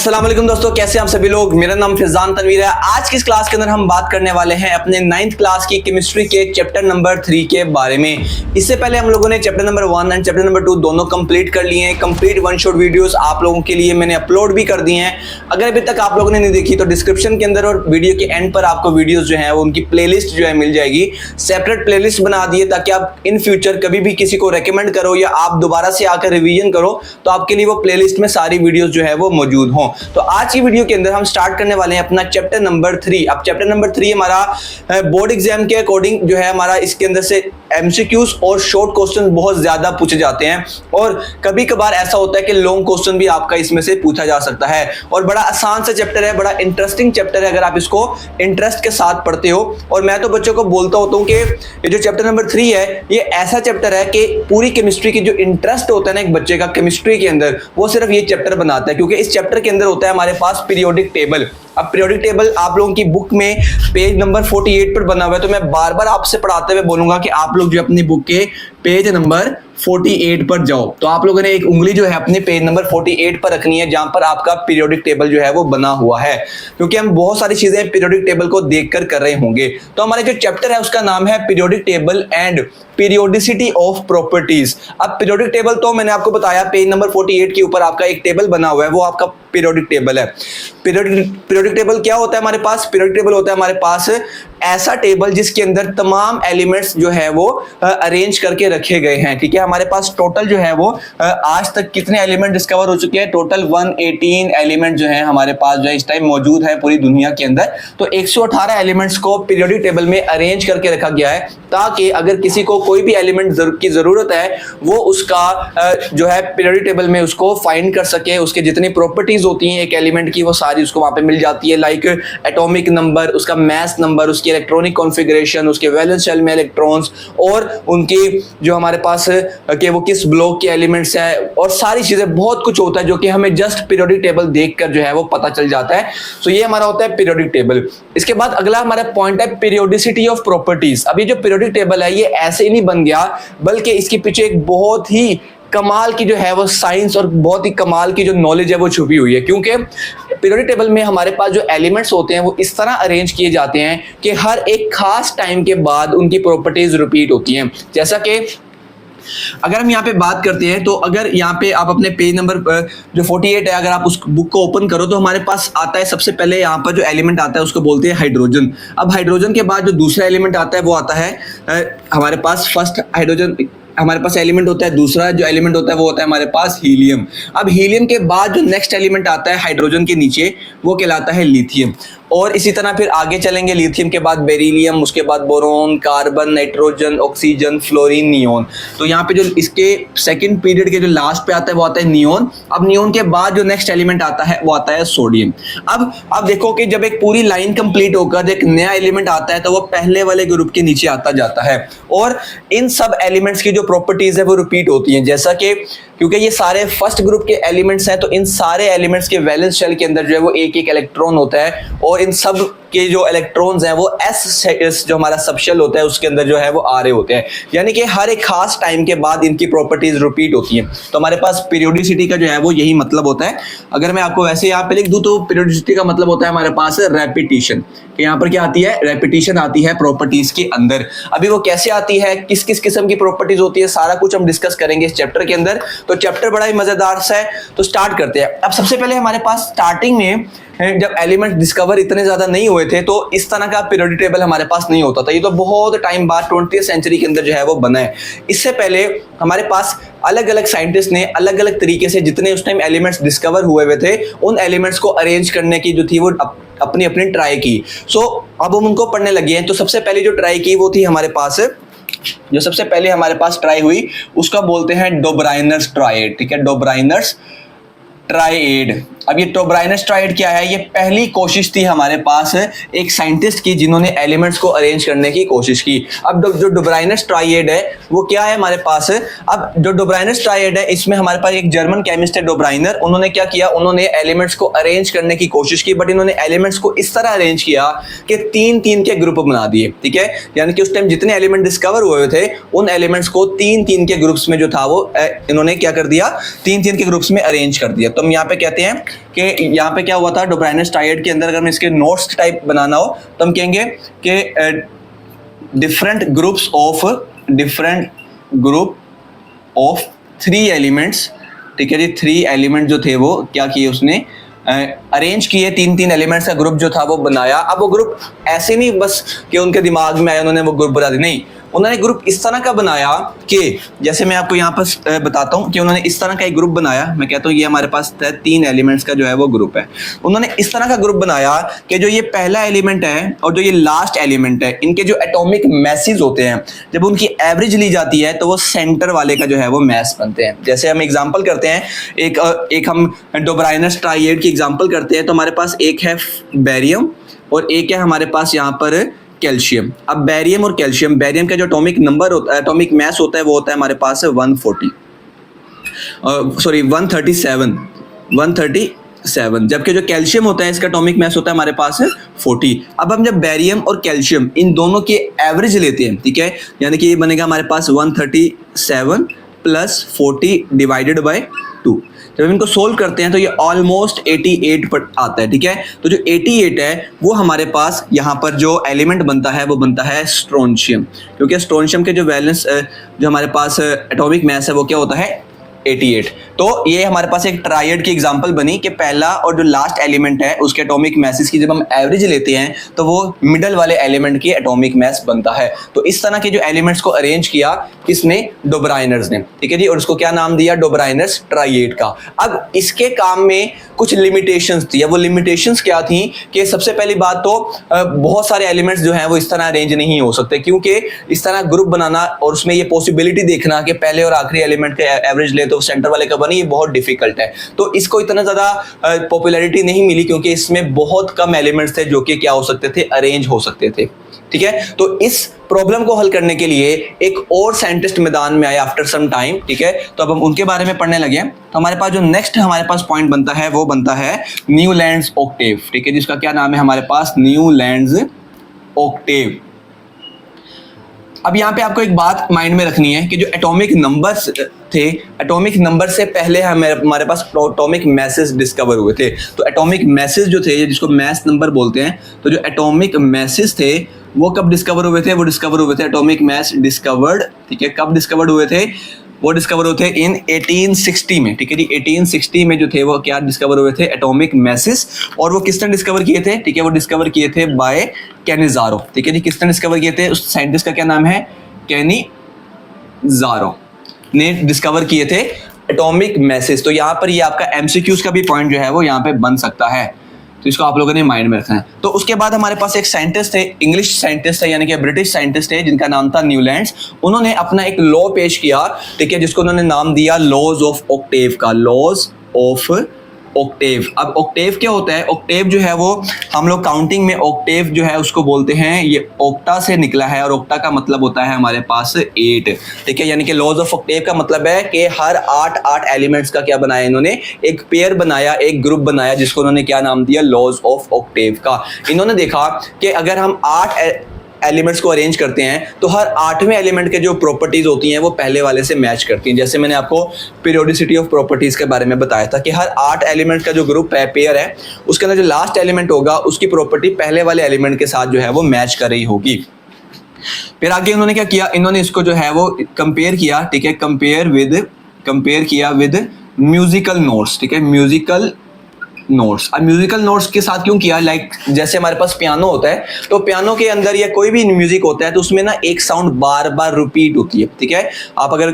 अस्सलाम वालेकुम दोस्तों, कैसे आप सभी लोग। मेरा नाम फिजान तनवीर है। आज की इस क्लास के अंदर हम बात करने वाले हैं अपने 9th क्लास की केमिस्ट्री के चैप्टर नंबर 3 के बारे में। इससे पहले हम लोगों ने chapter number 1 and chapter number 2 दोनों कंप्लीट कर लिए हैं। कंप्लीट वन शॉट वीडियोस आप लोगों के लिए मैंने अपलोड भी कर दिए हैं। अगर अभी तक आप लोगों ने नहीं देखी तो डिस्क्रिप्शन के अंदर और वीडियो के एंड पर आपको वीडियोस जो है वो उनकी प्लेलिस्ट जो है मिल जाएगी। सेपरेट प्लेलिस्ट बना दिए ताकि आप इन फ्यूचर कभी भी किसी को रेकमेंड करो या आप दोबारा से आकर रिवीजन करो तो आपके लिए वो प्लेलिस्ट में सारी वीडियोस जो है वो मौजूद हों। तो आज की वीडियो के अंदर हम स्टार्ट करने वाले हैं अपना चैप्टर नंबर 3। अब चैप्टर नंबर 3 हमारा बोर्ड एग्जाम के अकॉर्डिंग जो है हमारा इसके अंदर से एमसीक्यूज और शॉर्ट क्वेश्चन बहुत ज्यादा पूछे जाते हैं और कभी कभार ऐसा होता है कि लॉन्ग क्वेश्चन भी आपका इसमें से पूछा जा सकता है। और बड़ा आसान सा चैप्टर है, बड़ा इंटरेस्टिंग चैप्टर है अगर आप इसको इंटरेस्ट के साथ पढ़ते हो। और मैं तो बच्चों को बोलता होता हूँ कि ये जो चैप्टर नंबर 3 है ये ऐसा चैप्टर है कि पूरी केमिस्ट्री की जो इंटरेस्ट होता है ना एक बच्चे का केमिस्ट्री के अंदर, वो सिर्फ ये चैप्टर बनाता है। क्योंकि इस चैप्टर के अंदर होता है हमारे पास पीरियोडिक टेबल। अब पीरियोडिक टेबल आप लोगों की बुक में पेज नंबर 48 पर बना हुआ है, तो मैं बार बार आपसे पढ़ाते हुए बोलूंगा कि आप लोग जो अपनी बुक के पेज नंबर 48 पर जाओ। तो आप लोगों ने एक उंगली जो है अपने पेज नंबर 48 पर रखनी है जहां पर आपका पीरियोडिक टेबल जो है वो बना हुआ है, क्योंकि हम बहुत सारी चीजें पीरियोडिक टेबल को देखकर कर रहे होंगे। तो हमारे जो चैप्टर है उसका नाम है periodic table and periodicity of properties. अब पीरियोडिक टेबल तो मैंने आपको बताया पेज नंबर 48 के ऊपर आपका एक टेबल बना हुआ है, वो आपका पीरियोडिक टेबल है। पीरियोडिक टेबल क्या होता है हमारे पास? पीरियोडिक टेबल होता है हमारे पास ऐसा टेबल जिसके अंदर तमाम एलिमेंट्स जो है वो अरेंज करके रखे गए हैं। ठीक है, हमारे पास टोटल जो है वो आज तक कितने एलिमेंट डिस्कवर हो चुके हैं? टोटल 118 एलिमेंट जो है हमारे पास जो है इस टाइम मौजूद है पूरी दुनिया के अंदर। तो 118 एलिमेंट्स को पीरियोडिक टेबल में अरेंज करके रखा गया है ताकि अगर किसी को कोई भी एलिमेंट की जरूरत है वो उसका जो है पीरियोडिक टेबल में उसको फाइंड कर सके। उसके जितनी प्रॉपर्टीज होती हैं एक एलिमेंट की वो सारी उसको वहां पे मिल जाती है, लाइक एटॉमिक नंबर, उसका मास नंबर, उसकी इलेक्ट्रॉनिक कॉन्फ़िगरेशन, उसके वैलेंस शेल में इलेक्ट्रॉन्स और उनकी जो हमारे पास कि वो किस ब्लॉक के एलिमेंट्स हैं और सारी चीजें, बहुत कुछ होता है जो कि हमें जस्ट पीरियोडिक टेबल देखकर जो है वो पता चल जाता है। सो ये हमारा होता है पीरियोडिक टेबल। इसके बाद अगला हमारा पॉइंट है पीरियोडिसिटी ऑफ प्रॉपर्टीज। अब ये जो पीरियोडिक टेबल है ये ऐसे ही नहीं बन गया, बल्कि इसके पीछे एक बहुत ही कमाल की जो है वो साइंस और बहुत ही कमाल की जो नॉलेज है वो छुपी हुई है। क्योंकि पीरियोडिक टेबल में हमारे पास जो एलिमेंट्स होते हैं वो इस तरह अरेंज किए जाते हैं कि हर एक खास टाइम के बाद उनकी प्रॉपर्टीज रिपीट होती हैं। जैसा कि अगर हम यहाँ पे बात करते हैं तो अगर यहाँ पे आप अपने पेज नंबर जो 48 है अगर आप उस बुक को ओपन करो तो हमारे पास आता है सबसे पहले यहाँ पर जो एलिमेंट आता है उसको बोलते हैं हाइड्रोजन। अब हाइड्रोजन के बाद जो दूसरा एलिमेंट आता है वो आता है हमारे पास फर्स्ट हाइड्रोजन हमारे पास एलिमेंट होता है, दूसरा जो एलिमेंट होता है वो होता है हमारे पास हीलियम। अब हीलियम के बाद जो नेक्स्ट एलिमेंट आता है हाइड्रोजन के नीचे वो कहलाता है लिथियम। और इसी तरह फिर आगे चलेंगे, लिथियम के बाद बेरिलियम, उसके बाद boron, carbon, nitrogen, oxygen, fluorine, neon. तो यहाँ पे जो इसके सेकंड पीरियड के जो लास्ट पे आता है वो आता है नियोन। अब नियोन के बाद जो नेक्स्ट एलिमेंट आता है वो आता है सोडियम। अब देखो कि जब एक पूरी लाइन कंप्लीट होकर एक नया एलिमेंट आता है तो वो पहले वाले ग्रुप के नीचे आता जाता है और इन सब एलिमेंट्स की जो प्रॉपर्टीज है वो रिपीट होती हैं। जैसा कि क्योंकि ये सारे फर्स्ट ग्रुप के एलिमेंट्स हैं तो इन सारे एलिमेंट्स के वैलेंस शेल के अंदर जो है वो एक एक इलेक्ट्रॉन होता है और इन सब के जो इलेक्ट्रॉन्स हैं वो एस जो हमारा सबशेल होता है उसके अंदर जो है वो आ रहे होते हैं। यानी कि हर एक खास टाइम के बाद इनकी प्रॉपर्टीज रिपीट होती हैं। तो हमारे पास पीरियोडिसिटी का जो है वो यही मतलब होता है। अगर मैं आपको वैसे यहाँ पे लिख दूं तो पीरियोडिसिटी का मतलब होता है हमारे पास रेपिटेशन। कि यहाँ पर क्या आती है? रेपिटेशन आती है प्रॉपर्टीज के अंदर। अभी वो कैसे आती है, किस किस किस्म की प्रॉपर्टीज होती है, सारा कुछ हम डिस्कस करेंगे इस चैप्टर के अंदर। तो चैप्टर बड़ा ही मजेदार सा है, तो स्टार्ट करते हैं। अब सबसे पहले हमारे पास स्टार्टिंग में जब एलिमेंट डिस्कवर इतने ज्यादा नहीं हुए थे तो इस तरह का पीरियोडिक टेबल हमारे पास नहीं होता था। ये तो बहुत टाइम बाद 20th सेंचुरी के अंदर जो है वो बना है। इससे पहले हमारे पास अलग अलग साइंटिस्ट ने अलग अलग तरीके से जितने उस टाइम एलिमेंट्स डिस्कवर हुए थे उन एलिमेंट्स को अरेंज करने की जो थी वो अपनी अपनी ट्राई की। सो अब हम उनको पढ़ने लगे हैं। तो सबसे पहले जो ट्राई की वो थी हमारे पास, जो सबसे पहले हमारे पास ट्राई हुई उसका बोलते हैं डोब्राइनर्स ट्राइड। ठीक है, डोब्राइनर्स ट्राइड। अब ये डोब्राइनर्स ट्राइड क्या है? ये पहली कोशिश थी हमारे पास एक साइंटिस्ट की जिन्होंने एलिमेंट्स को अरेंज करने की कोशिश की। अब जो डोब्राइनर्स ट्राइड है वो क्या है हमारे पास? अब जो डोब्राइनर्स ट्राइड है इसमें हमारे पास एक जर्मन केमिस्ट है डोब्राइनर। उन्होंने क्या किया? उन्होंने एलिमेंट्स को अरेंज करने की कोशिश की, बट इन्होंने एलिमेंट्स को इस तरह अरेंज किया कि 3-3 के ग्रुप बना दिए। ठीक है, यानी कि उस टाइम जितने एलिमेंट डिस्कवर हुए थे उन एलिमेंट्स को 3-3 के ग्रुप्स में जो था वो इन्होंने क्या कर दिया? 3-3 के ग्रुप्स में अरेंज कर दिया। तो तो हम यहाँ पे कहते हैं कि यहाँ पे क्या हुआ था, डोब्राइनस ट्रायड के अंदर अगर हम इसके नोट्स टाइप बनाना हो तो हम कहेंगे कि डिफरेंट ग्रुप ऑफ 3 एलिमेंट्स, ठीक है जी। 3 एलिमेंट जो थे वो क्या किए, उसने अरेंज किए, 3 एलिमेंट्स का ग्रुप जो था वो बनाया। अब वो ग्रुप ऐसे नहीं बस कि उनके दिमाग में आया उन्होंने वो ग्रुप बना दिया, नहीं, उन्होंने ग्रुप इस तरह का बनाया कि जैसे मैं आपको यहाँ पर बताता हूँ कि उन्होंने इस तरह का एक ग्रुप बनाया। मैं कहता हूँ ये हमारे पास 3 एलिमेंट्स का जो है वो ग्रुप है। उन्होंने इस तरह का ग्रुप बनाया कि जो ये पहला एलिमेंट है और जो ये लास्ट एलिमेंट है, इनके जो एटॉमिक मैसेज होते हैं, जब उनकी एवरेज ली जाती है तो वो सेंटर वाले का जो है वो मैस बनते हैं। जैसे हम एग्जाम्पल करते हैं, एक हम डोब्राइनस ट्रायड की एग्जाम्पल करते हैं, तो हमारे पास एक है बेरियम और एक है हमारे पास यहाँ पर कैल्शियम। अब बेरियम और कैल्शियम, बेरियम का जो एटॉमिक नंबर होता है, एटॉमिक मास होता है, वो होता है हमारे पास 137, जबकि जो कैल्शियम होता है इसका एटॉमिक मास होता है हमारे पास 40। अब हम जब बेरियम और कैल्शियम इन दोनों के एवरेज लेते हैं, ठीक है, यानी कि ये बनेगा हमारे पास 137 प्लस 40 डिवाइडेड बाय 2। जब इनको सोल्व करते हैं तो ये ऑलमोस्ट 88 पर आता है, ठीक है। तो जो 88 है वो हमारे पास यहाँ पर जो एलिमेंट बनता है वो बनता है स्ट्रोंशियम, क्योंकि स्ट्रोंशियम के जो वैलेंस जो हमारे पास एटॉमिक मास है वो क्या होता है 88। तो ये हमारे पास एक ट्रायड की एग्जांपल बनी कि पहला और जो लास्ट एलिमेंट है उसके एटॉमिक मैसेज की जब हम एवरेज लेते हैं तो वो मिडल वाले एलिमेंट की एटॉमिक मास बनता है। तो इस तरह के जो एलिमेंट्स को अरेंज किया किसने, डोब्राइनर्स ने, ठीक है जी, और उसको क्या नाम दिया, डोब्राइनस ट्रायड का। अब इसके काम में कुछ लिमिटेशंस थी। अब वो लिमिटेशंस क्या थी कि सबसे पहली बात तो बहुत सारे एलिमेंट्स जो हैं वो इस तरह अरेंज नहीं हो सकते, क्योंकि इस तरह ग्रुप बनाना और उसमें ये पॉसिबिलिटी देखना कि पहले और आखिरी एलिमेंट के एवरेज ले तो सेंटर वाले का बने, ये बहुत डिफिकल्ट है। तो इसको इतना ज्यादा पॉपुलैरिटी नहीं मिली क्योंकि इसमें बहुत कम एलिमेंट्स थे जो कि क्या हो सकते थे, अरेंज हो सकते थे, ठीक है। तो इस प्रॉब्लम को हल करने के लिए एक और साइंटिस्ट मैदान में आए आफ्टर सम टाइम, ठीक है। तो अब हम उनके बारे में पढ़ने लगे। तो हमारे पास जो नेक्स्ट हमारे पास पॉइंट बनता है वो बनता है न्यूलैंड्स ऑक्टेव, ठीक है, जिसका क्या नाम है हमारे पास, न्यूलैंड्स ऑक्टेव। अब यहाँ पे आपको एक बात माइंड में रखनी है कि जो एटॉमिक नंबर्स थे, एटॉमिक नंबर से पहले हमारे पास एटॉमिक मैसेज डिस्कवर हुए थे। तो एटॉमिक मैसेज जो थे, जिसको मैस नंबर बोलते हैं, तो जो एटॉमिक मैसेज थे वो कब डिस्कवर हुए थे, वो डिस्कवर हुए थे एटॉमिक मैस डिस्कवर्ड, ठीक है, कब डिस्कवर्ड हुए थे, वो डिस्कवर हुए थे इन 1860 में, ठीक है जी। 1860 में जो थे वो क्या डिस्कवर हुए थे, एटॉमिक मैसेज। और वो किसने डिस्कवर किए थे, ठीक है, वो डिस्कवर किए थे बाय कैनिज़ारो, ठीक है जी। किसने डिस्कवर किए थे, उस साइंटिस्ट का क्या नाम है, कैनिज़ारो ने डिस्कवर किए थे एटॉमिक मैसेज। तो यहाँ पर ये आपका एमसीक्यूज का भी पॉइंट जो है वो यहाँ पे बन सकता है, तो इसको आप लोगों ने माइंड में रखना है। तो उसके बाद हमारे पास एक साइंटिस्ट थे, इंग्लिश साइंटिस्ट थे, यानी कि ब्रिटिश साइंटिस्ट थे, जिनका नाम था न्यूलैंड्स। उन्होंने अपना एक लॉ पेश किया, ठीक है, जिसको उन्होंने नाम दिया लॉज ऑफ ऑक्टेव का, लॉज ऑफ ऑक्टेव। अब ऑक्टेव क्या होता है, ऑक्टेव जो है वो हम लोग काउंटिंग में ऑक्टेव जो है उसको बोलते हैं, ये ऑक्टा से निकला है और ऑक्टा का मतलब होता है हमारे पास 8, ठीक है। यानी कि लॉज ऑफ ऑक्टेव का मतलब है कि हर 8 एलिमेंट्स का क्या बनाया इन्होंने, एक पेयर बनाया, एक ग्रुप बनाया, जिसको उन्होंने क्या नाम दिया, लॉज ऑफ ऑक्टेव का। इन्होंने देखा कि अगर हम 8 एलिमेंट्स को अरेंज करते हैं तो हर 8वें एलिमेंट के जो प्रॉपर्टीज होती हैं वो पहले वाले से मैच करती हैं। जैसे मैंने आपको पीरियोडिसिटी ऑफ प्रॉपर्टीज के बारे में बताया था कि हर 8 एलिमेंट का जो ग्रुप है, पेयर है, उसके अंदर जो लास्ट एलिमेंट होगा उसकी प्रॉपर्टी पहले वाले एलिमेंट के साथ जो है वो मैच कर रही होगी। फिर आगे इन्होंने क्या किया, इन्होंने इसको जो है वो कंपेयर किया, ठीक है, कंपेयर किया विद म्यूजिकल नोट्स, ठीक है, म्यूजिकल नोट्स। अब म्यूजिकल नोट्स के साथ क्यों किया, लाइक जैसे हमारे पास पियानो होता है, तो पियानो के अंदर या कोई भी म्यूजिक होता है तो उसमें ना एक साउंड बार बार रिपीट होती है, ठीक है। आप अगर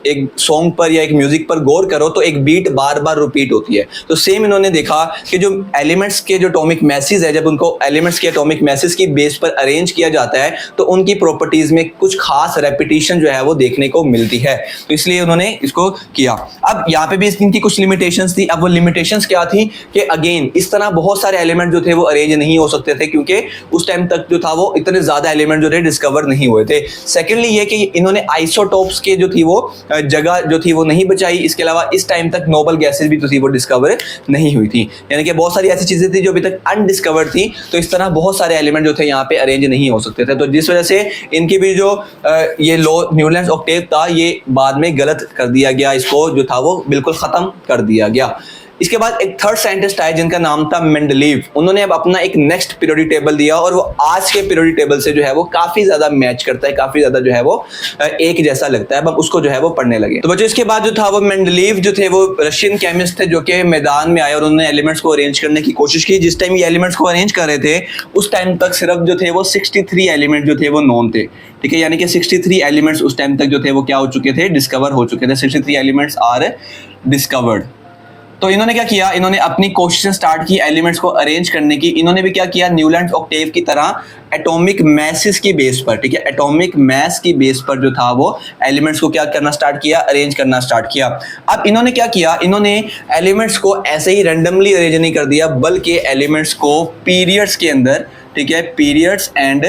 एक सॉन्ग पर या एक म्यूजिक पर गौर करो तो एक बीट बार बार रिपीट होती है। तो सेम इन्होंने देखा कि जो एलिमेंट्स के जो एटॉमिक मैसेज है, जब उनको एलिमेंट्स के एटॉमिक मैसेज की बेस पर अरेंज किया जाता है तो उनकी प्रॉपर्टीज में कुछ खास रेपिटेशन जो है वो देखने को मिलती है। तो इसलिए उन्होंने इसको किया। अब यहाँ पे भी इनकी कुछ लिमिटेशंस थी। अब वो लिमिटेशंस क्या थी कि अगेन इस तरह बहुत सारे एलिमेंट जो थे वो अरेंज नहीं हो सकते थे, क्योंकि उस टाइम तक जो था वो इतने ज्यादा एलिमेंट जो थे डिस्कवर नहीं हुए थे। सेकेंडली ये कि इन्होंने आइसोटोप्स के जो थी वो जगह जो थी वो नहीं बचाई। इसके अलावा इस टाइम तक नोबल गैसेज भी जो थी वो डिस्कवर नहीं हुई थी, यानी कि बहुत सारी ऐसी चीजें थी जो अभी तक अनडिस्कवर्ड थी। तो इस तरह बहुत सारे एलिमेंट जो थे यहाँ पे अरेंज नहीं हो सकते थे। तो जिस वजह से इनकी भी जो ये लॉ न्यूलैंड्स ऑक्टेव था ये बाद में गलत कर दिया गया, इसको जो था वो बिल्कुल खत्म कर दिया गया। इसके बाद एक थर्ड साइंटिस्ट आए जिनका नाम था मेंडलीव। उन्होंने अब अपना एक नेक्स्ट पीरियोडिक टेबल दिया और वो आज के पीरियोडिक टेबल से जो है वो काफी ज्यादा मैच करता है, काफी ज्यादा जो है वो एक जैसा लगता है। अब हम उसको जो है वो पढ़ने लगे। तो बच्चों इसके बाद जो था वो मेंडलीव जो थे वो रशियन केमिस्ट थे जो कि मैदान में आए और उन्होंने एलिमेंट्स को अरेंज करने की कोशिश की। जिस टाइम ये एलिमेंट्स को अरेंज कर रहे थे उस टाइम तक सिर्फ जो थे वो 63 एलिमेंट जो थे वो नोन थे, ठीक है, यानी कि 63 एलिमेंट्स उस टाइम तक जो थे वो क्या हो चुके थे, डिस्कवर हो चुके थे। 63 एलिमेंट्स आर डिस्कवर्ड। तो इन्होंने क्या किया, इन्होंने अपनी कोशिशें स्टार्ट की एलिमेंट्स को अरेंज करने की। इन्होंने भी क्या किया, न्यूलैंड ऑक्टेव की तरह एटॉमिक मैसेस की बेस पर, ठीक है, एटॉमिक मैस की बेस पर जो था वो एलिमेंट्स को क्या करना स्टार्ट किया, अरेंज करना स्टार्ट किया। अब इन्होंने क्या किया, इन्होंने एलिमेंट्स को ऐसे ही रैंडमली अरेंज नहीं कर दिया, बल्कि एलिमेंट्स को पीरियड्स के अंदर, ठीक है, पीरियड्स एंड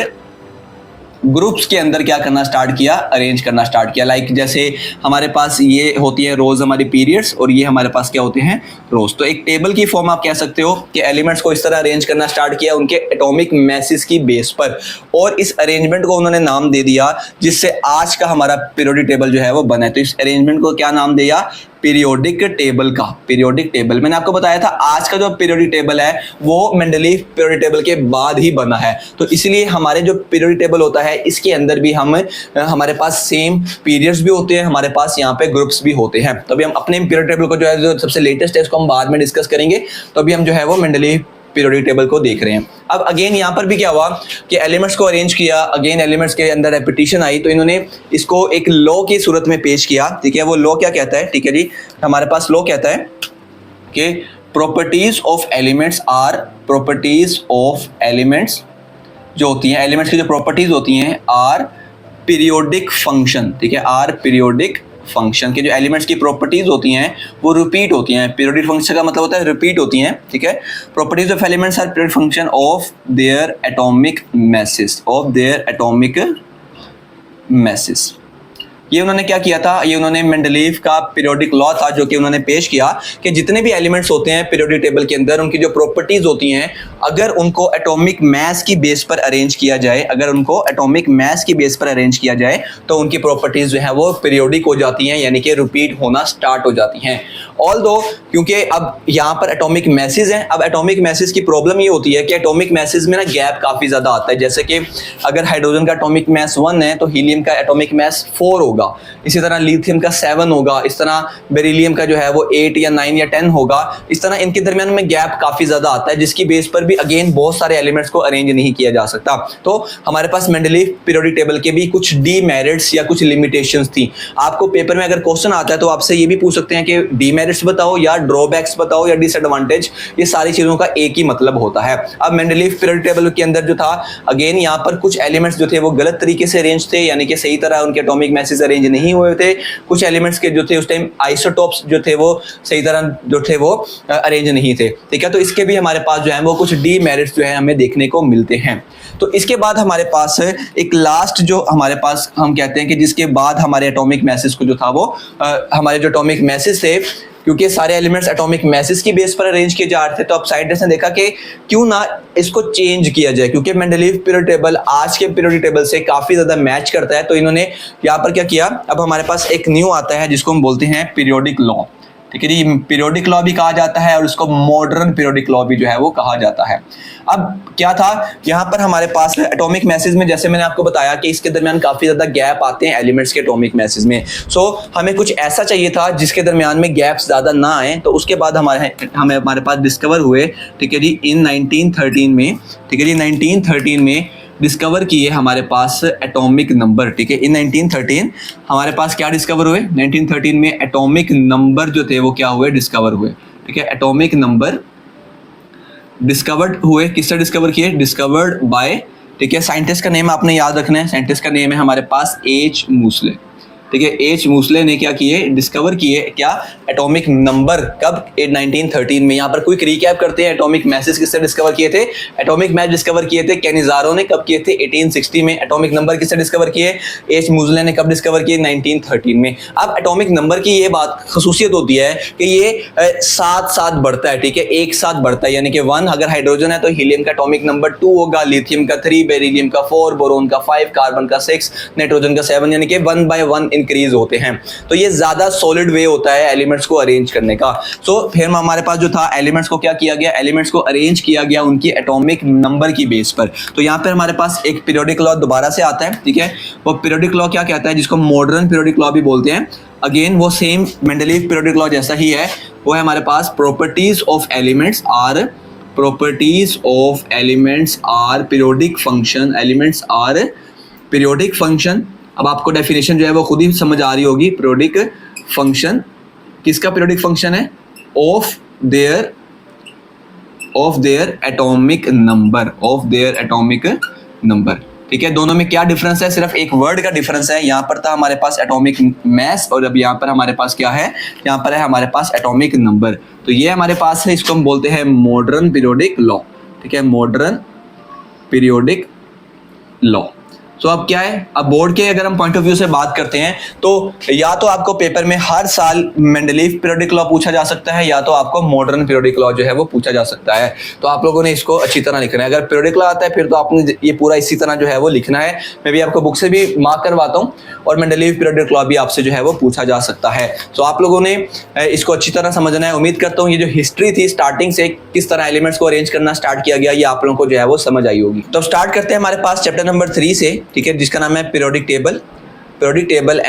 ग्रुप्स के अंदर क्या करना स्टार्ट किया, अरेंज करना स्टार्ट किया। लाइक जैसे हमारे पास ये होती है रोज हमारी पीरियड्स और ये हमारे पास क्या होते हैं, रोज। तो एक टेबल की फॉर्म आप कह सकते हो कि एलिमेंट्स को इस तरह अरेंज करना स्टार्ट किया उनके एटॉमिक मैसेस की बेस पर, और इस अरेंजमेंट को उन्होंने नाम दे दिया जिससे आज का हमारा पीरियोडिक टेबल जो है वो बना है। तो इस अरेंजमेंट को क्या नाम दिया, पीरियोडिक टेबल का। पीरियोडिक टेबल मैंने आपको बताया था आज का जो पीरियोडिक टेबल है वो मेंडलीव पीरियोडिक टेबल के बाद ही बना है। तो इसलिए हमारे जो पीरियोडिक टेबल होता है इसके अंदर भी हमारे पास सेम पीरियड्स भी होते हैं, हमारे पास यहाँ पे ग्रुप्स भी होते हैं। तो अभी हम अपने पीरियोडिक टेबल को जो है जो सबसे लेटेस्ट है इसको हम बाद में डिस्कस करेंगे। तो अभी हम जो है वो मेंडलीव पीरियोडिक टेबल को देख रहे हैं। अब अगेन यहाँ पर भी क्या हुआ कि एलिमेंट्स को अरेंज किया, अगेन एलिमेंट्स के अंदर रेपिटेशन आई, तो इन्होंने इसको एक लॉ की सूरत में पेश किया, ठीक है। वो लॉ क्या कहता है, ठीक है जी, हमारे पास लॉ कहता है कि properties of elements are, properties of elements जो होती हैं, एलिमेंट्स की जो प्रॉपर्टीज होती हैं आर पीरियोडिक फंक्शन, ठीक है, आर पीरियोडिक फंक्शन के जो एलिमेंट्स की प्रॉपर्टीज होती हैं वो रिपीट होती हैं। पीरियोडिक फंक्शन का मतलब होता है रिपीट होती हैं, ठीक है। Properties of elements are periodic function of their atomic masses, of their atomic masses. ये उन्होंने क्या किया था, ये उन्होंने मेंडलीव का पीरियोडिक लॉ था जो कि उन्होंने पेश किया कि जितने भी एलिमेंट्स होते हैं पीरियोडिक टेबल के अंदर उनकी जो प्रॉपर्टीज होती हैं अगर उनको एटॉमिक मास की बेस पर अरेंज किया जाए, अगर उनको एटॉमिक मास की बेस पर अरेंज किया जाए तो उनकी प्रॉपर्टीज जो है वो पीरियोडिक हो जाती हैं, यानी कि रिपीट होना स्टार्ट हो जाती हैं। ऑल्दो क्योंकि अब यहाँ पर एटॉमिक मैसेज हैं, अब एटॉमिक मैसेज की प्रॉब्लम ये होती है कि एटॉमिक मैसेज में ना गैप काफी ज्यादा आता है। जैसे कि अगर हाइड्रोजन का एटॉमिक मास 1 है तो हीलियम का एटॉमिक मास 4 होगा, इसी तरह लिथियम का 7 होगा, इस तरह बेरिलियम का जो है वो 8 या 9 या 10 होगा। इस तरह इनके दरमियान में गैप काफी ज्यादा आता है जिसकी बेस पर भी अगेन बहुत सारे एलिमेंट्स को अरेंज नहीं किया जा सकता। तो हमारे पास मेंडलीव पीरियोडिक टेबल के भी कुछ डीमेरिट्स या कुछ लिमिटेशंस थी। आपको पेपर में अगर क्वेश्चन आता है तो आपसे ये भी पूछ सकते हैं कि डीमेरिट्स बताओ या ड्रॉबैक्स बताओ या डिसएडवांटेज, ये सारी चीजों का एक ही मतलब होता है। अब मेंडलीव पीरियोडिक टेबल के अंदर जो था अगेन यहाँ पर कुछ एलिमेंट्स जो थे वो गलत तरीके से अरेंज थे, यानी कि सही तरह उनके एटॉमिक मैसेज अरेंज नहीं हुए थे। कुछ एलिमेंट्स के जो थे उस टाइम आइसोटोप्स जो थे वो सही तरह जो थे वो अरेंज नहीं थे, ठीक है। तो इसके भी हमारे पास जो है वो कुछ डीमेरिट्स जो है हमें देखने को मिलते हैं। तो इसके बाद हमारे पास एक लास्ट जो हमारे पास हम कहते हैं कि जिसके बाद हमारे एटॉमिक मैसेज को जो था वो हमारे जो एटॉमिक मैसेज थे, क्योंकि सारे एलिमेंट्स एटॉमिक मैसेज की बेस पर अरेंज किए जा रहे थे, तो अब साइंटिस्ट ने देखा कि क्यों ना इसको चेंज किया जाए, क्योंकि मेंडलीव पीरियोडिक टेबल आज के पीरियोडिक टेबल से काफी ज्यादा मैच करता है। तो इन्होंने यहाँ पर क्या किया, अब हमारे पास एक न्यू आता है जिसको हम बोलते हैं पीरियोडिक लॉ, ठीक है जी। पीरियोडिक लॉ भी कहा जाता है और उसको मॉडर्न पीरियोडिक लॉ भी जो है वो कहा जाता है। अब क्या था यहाँ पर हमारे पास एटॉमिक मैसेज में, जैसे मैंने आपको बताया कि इसके दरमियान काफी ज्यादा गैप आते हैं एलिमेंट्स के एटॉमिक मैसेज में। सो हमें कुछ ऐसा चाहिए था जिसके दरमियान में गैप्स ज्यादा ना आए। तो उसके बाद हमारे पास डिस्कवर हुए, ठीक है जी, इन 1913 में, ठीक है जी, 1913 में डिस्कवर किए हमारे पास एटॉमिक नंबर, ठीक है। इन 1913 हमारे पास क्या डिस्कवर हुए, 1913 में एटॉमिक नंबर जो थे वो क्या हुए, डिस्कवर हुए, ठीक है। एटॉमिक नंबर डिस्कवर्ड हुए, किससे डिस्कवर किए, डिस्कवर्ड बाय, ठीक है। साइंटिस्ट का नेम आपने याद रखना है, साइंटिस्ट का नेम है हमारे पास एच मूसले, ठीक है। एच मूसले ने क्या किए, डिस्कवर किए क्या, एटॉमिक नंबर, कब, 1913 में। यहाँ पर क्विक रिकैप करते हैं, एटॉमिक मैसेज किससे डिस्कवर किए थे, एटॉमिक मैच डिस्कवर किए थे कैनिजारो ने, कब किए थे, 1860 में। एटॉमिक नंबर किससे डिस्कवर किए, एच मूसले ने, कब डिस्कवर किए, 1913 में। अब एटॉमिक नंबर की ये बात खसूसियत होती है कि ये साथ साथ बढ़ता है, ठीक है, एक साथ बढ़ता है, यानी कि 1 अगर हाइड्रोजन है तो हीलियम का एटॉमिक नंबर 2 होगा, लिथियम का 3, बेरिलियम का 4, बोरोन का 5, कार्बन का 6, नाइट्रोजन का 7, यानी कि 1 by 1 इंक्रीज होते हैं। तो ये ज़्यादा सॉलिड वे होता है एलिमेंट्स को अरेंज करने का। सो फिर हमारे पास जो था एलिमेंट्स को क्या किया गया, एलिमेंट्स को अरेंज किया गया उनकी एटॉमिक नंबर की बेस पर। तो यहाँ पर हमारे पास एक पीरियोडिक लॉ दोबारा से आता है, ठीक है। वो पीरियोडिक लॉ क्या कहता है, जिसको मॉडर्न पीरियोडिक लॉ भी बोलते हैं। अगेन वो सेम मेंडलीव पीरियोडिक लॉ जैसा ही है, वो है हमारे पास properties of elements are periodic function, elements are periodic function. अब आपको डेफिनेशन जो है वो खुद ही समझ आ रही होगी। पीरियोडिक फंक्शन किसका पीरियोडिक फंक्शन है, ऑफ देयर एटॉमिक नंबर, ठीक है। दोनों में क्या डिफरेंस है, सिर्फ एक वर्ड का डिफरेंस है। यहाँ पर था हमारे पास एटॉमिक मास और अब यहाँ पर हमारे पास क्या है, यहाँ पर है हमारे पास एटॉमिक नंबर। तो ये हमारे पास है, इसको हम बोलते हैं मॉडर्न पीरियोडिक लॉ, ठीक है, मॉडर्न पीरियोडिक लॉ। तो अब क्या है, अब बोर्ड के अगर हम पॉइंट ऑफ व्यू से बात करते हैं तो या तो आपको पेपर में हर साल मेंडलीव पीरियोडिक लॉ पूछा जा सकता है या तो आपको मॉडर्न पीरियोडिक लॉ जो है वो पूछा जा सकता है। तो आप लोगों ने इसको अच्छी तरह लिखना है। अगर पीरियोडिक लॉ आता है फिर तो आपने ये पूरा इसी तरह जो है वो लिखना है। मैं भी आपको बुक से भी मार्क करवाता हूँ और मेंडलीव पीरियोडिक लॉ भी आपसे जो है वो पूछा जा सकता है। तो आप लोगों ने इसको अच्छी तरह समझना है। उम्मीद करता हूँ ये जो हिस्ट्री थी स्टार्टिंग से किस तरह एलिमेंट्स को अरेंज करना स्टार्ट किया गया, ये आप लोगों को जो है वो समझ आई होगी। तो स्टार्ट करते हैं हमारे पास चैप्टर नंबर 3 से, ठीक है, जिसका नाम है periodic table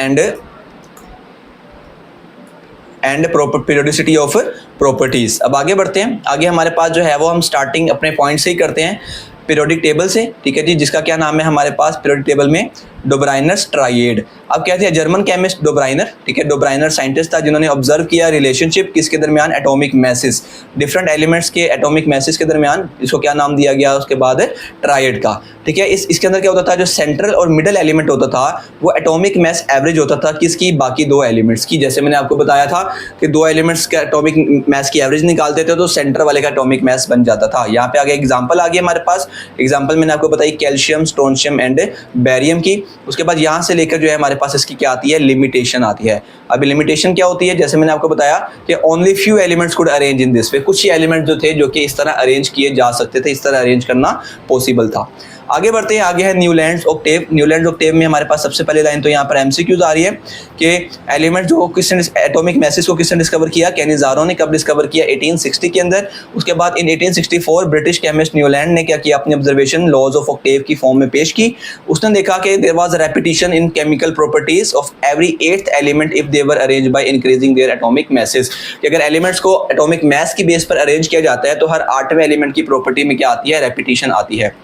and periodicity of properties. अब आगे बढ़ते हैं। आगे हमारे पास जो है वो हम स्टार्टिंग अपने पॉइंट से ही करते हैं पीरियोडिक टेबल से, ठीक है जी, जिसका क्या नाम है हमारे पास पीरियोडिक टेबल में, डोब्राइनर्स ट्राइएड। अब क्या थे, जर्मन केमिस्ट डोब्राइनर, ठीक है, डोब्राइनर साइंटिस्ट था जिन्होंने ऑब्जर्व किया रिलेशनशिप किसके दरमियान, एटॉमिक मैसेस, डिफरेंट एलिमेंट्स के एटॉमिक मैसेस के दरमियान, इसको क्या नाम दिया गया उसके बाद, ट्राइएड का, ठीक है। इसके अंदर क्या होता था, जो सेंट्रल और मिडल एलिमेंट होता था वो एटॉमिक मैस एवरेज होता था किसकी, बाकी दो एलिमेंट्स की। जैसे मैंने आपको बताया था कि दो एलिमेंट्स का एटॉमिक मैस की एवरेज निकालते थे तो सेंटर वाले का एटॉमिक मैस बन जाता था। यहाँ पे आगे एग्जांपल आ गया हमारे पास। एग्जांपल मैंने आपको बताई कैल्शियम, स्ट्रोंशियम एंड बेरियम की। उसके बाद यहाँ से लेकर जो है हमारे पास इसकी क्या आती है, लिमिटेशन आती है। अभी लिमिटेशन क्या होती है, जैसे मैंने आपको बताया कि only few elements could arrange in this way, कुछ ही एलिमेंट जो थे जो कि इस तरह अरेंज किए जा सकते थे, इस तरह अरेंज करना पॉसिबल था। आगे बढ़ते हैं। आगे है न्यूलैंड्स ऑक्टेव। न्यूलैंड्स ऑक्टेव में हमारे पास सबसे पहले लाइन तो यहाँ पर एमसीक्यूज आ रही है कि एलिमेंट जो किसने एटॉमिक मैसेज को किसने डिस्कवर किया, कैनिज़ारो ने। कब डिस्कवर किया, 1860 के अंदर। उसके बाद इन 1864 ब्रिटिश केमिस्ट न्यूलैंड ने क्या किया, अपनी ऑब्जर्वेशन लॉज ऑफ ऑक्टेव की फॉर्म में पेश की। उसने देखा कि there was repetition in chemical properties of every 8th element if they were arrange by increasing their atomic masses. कि अगर एलिमेंट्स को एटॉमिक मैस की बेस पर अरेंज किया जाता है तो हर 8वें एलिमेंट की प्रॉपर्टी में क्या आती है, रेपिटेशन आती है।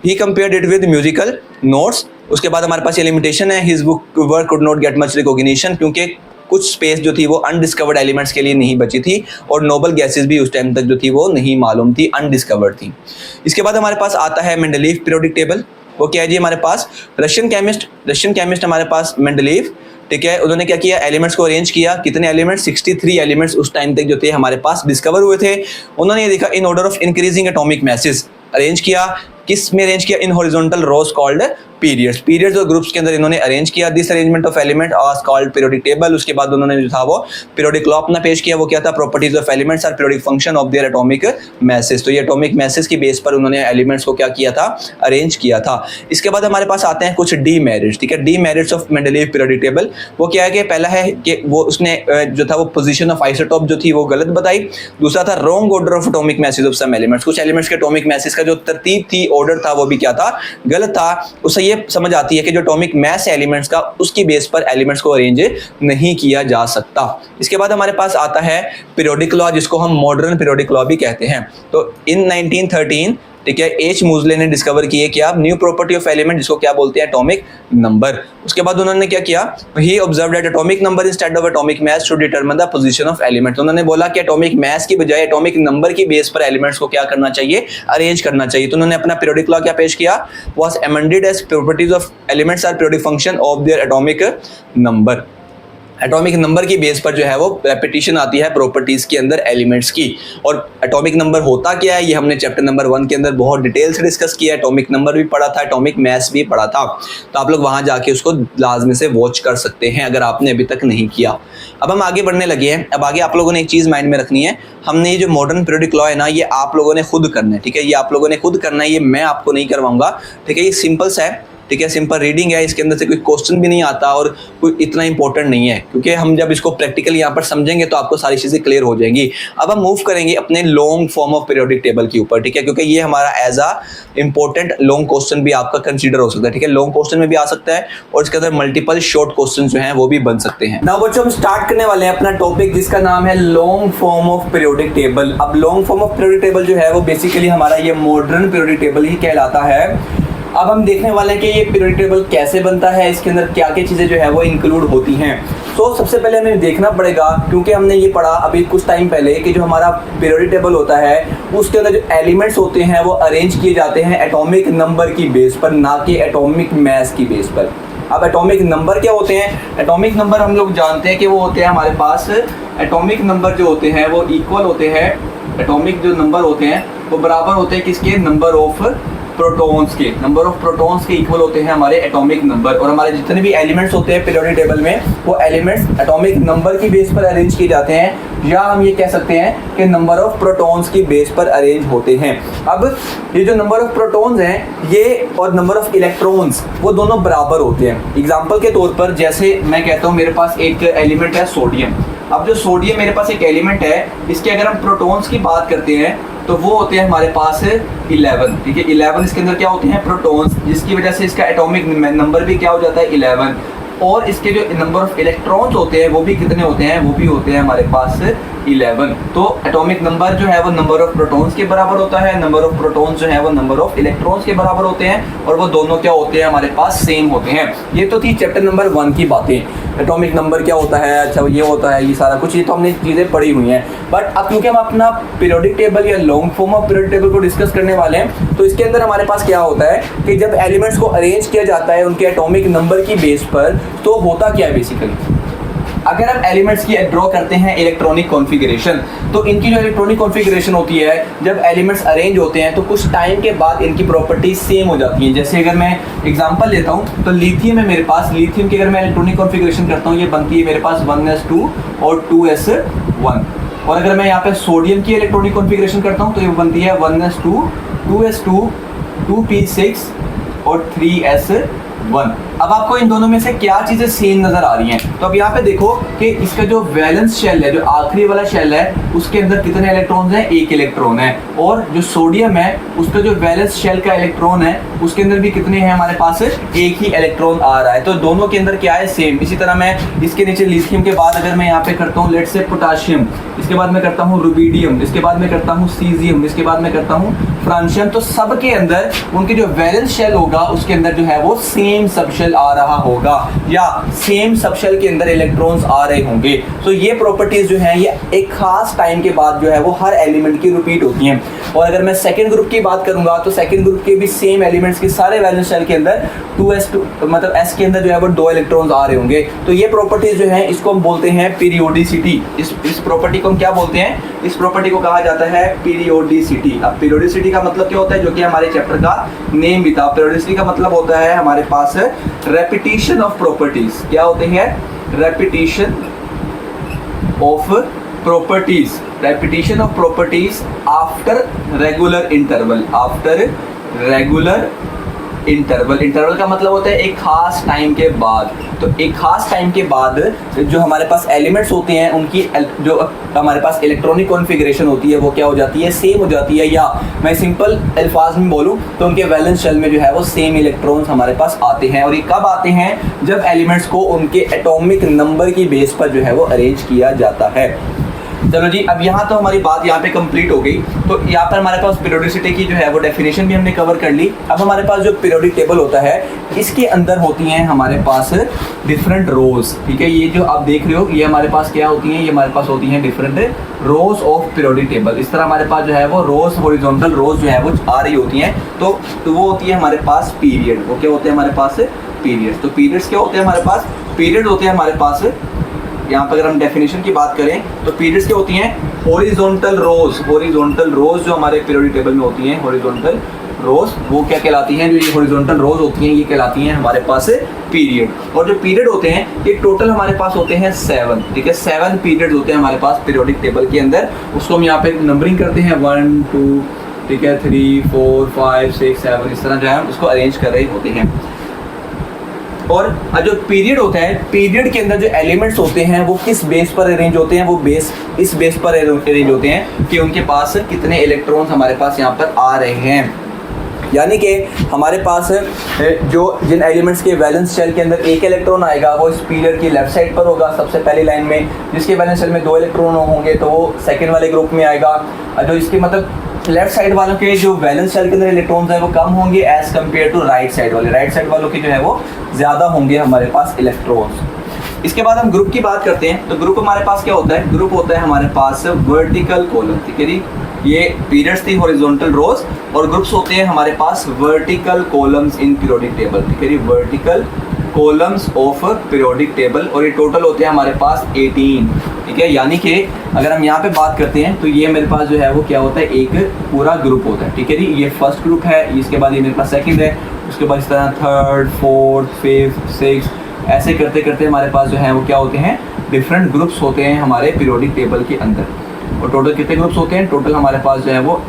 He compared it with musical notes। उसके बाद हमारे पास ये लिमिटेशन है, his book work could not get much recognition, क्योंकि कुछ स्पेस जो थी वो अनडिस्कवर्ड एलिमेंट्स के लिए नहीं बची थी और नोबल गैसेस भी उस टाइम तक जो थी वो नहीं मालूम थी, अनडिस्कवर्ड थी। इसके बाद हमारे पास आता है मेंडलीव पीरियोडिक टेबल। वो क्या है जी, हमारे पास रशियन केमिस्ट हमारे पास मेंडलीव, ठीक है। उन्होंने क्या किया, एलिमेंट्स को अरेंज किया। कितने एलिमेंट्स, 63 एलिमेंट्स उस टाइम तक जो थे हमारे पास डिस्कवर हुए थे। उन्होंने ये देखा in order of increasing atomic masses arrange किया। किस में अरेंज किया, in horizontal rows called periods और ग्रुप्स के अंदर इन्होंने अरेंज किया। This arrangement of element was called periodic table. उसके बाद उन्होंने जो था वो पीरियोडिक लॉ अपना पेश किया। वो क्या था, properties of elements are periodic function of their atomic masses. तो ये एटॉमिक मैसेज की बेस पर उन्होंने एलिमेंट्स को क्या किया था, अरेंज किया था। इसके बाद हमारे पास आते हैं कुछ डीमेरिट्स, ठीक है, demerits of Mendeleev periodic table. वो क्या है कि पहला है कि वो उसने जो था वो पोजीशन ऑफ आइसोटोप जो थी वो गलत बताई। दूसरा था wrong order of atomic masses of some elements. कुछ एलिमेंट्स के एटॉमिक मैसेज का जो तरतीब थी, ऑर्डर था, वो भी क्या था, गलत था। उससे ये समझ आती है कि जो एटॉमिक मैस एलिमेंट्स का उसकी बेस पर एलिमेंट्स को अरेंज नहीं किया जा सकता। इसके बाद हमारे पास आता है पीरियोडिक लॉ, जिसको हम मॉडर्न पीरियोडिक लॉ भी कहते हैं। तो इन 1913, ठीक है, एच मूजले ने डिस्कवर किए कि आप न्यू प्रॉपर्टी ऑफ एलिमेंट, जिसको क्या बोलते हैं, एटॉमिक नंबर। उसके बाद उन्होंने क्या किया, he observed that atomic number instead of atomic mass should determine the position of element. उन्होंने बोला कि एटॉमिक मास की बजाय एटॉमिक नंबर की बेस पर एलिमेंट्स को क्या करना चाहिए, अरेंज करना चाहिए। तो उन्होंने अपना पीरियोडिक लॉ क्या पेश किया, was amended as properties of elements are periodic function of their atomic number. Atomic number की बेस पर जो है वो रेपिटेशन आती है प्रॉपर्टीज के अंदर एलिमेंट्स की। और एटॉमिक नंबर होता क्या है, ये हमने चैप्टर नंबर 1 के अंदर बहुत डिटेल से डिस्कस किया। एटॉमिक नंबर भी पढ़ा था, एटॉमिक मास भी पढ़ा था। तो आप लोग वहां जाके उसको लाजमी से वॉच कर सकते हैं अगर आपने अभी तक नहीं किया। अब हम आगे बढ़ने लगे हैं। अब आगे आप लोगों ने एक चीज़ माइंड में रखनी है, हमने ये जो मॉडर्न पीरियोडिक लॉ है ना, ये आप लोगों ने खुद करना है, ठीक है। ये आप लोगों ने खुद करना है, ये मैं आपको नहीं करवाऊंगा, ठीक है। ये सिंपल सा है, ठीक है, सिंपल रीडिंग है, इसके अंदर से कोई क्वेश्चन भी नहीं आता और कोई इतना इंपॉर्टेंट नहीं है, क्योंकि हम जब इसको प्रैक्टिकली यहाँ पर समझेंगे तो आपको सारी चीज़ें क्लियर हो जाएंगी। अब हम मूव करेंगे अपने long form of periodic table के ऊपर, ठीक है, क्योंकि ये हमारा as a important long question भी आपका कंसीडर हो सकता है, ठीक है, लॉन्ग क्वेश्चन में भी आ सकता है और इसके अंदर मल्टीपल शॉर्ट क्वेश्चन जो हैं वो भी बन सकते हैं। नाउ बच्चों हम स्टार्ट करने वाले हैं अपना टॉपिक जिसका नाम है long form of periodic table. अब long form of periodic table जो है वो बेसिकली हमारा ये मॉडर्न पीरियोडिक टेबल ही कहलाता है। अब हम देखने वाले हैं कि ये पीरियोडिक टेबल कैसे बनता है, इसके अंदर क्या क्या चीज़ें जो है वो इंक्लूड होती हैं। तो सबसे पहले हमें देखना पड़ेगा, क्योंकि हमने ये पढ़ा अभी कुछ टाइम पहले कि जो हमारा पीरियोडिक टेबल होता है उसके अंदर जो एलिमेंट्स होते हैं वो अरेंज किए जाते हैं एटॉमिक नंबर की बेस पर, ना कि एटॉमिक मास की बेस पर। अब एटॉमिक नंबर क्या होते हैं? एटॉमिक नंबर हम लोग जानते हैं कि वो होते हैं हमारे पास, एटॉमिक नंबर जो होते हैं वो इक्वल होते हैं, एटॉमिक जो नंबर होते हैं वो बराबर होते हैं किसके? नंबर ऑफ प्रोटॉन्स के, नंबर ऑफ प्रोटॉन्स के इक्वल होते हैं हमारे एटॉमिक नंबर। और हमारे जितने भी एलिमेंट्स होते हैं पीरियोडिक टेबल में वो एलिमेंट्स एटॉमिक नंबर की बेस पर अरेंज किए जाते हैं, या हम ये कह सकते हैं कि नंबर ऑफ प्रोटॉन्स की बेस पर अरेंज होते हैं। अब ये जो नंबर ऑफ प्रोटॉन्स हैं ये और नंबर ऑफ इलेक्ट्रॉन्स वो दोनों बराबर होते हैं। एग्जाम्पल के तौर पर जैसे मैं कहता हूँ मेरे पास एक एलिमेंट है सोडियम। अब जो सोडियम मेरे पास एक एलिमेंट है, इसके अगर हम प्रोटॉन्स की बात करते हैं तो वो होते हैं हमारे पास 11, ठीक है, 11 इसके अंदर क्या होते हैं? प्रोटॉन्स, जिसकी वजह से इसका एटॉमिक नंबर भी क्या हो जाता है? 11। और इसके जो नंबर ऑफ इलेक्ट्रॉन्स होते हैं वो भी कितने होते हैं? वो भी होते हैं हमारे पास 11। तो एटॉमिक नंबर जो है वो नंबर ऑफ प्रोटॉन्स के बराबर होता है, नंबर ऑफ प्रोटॉन्स जो है वो नंबर ऑफ इलेक्ट्रॉन्स के बराबर होते हैं, और वो दोनों क्या होते हैं? हमारे पास सेम होते हैं। ये तो थी चैप्टर नंबर 1 की बातें, एटॉमिक नंबर क्या होता है, अच्छा ये होता है, ये सारा कुछ ये तो हमने चीज़ें पढ़ी हुई हैं। बट अब क्योंकि हम अपना पीरियोडिक टेबल या long form of periodic table को डिस्कस करने वाले हैं, तो इसके अंदर हमारे पास क्या होता है कि जब एलिमेंट्स को अरेंज किया जाता है उनके एटॉमिक नंबर की बेस पर, तो होता क्या है बेसिकली, अगर हम एलिमेंट्स की ड्रॉ करते हैं इलेक्ट्रॉनिक कॉन्फ़िगरेशन, तो इनकी जो इलेक्ट्रॉनिक कॉन्फ़िगरेशन होती है जब एलिमेंट्स अरेंज होते हैं तो कुछ टाइम के बाद इनकी प्रॉपर्टीज सेम हो जाती हैं। जैसे अगर मैं एग्जांपल लेता हूं तो लिथियम है मेरे पास, लिथियम की अगर मैं इलेक्ट्रॉनिक कॉन्फ़िगरेशन करता हूं ये बनती है मेरे पास 1s2 और 2s1। और अगर मैं यहाँ पे सोडियम की इलेक्ट्रॉनिक कॉन्फ़िगरेशन करता हूँ तो ये बनती है 1s2 2s2 2p6 और 3s1। अब आपको इन दोनों में से क्या चीज़ें सेम नज़र आ रही हैं? तो अब यहाँ पे देखो कि इसका जो वैलेंस शेल है, जो आखिरी वाला शेल है, उसके अंदर कितने इलेक्ट्रॉन्स हैं? 1 इलेक्ट्रॉन है। और जो सोडियम है उसका जो वैलेंस शेल का इलेक्ट्रॉन है उसके अंदर भी कितने हैं? हमारे पास 1 ही इलेक्ट्रॉन आ रहा है। तो दोनों के अंदर क्या है? सेम। इसी तरह मैं इसके नीचे लिथियम के बाद अगर मैं यहाँ पे करता हूँ लेट्स से पोटाशियम, इसके बाद मैं करता हूँ रुबिडियम, इसके बाद मैं करता हूँ सीजियम, इसके बाद मैं करता हूँ फ्रांशियम, तो सब के अंदर उनके जो वैलेंस शेल होगा उसके अंदर जो है वो सेम सबशेल आ रहा होगा, या सेम सबशेल के अंदर इलेक्ट्रॉन्स आ रहे होंगे। तो ये प्रॉपर्टीज जो हैं ये एक खास टाइम के बाद जो है वो हर एलिमेंट की रिपीट होती हैं। और अगर मैं सेकंड ग्रुप की बात करूंगा तो सेकंड ग्रुप के भी सेम एलिमेंट्स के सारे वैलेंस शेल के अंदर 2s2 मतलब s के अंदर जो है वो 2 इलेक्ट्रॉन्स आ रहे होंगे। तो ये प्रॉपर्टीज जो है इसको हम बोलते हैं पीरियोडिसिटी। इस प्रॉपर्टी को हम क्या बोलते हैं? इस प्रॉपर्टी को कहा जाता है पीरियोडिसिटी। अब पीरियोडिसिटी का मतलब क्या होता है, जो कि हमारे चैप्टर का नेम भी था। पीरियोडिसिटी का मतलब होता है हमारे पास रेपिटेशन ऑफ प्रॉपर्टीज। क्या होते हैं? Repetition of properties, repetition of properties after regular interval, after regular interval. Interval का मतलब होता है एक खास टाइम के बाद। तो एक खास टाइम के बाद जो हमारे पास एलिमेंट्स होते हैं उनकी जो हमारे पास इलेक्ट्रॉनिक कॉन्फ़िगरेशन होती है वो क्या हो जाती है? सेम हो जाती है। या मैं सिंपल अल्फाज में बोलूँ तो उनके वैलेंस शेल में जो है वो सेम इलेक्ट्रॉन्स हमारे पास आते हैं। और ये कब आते हैं? जब एलिमेंट्स को उनके एटॉमिक नंबर की बेस पर जो है वो अरेंज किया जाता है। चलो जी, अब यहाँ तो हमारी बात यहाँ पे कंप्लीट हो गई। तो यहाँ पर हमारे पास पीरियोडिसिटी की जो है वो डेफिनेशन भी हमने कवर कर ली। अब हमारे पास जो पीरियोडिक टेबल होता है इसके अंदर होती हैं हमारे पास डिफरेंट रोज, ठीक है। ये जो आप देख रहे हो ये हमारे पास क्या होती हैं? ये हमारे पास होती हैं different rose of periodic table. इस तरह हमारे पास जो है वो रोज, हॉरिजॉन्टल रोज जो है वो आ रही होती हैं। तो वो होती है हमारे पास पीरियड। वो क्या होते हैं हमारे पास? पीरियड्स। तो पीरियड्स क्या होते हैं हमारे पास? पीरियड होते हैं हमारे पास, यहाँ पर अगर हम डेफिनेशन की बात करें तो पीरियड्स क्या होती हैं? हॉरिजॉन्टल रोज। हॉरिजॉन्टल रोज जो हमारे पीरियोडिक टेबल में होती हैं, हॉरिजॉन्टल रोज, वो क्या कहलाती हैं? जो ये हॉरिजॉन्टल रोज होती हैं ये कहलाती हैं हमारे पास पीरियड। और जो पीरियड होते हैं ये टोटल हमारे पास होते हैं 7, ठीक है। 7 पीरियड होते हैं हमारे पास पीरियोडिक टेबल के अंदर। उसको हम यहाँ पे नंबरिंग करते हैं 1 2, ठीक है, 3 4 5 6 7, इस तरह जो है उसको अरेंज कर रहे होते हैं। और जो पीरियड होता है, पीरियड के अंदर जो एलिमेंट्स होते हैं वो किस बेस पर अरेंज होते हैं, वो इस बेस पर अरेंज होते हैं कि उनके पास कितने इलेक्ट्रॉन्स हमारे पास यहाँ पर आ रहे हैं। यानी कि हमारे पास जो जिन एलिमेंट्स के वैलेंस शेल के अंदर एक इलेक्ट्रॉन आएगा वो इस पीरियड की लेफ्ट साइड पर होगा सबसे पहली लाइन में, जिसके वैलेंस शेल में 2 इलेक्ट्रॉन होंगे तो वो सेकंड वाले ग्रुप में आएगा। जो इसके मतलब लेफ्ट साइड वालों के जो वैलेंस शेल के अंदर इलेक्ट्रॉन्स है वो कम होंगे as compare to right side वाले, राइट साइड वालों के जो है वो ज़्यादा होंगे हमारे पास इलेक्ट्रॉन्स। इसके बाद हम ग्रुप की बात करते हैं, तो ग्रुप हमारे पास क्या होता है, ग्रुप होता है हमारे पास वर्टिकल कॉलम, ठीक है जी। ये पीरियड्स थी हॉरिजॉन्टल रोज, और ग्रुप्स होते हैं हमारे पास vertical columns in periodic table, ठीक है जी, vertical columns of periodic table, और ये टोटल होते हैं हमारे पास 18, ठीक है। यानी कि अगर हम यहाँ पे बात करते हैं तो ये मेरे पास जो है वो क्या होता है, एक पूरा ग्रुप होता है, ठीक है जी। ये फर्स्ट ग्रुप है, इसके बाद ये मेरे पास सेकंड है, उसके बाद इस तरह थर्ड, फोर्थ, फिफ्थ, सिक्स्थ, ऐसे करते करते हमारे पास जो है वो क्या होते हैं, डिफरेंट ग्रुप्स होते हैं हमारे पीरियोडिक टेबल के अंदर। और टोटल कितने ग्रुप्स होते हैं, टोटल हमारे पास जो है वो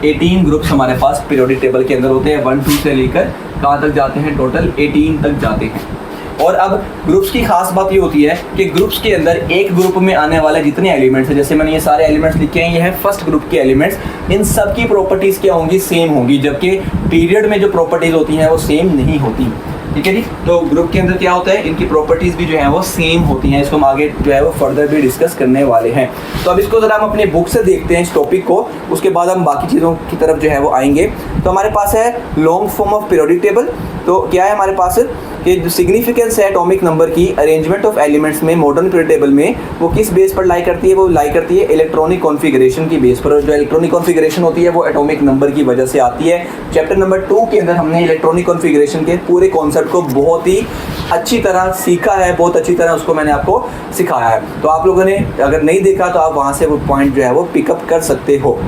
18 ग्रुप्स हमारे पास पीरियोडिक टेबल के अंदर होते हैं। 1 2 से लेकर कहाँ तक जाते हैं, टोटल 18 तक जाते हैं। और अब ग्रुप्स की खास बात ये होती है कि ग्रुप्स के अंदर एक ग्रुप में आने वाले जितने एलिमेंट्स हैं, जैसे मैंने ये सारे एलिमेंट्स लिखे हैं, ये है फर्स्ट ग्रुप के एलिमेंट्स, इन सब की प्रॉपर्टीज़ क्या होंगी, सेम होंगी, जबकि पीरियड में जो प्रॉपर्टीज़ होती हैं वो सेम नहीं होती, ठीक है जी। तो ग्रुप के अंदर क्या होता है, इनकी प्रॉपर्टीज़ भी जो है वो सेम होती हैं, इसको हम आगे जो है वो फर्दर भी डिस्कस करने वाले हैं। तो अब इसको ज़रा हम अपने बुक से देखते हैं इस टॉपिक को, उसके बाद हम बाकी चीज़ों की तरफ जो है वो आएंगे। तो हमारे पास है long form of periodic table. तो क्या है हमारे पास कि जो सिग्निफिकेंस है एटॉमिक नंबर की अरेंजमेंट ऑफ एलिमेंट्स में मॉडर्न पीरियोडिक टेबल में, वो किस बेस पर लाई करती है, वो लाई करती है इलेक्ट्रॉनिक कॉन्फ़िगरेशन की बेस पर। और जो इलेक्ट्रॉनिक कॉन्फ़िगरेशन होती है वो एटॉमिक नंबर की वजह से आती है। चैप्टर नंबर 2 के अंदर हमने इलेक्ट्रॉनिक कॉन्फ़िगरेशन के पूरे कॉन्सेप्ट को बहुत ही अच्छी तरह सीखा है, बहुत अच्छी तरह उसको मैंने आपको सिखाया है। तो आप लोगों ने अगर नहीं देखा तो आप वहाँ से वो पॉइंट जो है वो पिकअप कर सकते हो।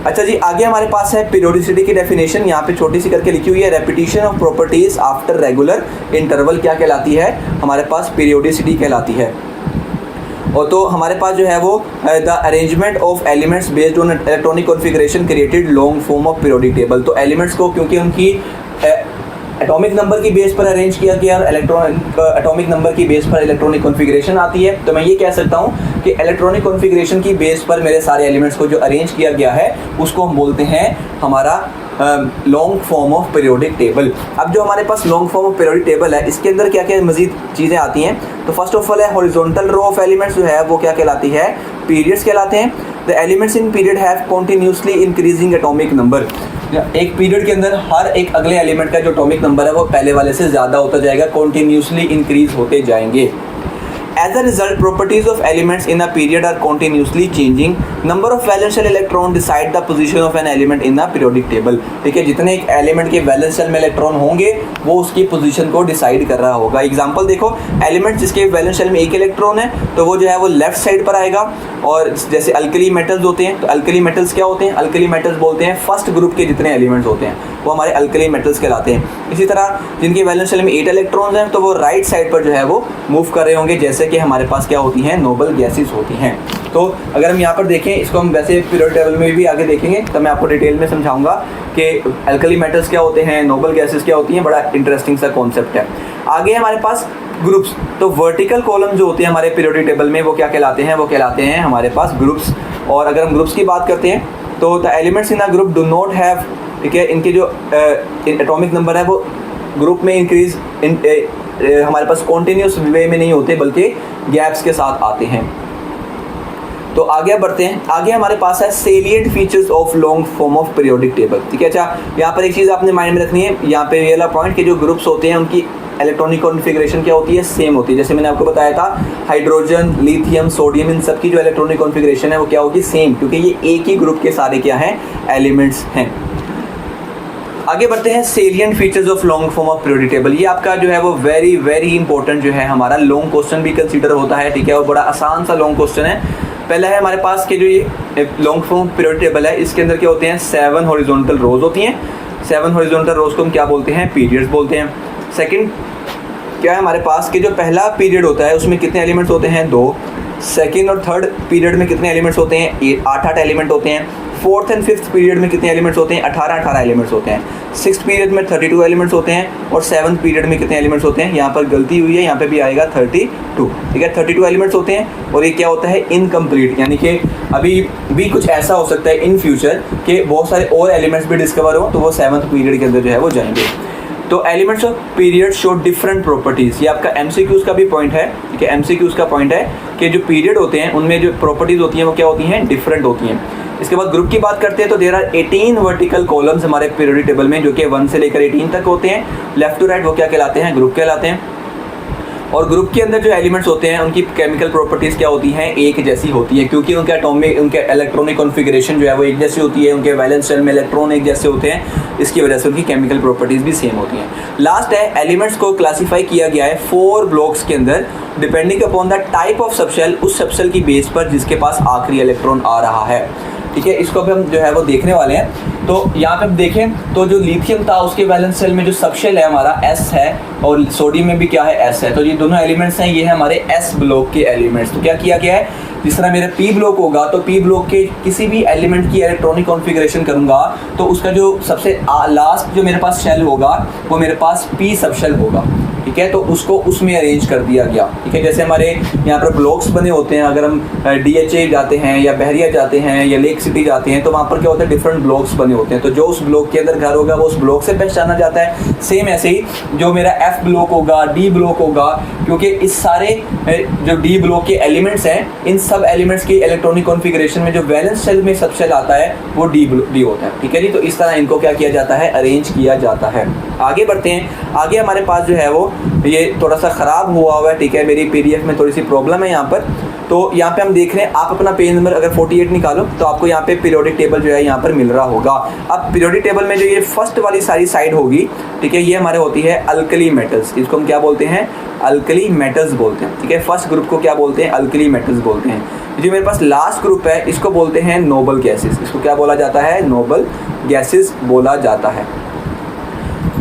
अच्छा जी, आगे हमारे पास है पीरियोडिसिटी की डेफिनेशन, यहाँ पे छोटी सी करके लिखी हुई है, repetition of properties after regular interval क्या कहलाती है, हमारे पास पीरियोडिसिटी कहलाती है। और तो हमारे पास जो है वो the arrangement of elements based on electronic configuration created long form of periodic table. तो एलिमेंट्स को क्योंकि उनकी एटॉमिक नंबर की बेस पर अरेंज किया गया, एटॉमिक नंबर की बेस पर इलेक्ट्रॉनिक कॉन्फ़िगरेशन आती है, तो मैं ये कह सकता हूँ कि इलेक्ट्रॉनिक कॉन्फ़िगरेशन की बेस पर मेरे सारे एलिमेंट्स को जो अरेंज किया गया है उसको हम बोलते हैं हमारा long form of periodic table. अब जो हमारे पास long form of periodic table है, इसके अंदर क्या क्या मजीद चीज़ें आती हैं। तो फर्स्ट ऑफ ऑल है हॉरिजॉन्टल रो ऑफ एलिमेंट्स, जो है वो क्या कहलाती है, पीरियड्स कहलाते हैं। The elements in period have continuously increasing atomic number. एक पीरियड के अंदर हर एक अगले एलिमेंट का जो एटॉमिक नंबर है वो पहले वाले से ज़्यादा होता जाएगा, कॉन्टिन्यूसली इंक्रीज होते जाएंगे। As a result, properties of elements in a period are continuously changing. Number of valence shell electron decide the position of an element in a periodic table. ठीक है, जितने एक एलिमेंट के वैलेंस शेल में electron होंगे वो उसकी position को डिसाइड कर रहा होगा। एग्जांपल देखो, एलिमेंट जिसके वैलेंस शेल में एक इलेक्ट्रॉन है तो वो जो है वो लेफ्ट साइड पर आएगा। और जैसे अल्कली मेटल्स होते हैं, तो अल्कली मेटल्स क्या होते हैं, अल्कली मेटल्स बोलते हैं फर्स्ट ग्रुप के जितने एलिमेंट्स होते हैं वो हमारे अल्कली मेटल्स कहलाते हैं। इसी तरह जिनके वैलेंस शेल में 8 इलेक्ट्रॉन्स हैं तो वो राइट साइड पर जो है वो मूव कर रहे होंगे, जैसे कि हमारे पास क्या होती हैं, नोबल गैसेस होती हैं। तो अगर हम यहाँ पर देखें, इसको हम वैसे पीरियोडिक टेबल में भी आगे देखेंगे, तो मैं आपको डिटेल में समझाऊंगा कि अल्कली मेटल्स क्या होते हैं, नोबल गैसेस क्या होती हैं, बड़ा इंटरेस्टिंग सा कॉन्सेप्ट है। आगे हमारे पास ग्रुप्स, तो वर्टिकल कॉलम जो होते हैं हमारे पीरियोडिक टेबल में वो क्या कहलाते हैं, वो कहलाते हैं हमारे पास ग्रुप्स। और अगर हम ग्रुप्स की बात करते हैं तो the elements in a group do not have, ठीक है, इनके जो एटॉमिक नंबर है वो ग्रुप में इंक्रीज हमारे पास कॉन्टिन्यूस वे में नहीं होते बल्कि गैप्स के साथ आते हैं। तो आगे बढ़ते हैं, आगे हमारे पास है salient features of long form of periodic table. ठीक है, अच्छा यहाँ पर एक चीज़ आपने माइंड में रखनी है, यहाँ पे ये वाला पॉइंट कि जो ग्रुप्स होते हैं उनकी इलेक्ट्रॉनिक कॉन्फ़िगरेशन क्या होती है, सेम होती है। जैसे मैंने आपको बताया था हाइड्रोजन, लिथियम, सोडियम, इन सब की जो इलेक्ट्रॉनिक कॉन्फ़िगरेशन है वो क्या होगी, सेम, क्योंकि ये एक ही ग्रुप के सारे क्या हैं, एलिमेंट्स हैं। आगे बढ़ते हैं, salient features of long form of periodic table. ये आपका जो है वो वेरी वेरी इंपॉर्टेंट जो है हमारा लॉन्ग क्वेश्चन भी कंसीडर होता है। ठीक है, वो बड़ा आसान सा लॉन्ग क्वेश्चन है। पहला है हमारे पास कि जो ये लॉन्ग फॉर्म पीरियोडिक टेबल है इसके अंदर क्या होते हैं, 7 हॉरिजॉन्टल रोज होती हैं। 7 हॉरिजॉन्टल रोज को हम क्या बोलते हैं, पीरियड्स बोलते हैं। सेकंड क्या है हमारे पास कि जो पहला पीरियड होता है उसमें कितने एलिमेंट्स होते हैं, 2। सेकंड और थर्ड पीरियड में कितने एलिमेंट्स होते हैं, 8 एलिमेंट होते हैं। फोर्थ एंड फिफ्थ पीरियड में कितने एलिमेंट्स होते हैं? 18 एलिमेंट्स होते हैं। सिक्स्थ पीरियड में 32 एलिमेंट्स होते हैं और सेवन्थ पीरियड में कितने एलिमेंट्स होते हैं? यहाँ पर गलती हुई है, यहाँ पे भी आएगा 32, ठीक है, 32 एलिमेंट्स होते हैं। और ये क्या होता है? इनकम्प्लीट, यानी कि अभी भी कुछ ऐसा हो सकता है इन फ्यूचर कि बहुत सारे और एलिमेंट्स भी डिस्कवर हो, तो वो सेवन्थ पीरियड के अंदर जो है वो जाएंगे। तो elements of period show different properties, ये आपका एमसीक्यूज का भी पॉइंट है, ठीक है, एमसीक्यूज का पॉइंट है कि जो पीरियड होते हैं उनमें जो प्रॉपर्टीज होती हैं वो क्या होती हैं? डिफरेंट होती हैं। इसके बाद ग्रुप की बात करते हैं तो देयर आर 18 वर्टिकल कॉलम्स हमारे पीरियोडिक टेबल में, जो कि 1 से लेकर 18 तक होते हैं। लेफ्ट टू राइट वो क्या कहलाते हैं? ग्रुप कहलाते हैं। और ग्रुप के अंदर जो एलिमेंट्स होते हैं उनकी केमिकल प्रॉपर्टीज़ क्या होती हैं? एक जैसी होती है, क्योंकि उनके एटॉमिक, उनके इलेक्ट्रॉनिक कॉन्फ़िगरेशन जो है वो एक जैसी होती है, उनके वैलेंस शेल में इलेक्ट्रॉन एक जैसे होते हैं, इसकी वजह से उनकी केमिकल प्रॉपर्टीज़ भी सेम होती हैं। लास्ट है, एलिमेंट्स को क्लासीफाई किया गया है 4 ब्लॉक्स के अंदर depending upon the type of subshell, उस सबशेल की बेस पर जिसके पास आखिरी इलेक्ट्रॉन आ रहा है, ठीक है। इसको भी हम जो है वो देखने वाले हैं। तो यहाँ पे हम देखें तो जो लिथियम था उसके वैलेंस शेल में जो सबशेल है हमारा S है, और सोडियम में भी क्या है? S है। तो ये दोनों एलिमेंट्स हैं, ये है हमारे S ब्लॉक के एलिमेंट्स। तो क्या किया गया है? जिस तरह मेरा P ब्लॉक होगा तो P ब्लॉक के किसी भी एलिमेंट की इलेक्ट्रॉनिक कॉन्फ़िगरेशन करूँगा तो उसका जो सबसे लास्ट जो मेरे पास शेल होगा वो मेरे पास P सबशेल होगा, ठीक है। तो उसको उसमें अरेंज कर दिया गया, ठीक है। जैसे हमारे यहाँ पर ब्लॉक्स बने होते हैं, अगर हम DHA जाते हैं या बहरिया जाते हैं या लेक सिटी जाते हैं तो वहाँ पर क्या होता है? डिफरेंट ब्लॉक्स बने होते हैं। तो जो उस ब्लॉक के अंदर घर होगा वो उस ब्लॉक से पहचाना जाता है। सेम ऐसे ही जो मेरा F ब्लॉक होगा, D ब्लॉक होगा, क्योंकि इस सारे जो D ब्लॉक के एलिमेंट्स हैं, इन सब एलिमेंट्स की इलेक्ट्रॉनिक कॉन्फ़िगरेशन में जो वैलेंस शेल में सबशेल आता है वो D होता है, ठीक है जी। तो इस तरह इनको क्या किया जाता है? अरेंज किया जाता है। आगे बढ़ते हैं। आगे हमारे पास जो है वो ये थोड़ा सा ख़राब हुआ है, ठीक है, मेरी PDF में थोड़ी सी प्रॉब्लम है यहाँ पर। तो यहाँ पे हम देख रहे हैं, आप अपना पेज नंबर अगर 48 निकालो तो आपको यहाँ पे पीरियोडिक टेबल जो है यहाँ पर मिल रहा होगा। अब पीरियोडिक टेबल में जो ये फर्स्ट वाली सारी साइड होगी, ठीक है, ये हमारे होती है अल्कली मेटल्स। इसको हम क्या बोलते हैं? अल्कली मेटल्स बोलते हैं, ठीक है। फर्स्ट ग्रुप को क्या बोलते हैं? अल्कली मेटल्स बोलते हैं। जो मेरे पास लास्ट ग्रुप है इसको बोलते हैं नोबल गैसेस। इसको क्या बोला जाता है? नोबल गैसेस बोला जाता है।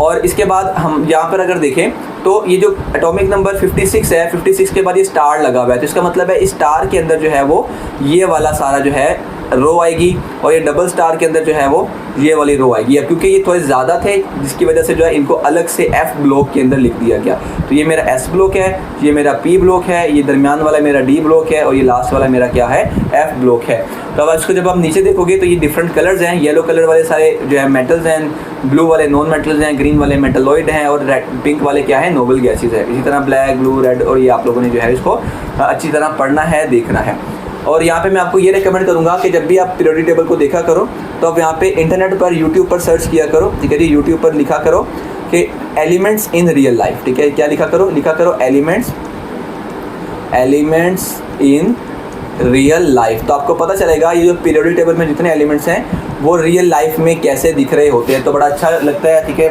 और इसके बाद हम यहाँ पर अगर देखें तो ये जो एटॉमिक नंबर 56 है, 56 के बाद ये स्टार लगा हुआ है, तो इसका मतलब है इस स्टार के अंदर जो है वो ये वाला सारा जो है रो आएगी, और ये डबल स्टार के अंदर जो है वो ये वाली रो आएगी। अब क्योंकि ये थोड़े ज़्यादा थे जिसकी वजह से जो है इनको अलग से F ब्लॉक के अंदर लिख दिया गया। तो ये मेरा S ब्लॉक है, ये मेरा P ब्लॉक है, ये दरमियान वाला मेरा D ब्लॉक है, और ये लास्ट वाला मेरा क्या है? F ब्लॉक है। तो अब इसको जब आप नीचे देखोगे तो ये डिफरेंट कलर्स हैं। येलो कलर वाले सारे जो है मेटल्स हैं, ब्लू वाले नॉन मेटल्स हैं, ग्रीन वाले मेटलॉइड हैं, और रेड पिंक वाले क्या है? नोबल गैसेस है। इसी तरह ब्लैक, ब्लू, रेड, और ये आप लोगों ने जो है इसको अच्छी तरह पढ़ना है, देखना है। और यहाँ पे मैं आपको ये रेकमेंड करूँगा कि जब भी आप पीरियोडिक टेबल को देखा करो तो आप यहाँ पे इंटरनेट पर, यूट्यूब पर सर्च किया करो, ठीक है जी। यूट्यूब पर लिखा करो कि एलिमेंट्स इन रियल लाइफ, ठीक है। क्या लिखा करो? लिखा करो एलिमेंट्स इन रियल लाइफ। तो आपको पता चलेगा ये जो पीरियोडिक टेबल में जितने एलिमेंट्स हैं वो रियल लाइफ में कैसे दिख रहे होते हैं। तो बड़ा अच्छा लगता है, ठीक है,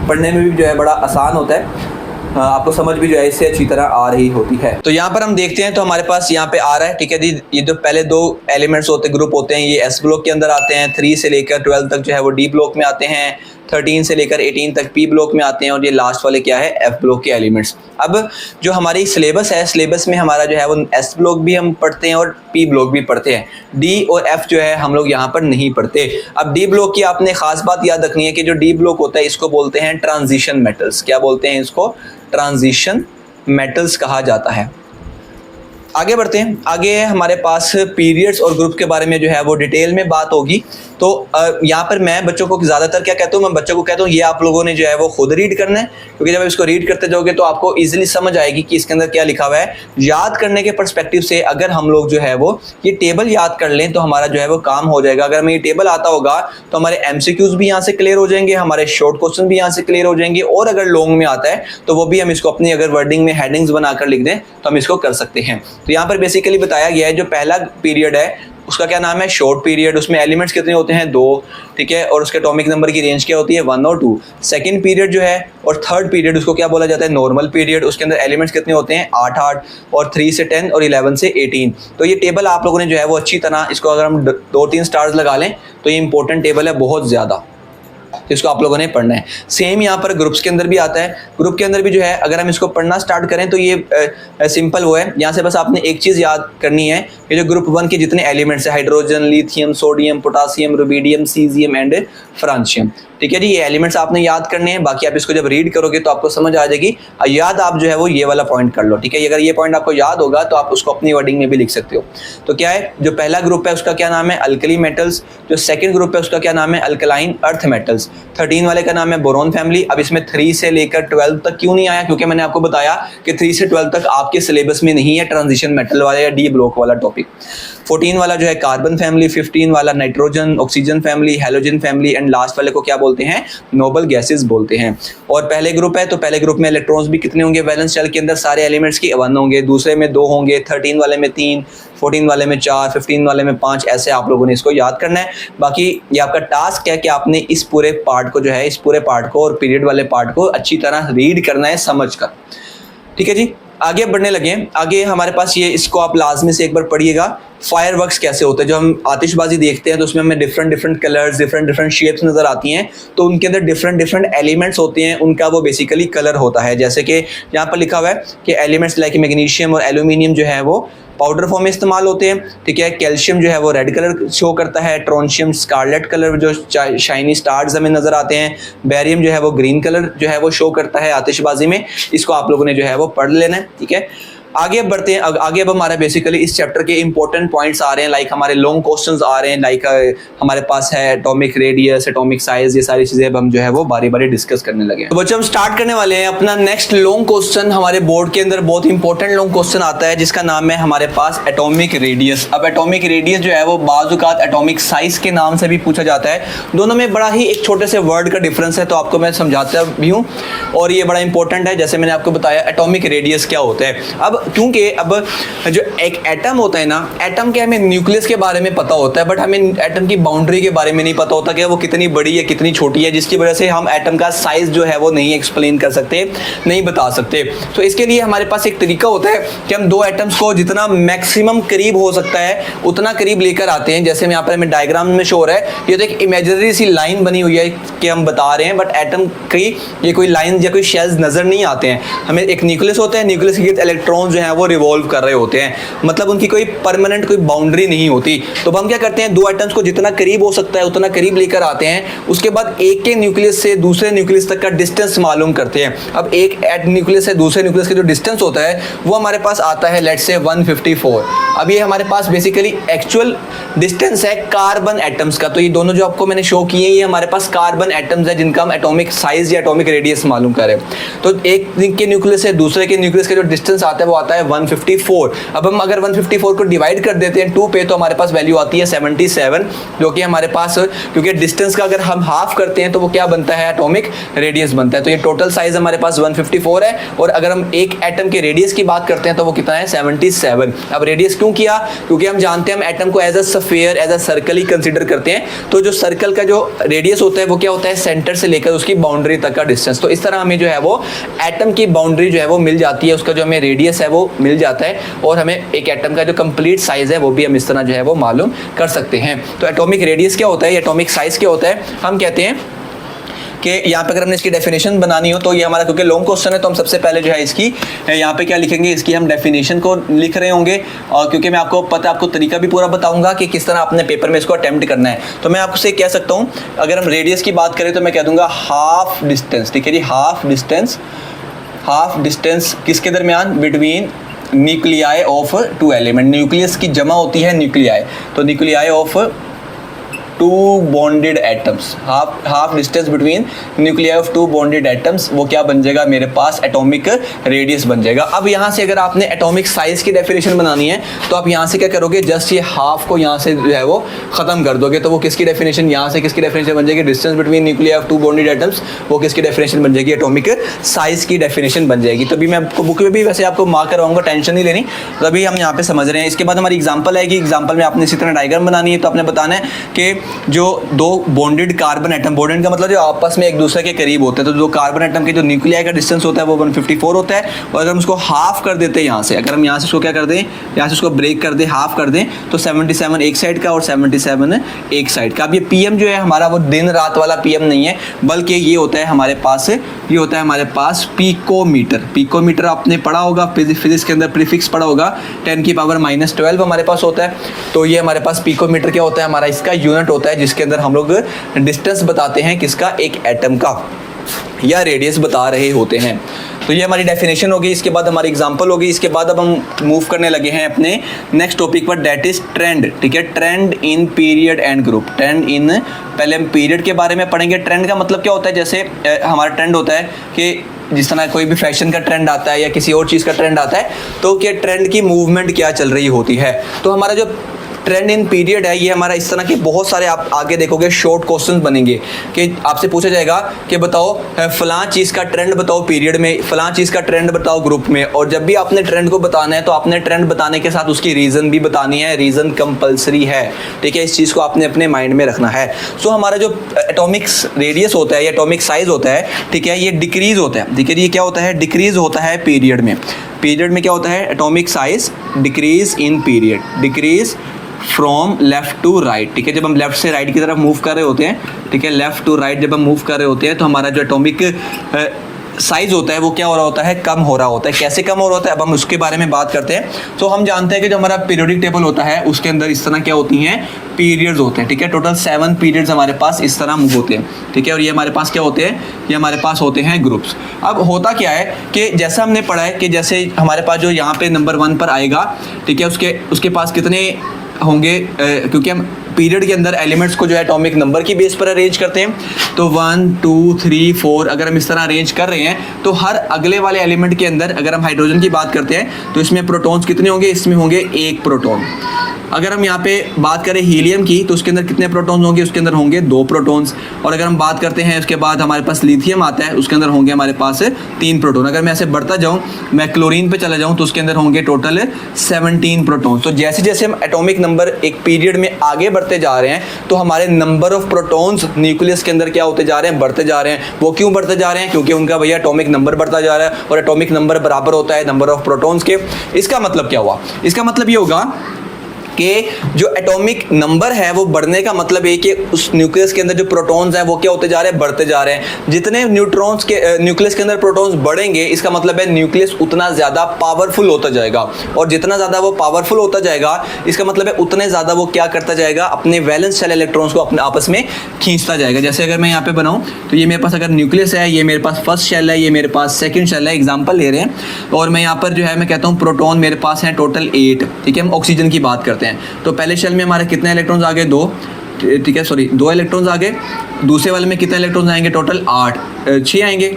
पढ़ने में भी जो है बड़ा आसान होता है, आपको समझ भी जो है इससे अच्छी तरह आ रही होती है। तो यहाँ पर हम देखते हैं तो हमारे पास यहाँ पे आ रहा है, ठीक है जी। ये जो पहले 2 एलिमेंट्स होते हैं, ग्रुप होते हैं, ये S ब्लॉक के अंदर आते हैं। 3 से लेकर 12 तक जो है वो D ब्लॉक में आते हैं। 13 से लेकर 18 तक P ब्लॉक में आते हैं, और ये लास्ट वाले क्या है? F ब्लॉक के एलिमेंट्स। अब जो हमारी सिलेबस है, सिलेबस में हमारा जो है वो S ब्लॉक भी हम पढ़ते हैं और P ब्लॉक भी पढ़ते हैं। D और F जो है हम लोग यहाँ पर नहीं पढ़ते। अब D ब्लॉक की आपने खास बात याद रखनी है कि जो D ब्लॉक होता है इसको बोलते हैं ट्रांजिशन मेटल्स। क्या बोलते हैं इसको? ट्रांजिशन मेटल्स कहा जाता है। आगे बढ़ते हैं। आगे हमारे पास पीरियड्स और ग्रुप के बारे में जो है वो डिटेल में बात होगी। तो यहाँ पर मैं बच्चों को ज़्यादातर क्या कहता हूँ? मैं बच्चों को कहता हूँ ये आप लोगों ने जो है वो खुद रीड करना है, क्योंकि जब आप इसको रीड करते जाओगे तो आपको इजीली समझ आएगी कि इसके अंदर क्या लिखा हुआ है। याद करने के पर्सपेक्टिव से अगर हम लोग जो है वो ये टेबल याद कर लें तो हमारा जो है वो काम हो जाएगा। अगर हमें ये टेबल आता होगा तो हमारे MCQs भी यहाँ से क्लियर हो जाएंगे, हमारे शॉर्ट क्वेश्चन भी यहाँ से क्लियर हो जाएंगे, और अगर लॉन्ग में आता है तो वो भी हम इसको अपनी अगर वर्डिंग में हेडिंग्स बनाकर लिख दें तो हम इसको कर सकते हैं। तो यहाँ पर बेसिकली बताया गया है जो पहला पीरियड है उसका क्या नाम है? Short period. उसमें एलिमेंट्स कितने होते हैं? 2, ठीक है, और उसके एटॉमिक नंबर की रेंज क्या होती है? 1 और 2। सेकंड पीरियड जो है और थर्ड पीरियड उसको क्या बोला जाता है? Normal period. उसके अंदर एलिमेंट्स कितने होते हैं? 8 और 3 से 10 और 11 से 18। तो ये टेबल आप लोगों ने जो है वो अच्छी तरह इसको अगर हम 2-3 स्टार्स लगा लें तो ये इंपॉर्टेंट टेबल है बहुत ज़्यादा। जिसको आप लोगों ने पढ़ना है। सेम यहाँ पर ग्रुप्स के अंदर भी आता है। ग्रुप के अंदर भी जो है अगर हम इसको पढ़ना स्टार्ट करें तो ये सिंपल वो है, यहाँ से बस आपने एक चीज़ याद करनी है, ये जो ग्रुप 1 के जितने एलिमेंट्स है, hydrogen, lithium, sodium, potassium, rubidium, caesium and francium, ठीक है जी, ये एलिमेंट्स आपने याद करने हैं। बाकी आप इसको जब रीड करोगे तो आपको समझ आ जाएगी। याद आप जो है वो ये वाला पॉइंट कर लो, ठीक है। अगर ये पॉइंट आपको याद होगा तो आप उसको अपनी वर्डिंग में भी लिख सकते हो। तो क्या है, जो पहला ग्रुप है उसका क्या नाम है, अल्कली मेटल्स। जो सेकंड ग्रुप है उसका क्या नाम है, अल्कलाइन अर्थ मेटल्स। 13 वाले का नाम है बोरोन फैमिली। अब इसमें 3 से लेकर 12 तक क्यों नहीं आया, क्योंकि मैंने आपको बताया कि 3 से 12 तक आपके सिलेबस में नहीं है ट्रांजिशन मेटल वाला या डी ब्लॉक वाला टॉपिक। 14 वाला जो है कार्बन फैमिली, 15 वाला nitrogen, oxygen family, halogen family and last वाले को क्या बोलते हैं, नोबल गैसेस बोलते हैं। और पहले ग्रुप है तो पहले ग्रुप में इलेक्ट्रॉन्स भी कितने होंगे, वैलेंस शेल के अंदर सारे एलिमेंट्स की 1 होंगे। दूसरे में 2 होंगे, 13 वाले में 3, 14 वाले में 4, 15 वाले में 5, ऐसे आप लोगों ने इसको याद करना है। बाकी ये आपका टास्क है कि आपने इस पूरे पार्ट को जो है, इस पूरे पार्ट को और पीरियड वाले पार्ट को अच्छी तरह रीड करना है समझ कर, ठीक है जी। आगे बढ़ने लगे, आगे हमारे पास ये, इसको आप लाजमी से एक बार पढ़िएगा, फायरवर्क्स कैसे होते हैं। जो हम आतिशबाजी देखते हैं तो उसमें हमें डिफरेंट कलर्स, डिफरेंट शेप्स नज़र आती हैं, तो उनके अंदर डिफरेंट एलिमेंट्स होते हैं, उनका वो बेसिकली कलर होता है। जैसे कि यहाँ पर लिखा हुआ है कि एलिमेंट्स लाइक मैग्नीशियम और एल्यूमिनियम जो है वो पाउडर फॉर्म में इस्तेमाल होते हैं, ठीक है। कैल्शियम जो है वो रेड कलर शो करता है, ट्रोंशियम स्कारलेट कलर जो शाइनी स्टार्स हमें नज़र आते हैं, बेरियम जो है वो ग्रीन कलर जो है वो शो करता है आतिशबाजी में। इसको आप लोगों ने जो है वो पढ़ लेना है, ठीक है। आगे अब बढ़ते हैं। आगे अब हमारे बेसिकली इस चैप्टर के इंपॉर्टेंट पॉइंट्स आ रहे हैं, लाइक हमारे लॉन्ग क्वेश्चंस आ रहे हैं, लाइक हमारे पास है एटॉमिक रेडियस, एटॉमिक साइज, ये सारी चीजें अब हम जो है वो बारी बारी डिस्कस करने लगे। तो बच्चों हम स्टार्ट करने वाले हैं अपना नेक्स्ट लॉन्ग क्वेश्चन। हमारे बोर्ड के अंदर बहुत इंपॉर्टेंट लॉन्ग क्वेश्चन आता है जिसका नाम है हमारे पास एटॉमिक रेडियस। अब एटॉमिक रेडियस जो है वो बाजुकात एटॉमिक साइज के नाम से भी पूछा जाता है। दोनों में बड़ा ही एक छोटे से वर्ड का डिफरेंस है, तो आपको मैं समझाता भी हूँ और ये बड़ा इंपॉर्टेंट है। जैसे मैंने आपको बताया एटॉमिक रेडियस क्या होता है। अब क्योंकि अब जो एक एटम होता है ना, एटम के हमें न्यूक्लियस के बारे में पता होता है, बट हमें एटम की बाउंड्री के बारे में नहीं पता होता कि वो कितनी बड़ी है कितनी छोटी है, जिसकी वजह से हम एटम का साइज जो है वो नहीं एक्सप्लेन कर सकते, नहीं बता सकते। तो इसके लिए हमारे पास एक तरीका होता है कि हम दो एटम्स को जितना मैक्सिमम करीब हो सकता है उतना करीब लेकर आते हैं। जैसे यहाँ पर हमें डायग्राम में शो हो रहा है, ये तो एक इमेजिनरी सी लाइन बनी हुई है कि हम बता रहे हैं, बट एटम की ये कोई लाइन या कोई शेल्स नजर नहीं आते हैं हमें। एक न्यूक्लियस होता है, न्यूक्लियस के इलेक्ट्रॉन जो है वो रिवॉल्व कर रहे होते हैं, मतलब उनकी कोई परमानेंट कोई बाउंड्री नहीं होती। तो हम क्या करते हैं, दो एटम्स को जितना करीब हो सकता है उतना करीब लेकर आते हैं। उसके बाद एक के न्यूक्लियस से दूसरे न्यूक्लियस तक का डिस्टेंस मालूम करते हैं। अब एक न्यूक्लियस से दूसरे न्यूक्लियस का जो डिस्टेंस होता है वो हमारे पास आता है लेट्स से 154। अब ये हमारे पास बेसिकली एक्चुअल डिस्टेंस है कार्बन एटम्स का। तो ये दोनों जो आपको मैंने शो किए ये हमारे पास कार्बन एटम्स है जिनका हम एटॉमिक साइज या एटॉमिक रेडियस मालूम करें। तो एक के न्यूक्लियस से दूसरे के न्यूक्लियस का जो डिस्टेंस आता है वो आता है 154। अब हम अगर 154 को डिवाइड कर देते हैं 2 पे तो हमारे पास वैल्यू आती है 77, जो कि हमारे पास, क्योंकि डिस्टेंस का अगर हम हाफ करते हैं तो वो क्या बनता है, एटॉमिक रेडियस बनता है। तो ये टोटल साइज हमारे पास 154 है, और अगर हम एक एटम के रेडियस की बात करते हैं तो वो कितना है, 77। अब रेडियस क्यों किया, क्योंकि हम जानते हैं हम एटम को as a sphere, as a circle ही कंसीडर करते हैं। तो जो सर्कल का जो रेडियस होता है वो क्या होता है, सेंटर से लेकर उसकी बाउंड्री तक का डिस्टेंस। तो इस तरह हमें जो है वो एटम की बाउंड्री जो है वो मिल जाती है, उसका जो हमें रेडियस है वो मिल जाता है, और हमें एक एटम का जो कंप्लीट साइज है वो भी हम इस तरह जो है वो मालूम कर सकते हैं। तो एटॉमिक रेडियस क्या होता है, एटॉमिक साइज क्या होता है, हम कहते हैं कि यहाँ पे अगर हमने इसकी डेफिनेशन बनानी हो तो ये हमारा, क्योंकि लॉन्ग क्वेश्चन है तो हम सबसे पहले जो है इसकी यहाँ पे क्या लिखेंगे, इसकी हम डेफिनेशन को लिख रहे होंगे, और क्योंकि मैं आपको पता है, आपको तरीका भी पूरा बताऊंगा कि किस तरह अपने पेपर में इसको अटेम्प्ट करना है। तो मैं आपसे कह सकता हूँ, अगर हम रेडियस की बात करें तो मैं कह दूंगा हाफ डिस्टेंस, ठीक है जी, हाफ डिस्टेंस किसके दरमियान, between nuclei of two element. Nucleus की जमा होती है न्यूक्लियाई, तो nuclei of two bonded atoms, half distance between nuclei of two bonded atoms, वो क्या बन जाएगा, मेरे पास एटॉमिक रेडियस बन जाएगा। अब यहाँ से अगर आपने एटॉमिक साइज की डेफिनेशन बनानी है तो आप यहाँ से क्या करोगे, जस्ट ये हाफ को यहाँ से जो है वो खत्म कर दोगे, तो वो किसकी डेफिनेशन, यहाँ से किसकी डेफिनेशन बन जाएगी, distance between nuclei of two bonded atoms, वो किसकी डेफिनेशन बन जाएगी, एटॉमिक साइज की डेफिनेशन बन जाएगी। तो अभी मैं आपको बुक में भी वैसे आपको मार्क करवाऊंगा, टेंशन नहीं लेनी। तो अभी हम यहाँ पे समझ रहे हैं। इसके बाद हमारी एग्जाम्पल आएगी, एग्जाम्पल में आपने इसी तरह डायग्राम बनानी है। तो आपने बताना है कि जो दो बॉन्डेड कार्बन एटम, बॉन्डेड का मतलब जो आपस में एक दूसरे के करीब होते हैं, तो जो कार्बन एटम के जो न्यूक्लियाई का डिस्टेंस होता है वो 154 होता है। और अगर हम उसको हाफ कर देते हैं यहाँ से, अगर हम यहाँ से उसको क्या कर दें, यहाँ से उसको ब्रेक कर दें, हाफ कर दें, तो 77 एक साइड का और 77 एक साइड का। अब ये पीएम जो है हमारा वो दिन रात वाला पीएम नहीं है, बल्कि ये होता है हमारे पास, ये होता है हमारे पास पिकोमीटर। पिकोमीटर आपने पढ़ा होगा फिजिक्स के अंदर, प्रीफिक्स पढ़ा होगा, 10 की पावर -12 हमारे पास होता है। तो ये हमारे पास पिकोमीटर क्या होता है, हमारा इसका यूनिट होता है जिसके अंदर हम लोग डिस्टेंस बताते हैं किसका, एक एटम का, या रेडियस बता रहे होते हैं। तो ये हमारी डेफिनेशन होगी, इसके बाद हमारी एग्जांपल होगी। इसके बाद अब हम मूव करने लगे हैं अपने नेक्स्ट टॉपिक पर, दैट इज ट्रेंड। ठीक है, trend in period and group. Trend in, पहले हम पीरियड के बारे में पढ़ेंगे। ट्रेंड का मतलब क्या होता है, जैसे हमारा ट्रेंड होता है कि जिस तरह कोई भी फैशन का ट्रेंड आता है या किसी और चीज़ का ट्रेंड आता है, तो क्या ट्रेंड की मूवमेंट क्या चल रही होती है। तो हमारा जो ट्रेंड इन पीरियड है, ये हमारा इस तरह के बहुत सारे, आप आगे देखोगे शॉर्ट क्वेश्चन बनेंगे कि आपसे पूछा जाएगा कि बताओ फलां चीज़ का ट्रेंड बताओ पीरियड में, फलां चीज़ का ट्रेंड बताओ ग्रुप में। और जब भी आपने ट्रेंड को बताना है तो आपने ट्रेंड बताने के साथ उसकी रीज़न भी बतानी है, रीज़न कंपलसरी है। ठीक है, इस चीज़ को आपने अपने माइंड में रखना है। सो हमारा जो एटॉमिक रेडियस होता है या एटॉमिक साइज होता है, ठीक है, ये डिक्रीज होता है। देखिए ये क्या होता है, डिक्रीज होता है पीरियड में। पीरियड में क्या होता है, atomic size decrease in period, decrease from left to right. ठीक है, जब हम लेफ्ट से राइट की तरफ मूव कर रहे होते हैं, ठीक है, लेफ्ट टू राइट जब हम मूव कर रहे होते हैं, तो हमारा जो एटॉमिक साइज होता है वो क्या हो रहा होता है, कम हो रहा होता है। कैसे कम हो रहा होता है, अब हम उसके बारे में बात करते हैं। तो हम जानते हैं कि जो हमारा पीरियोडिक टेबल होता है उसके अंदर इस तरह क्या होती हैं, पीरियड्स होते हैं। ठीक है, टोटल 7 पीरियड्स हमारे पास इस तरह मूव होते हैं। ठीक है, और ये हमारे पास क्या होते हैं, ये हमारे पास होते हैं ग्रुप्स। अब होता क्या है कि जैसा हमने पढ़ा है कि जैसे हमारे पास जो यहाँ पे नंबर 1 पर आएगा, ठीक है, उसके पास कितने होंगे, क्योंकि हम पीरियड के अंदर एलिमेंट्स को जो है एटॉमिक नंबर की बेस पर अरेंज करते हैं। तो 1 2 3 4 अगर हम इस तरह अरेंज कर रहे हैं, तो हर अगले वाले एलिमेंट के अंदर, अगर हम हाइड्रोजन की बात करते हैं तो इसमें प्रोटॉन्स कितने होंगे, इसमें होंगे 1 प्रोटॉन। अगर हम यहाँ पे बात करें हीलियम की, तो उसके अंदर कितने प्रोटॉन्स होंगे, उसके अंदर होंगे 2 प्रोटॉन्स। और अगर हम बात करते हैं उसके बाद हमारे पास लिथियम आता है, उसके अंदर होंगे हमारे पास 3 प्रोटॉन। अगर मैं ऐसे बढ़ता जाऊँ, मैं क्लोरीन पे चला जाऊँ, तो उसके अंदर होंगे टोटल 17 प्रोटॉन्स। तो जैसे जैसे हम एटॉमिक नंबर एक पीरियड में आगे बढ़ते जा रहे हैं, तो हमारे नंबर ऑफ प्रोटॉन्स न्यूक्लियस के अंदर क्या होते जा रहे हैं, बढ़ते जा रहे हैं। वो क्यों बढ़ते जा रहे हैं, क्योंकि उनका भैया एटॉमिक नंबर बढ़ता जा रहा है, और एटॉमिक नंबर बराबर होता है नंबर ऑफ प्रोटॉन्स के। इसका मतलब क्या हुआ, इसका मतलब ये होगा कि जो एटॉमिक नंबर है वो बढ़ने का मतलब है कि उस न्यूक्लियस के अंदर जो प्रोटॉन्स हैं वो क्या होते जा रहे हैं, बढ़ते जा रहे हैं। जितने न्यूट्रॉन्स के न्यूक्लियस के अंदर प्रोटॉन्स बढ़ेंगे, इसका मतलब है न्यूक्लियस उतना ज़्यादा पावरफुल होता जाएगा। और जितना ज़्यादा वो पावरफुल होता जाएगा, इसका मतलब है उतने ज़्यादा वो क्या करता जाएगा, अपने वैलेंस शेल इलेक्ट्रॉन्स को अपने आपस में खींचता जाएगा। जैसे अगर मैं यहाँ पे बनाऊँ, तो ये मेरे पास अगर न्यूक्लियस है, ये मेरे पास फर्स्ट शेल है, ये मेरे पास सेकेंड शेल है, एग्जाम्पल ले रहे हैं। और मैं यहाँ पर जो है मैं कहता हूँ प्रोटॉन मेरे पास है टोटल 8। ठीक है, हम ऑक्सीजन की बात करते हैं, तो पहले शेल में हमारे कितने इलेक्ट्रॉन्स आ गए, 2। ठीक है, सॉरी 2 इलेक्ट्रॉन्स आ गए। दूसरे वाले में कितने इलेक्ट्रॉन्स आएंगे, टोटल 6 आएंगे।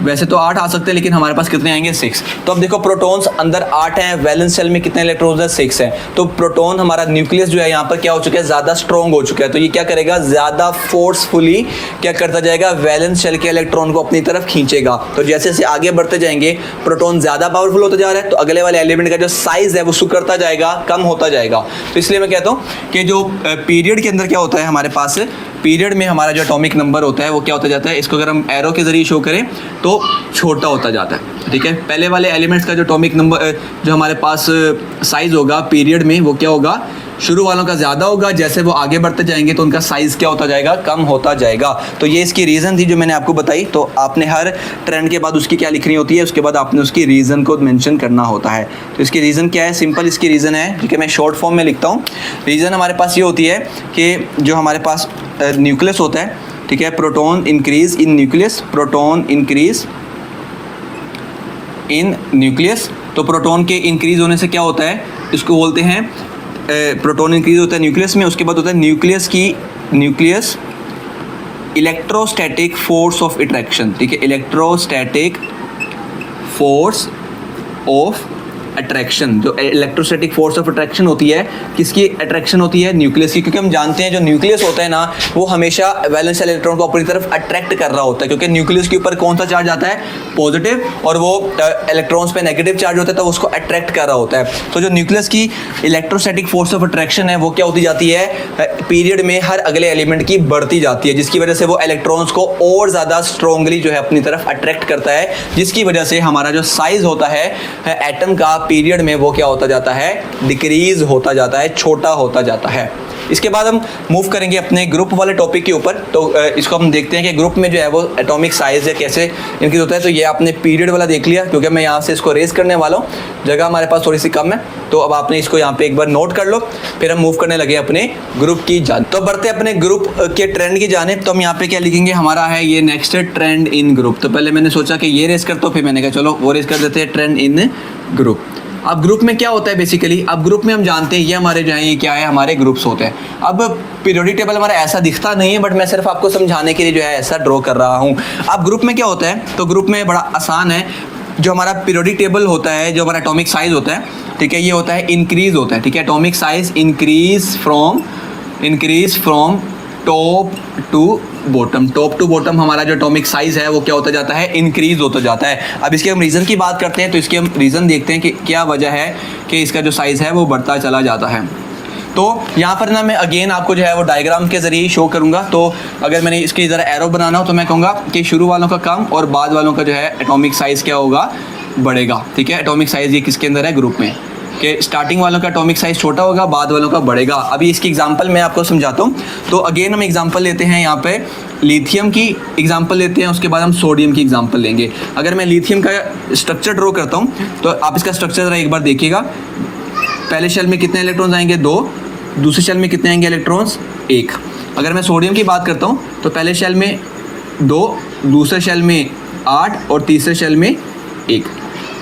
वैसे तो 8 आ सकते हैं, लेकिन हमारे पास कितने आएंगे, 6। तो अब देखो प्रोटॉन्स अंदर 8 हैं, वैलेंस शेल में कितने इलेक्ट्रॉन्स हैं, 6 हैं। तो प्रोटॉन हमारा न्यूक्लियस जो है यहाँ पर क्या हो चुका है, ज़्यादा स्ट्रॉन्ग हो चुका है। तो ये क्या करेगा, ज़्यादा फोर्सफुली क्या करता जाएगा, वैलेंस शेल के इलेक्ट्रॉन को अपनी तरफ खींचेगा। तो जैसे जैसे आगे बढ़ते जाएंगे, प्रोटॉन ज़्यादा पावरफुल होता जा रहा है, तो अगले वाले एलिमेंट का जो साइज है वो सुकड़ता जाएगा, कम होता जाएगा। तो इसलिए मैं कहता हूँ कि जो पीरियड के अंदर क्या होता है हमारे पास, पीरियड में हमारा जो एटॉमिक नंबर होता है वो क्या होता जाता है, इसको अगर हम एरो के जरिए शो करें तो छोटा होता जाता है। ठीक है, पहले वाले एलिमेंट्स का जो एटॉमिक नंबर जो हमारे पास साइज होगा पीरियड में, वो क्या होगा, शुरू वालों का ज़्यादा होगा। जैसे वो आगे बढ़ते जाएंगे तो उनका साइज़ क्या होता जाएगा, कम होता जाएगा। तो ये इसकी रीज़न थी जो मैंने आपको बताई। तो आपने हर ट्रेंड के बाद उसकी क्या लिखनी होती है, उसके बाद आपने उसकी रीज़न को मेंशन करना होता है। तो इसकी रीज़न क्या है, सिंपल इसकी रीज़न है, ठीक है, मैं शॉर्ट फॉर्म में लिखता हूँ। रीज़न हमारे पास ये होती है कि जो हमारे पास न्यूक्लियस होता है, ठीक है, proton increase in nucleus, proton increase in nucleus. तो प्रोटॉन के इंक्रीज होने से क्या होता है, इसको बोलते हैं प्रोटॉन इंक्रीज होता है न्यूक्लियस में। उसके बाद होता है nucleus electrostatic force of attraction. ठीक है, इलेक्ट्रोस्टैटिक फोर्स ऑफ अट्रैक्शन, जो इलेक्ट्रोस्टैटिक फोर्स ऑफ अट्रैक्शन होती है, किसकी अट्रैक्शन होती है? न्यूक्लियस की। क्योंकि हम जानते हैं जो न्यूक्लियस होता है ना, वो हमेशा वैलेंस इलेक्ट्रॉन को अपनी तरफ अट्रैक्ट कर रहा होता है, क्योंकि न्यूक्लियस के ऊपर कौन सा चार्ज आता है? पॉजिटिव, और वो इलेक्ट्रॉन्स पे नेगेटिव चार्ज होता है, तो उसको अट्रैक्ट कर रहा होता है। तो जो न्यूक्लियस की इलेक्ट्रोस्टैटिक फोर्स ऑफ अट्रैक्शन है वो क्या होती जाती है? पीरियड में हर अगले एलिमेंट की बढ़ती जाती है, जिसकी वजह से वो इलेक्ट्रॉन्स को और ज़्यादा स्ट्रॉन्गली जो है अपनी तरफ अट्रैक्ट करता है, जिसकी वजह से हमारा जो साइज होता है एटम का पीरियड में वो क्या होता जाता है? डिक्रीज होता जाता है, छोटा होता जाता है। इसके बाद हम मूव करेंगे अपने ग्रुप वाले टॉपिक के ऊपर। तो इसको हम देखते हैं कि ग्रुप में जो है वो एटॉमिक साइज है कैसे इंक्रीज होता है। तो ये आपने पीरियड वाला देख लिया, क्योंकि मैं यहाँ से इसको रेस करने वाला हूँ, जगह हमारे पास थोड़ी सी कम है, तो अब आपने इसको यहाँ पे एक बार नोट कर लो। फिर हम मूव करने लगे अपने ग्रुप की जान। तो बढ़ते अपने ग्रुप के ट्रेंड की जानिब। तो हम यहाँ पे क्या लिखेंगे? हमारा है ये नेक्स्ट ट्रेंड इन ग्रुप। तो पहले मैंने सोचा कि ये रेस करता हूँ, फिर मैंने कहा चलो वो रेस कर देते हैं, ट्रेंड इन ग्रुप। अब ग्रुप में क्या होता है बेसिकली? अब ग्रुप में हम जानते हैं ये हमारे जो है ये क्या है? हमारे ग्रुप्स होते हैं। अब पीरियोडिक टेबल हमारा ऐसा दिखता नहीं है, बट मैं सिर्फ आपको समझाने के लिए जो है ऐसा ड्रॉ कर रहा हूँ। अब ग्रुप में क्या होता है? तो ग्रुप में बड़ा आसान है। जो हमारा पीरियोडिक टेबल होता है, जो हमारा एटॉमिक साइज होता है, ठीक है, ये होता है इंक्रीज होता है, ठीक है। Atomic size increase from top to bottom. Top to bottom हमारा जो एटॉमिक साइज है वो क्या होता जाता है? इंक्रीज होता जाता है। अब इसके हम रीज़न की बात करते हैं, तो इसके हम रीज़न देखते हैं कि क्या वजह है कि इसका जो साइज़ है वो बढ़ता चला जाता है। तो यहाँ पर ना मैं अगेन आपको जो है वो डायग्राम के ज़रिए शो करूँगा। तो अगर मैंने इसकी ज़रा एरो बनाना हो तो मैं कहूँगा कि शुरू वालों का कम और बाद वालों का जो है एटॉमिक साइज़ क्या होगा? बढ़ेगा, ठीक है। एटॉमिक साइज़ ये किसके अंदर है? ग्रुप में, कि स्टार्टिंग वालों का एटॉमिक साइज छोटा होगा, बाद वालों का बढ़ेगा। अभी इसकी एग्जांपल मैं आपको समझाता हूँ। तो अगेन हम एग्जांपल लेते हैं, यहाँ पे लिथियम की एग्जांपल लेते हैं, उसके बाद हम सोडियम की एग्जांपल लेंगे। अगर मैं लिथियम का स्ट्रक्चर ड्रॉ करता हूँ तो आप इसका स्ट्रक्चर ज़रा एक बार देखिएगा। पहले शेल में कितने इलेक्ट्रॉन्स आएंगे? 2। दूसरे शेल में कितने आएंगे इलेक्ट्रॉन्स? 1। अगर मैं सोडियम की बात करता हूँ तो पहले शेल में 2, दूसरे शेल में 8 और तीसरे शेल में 1।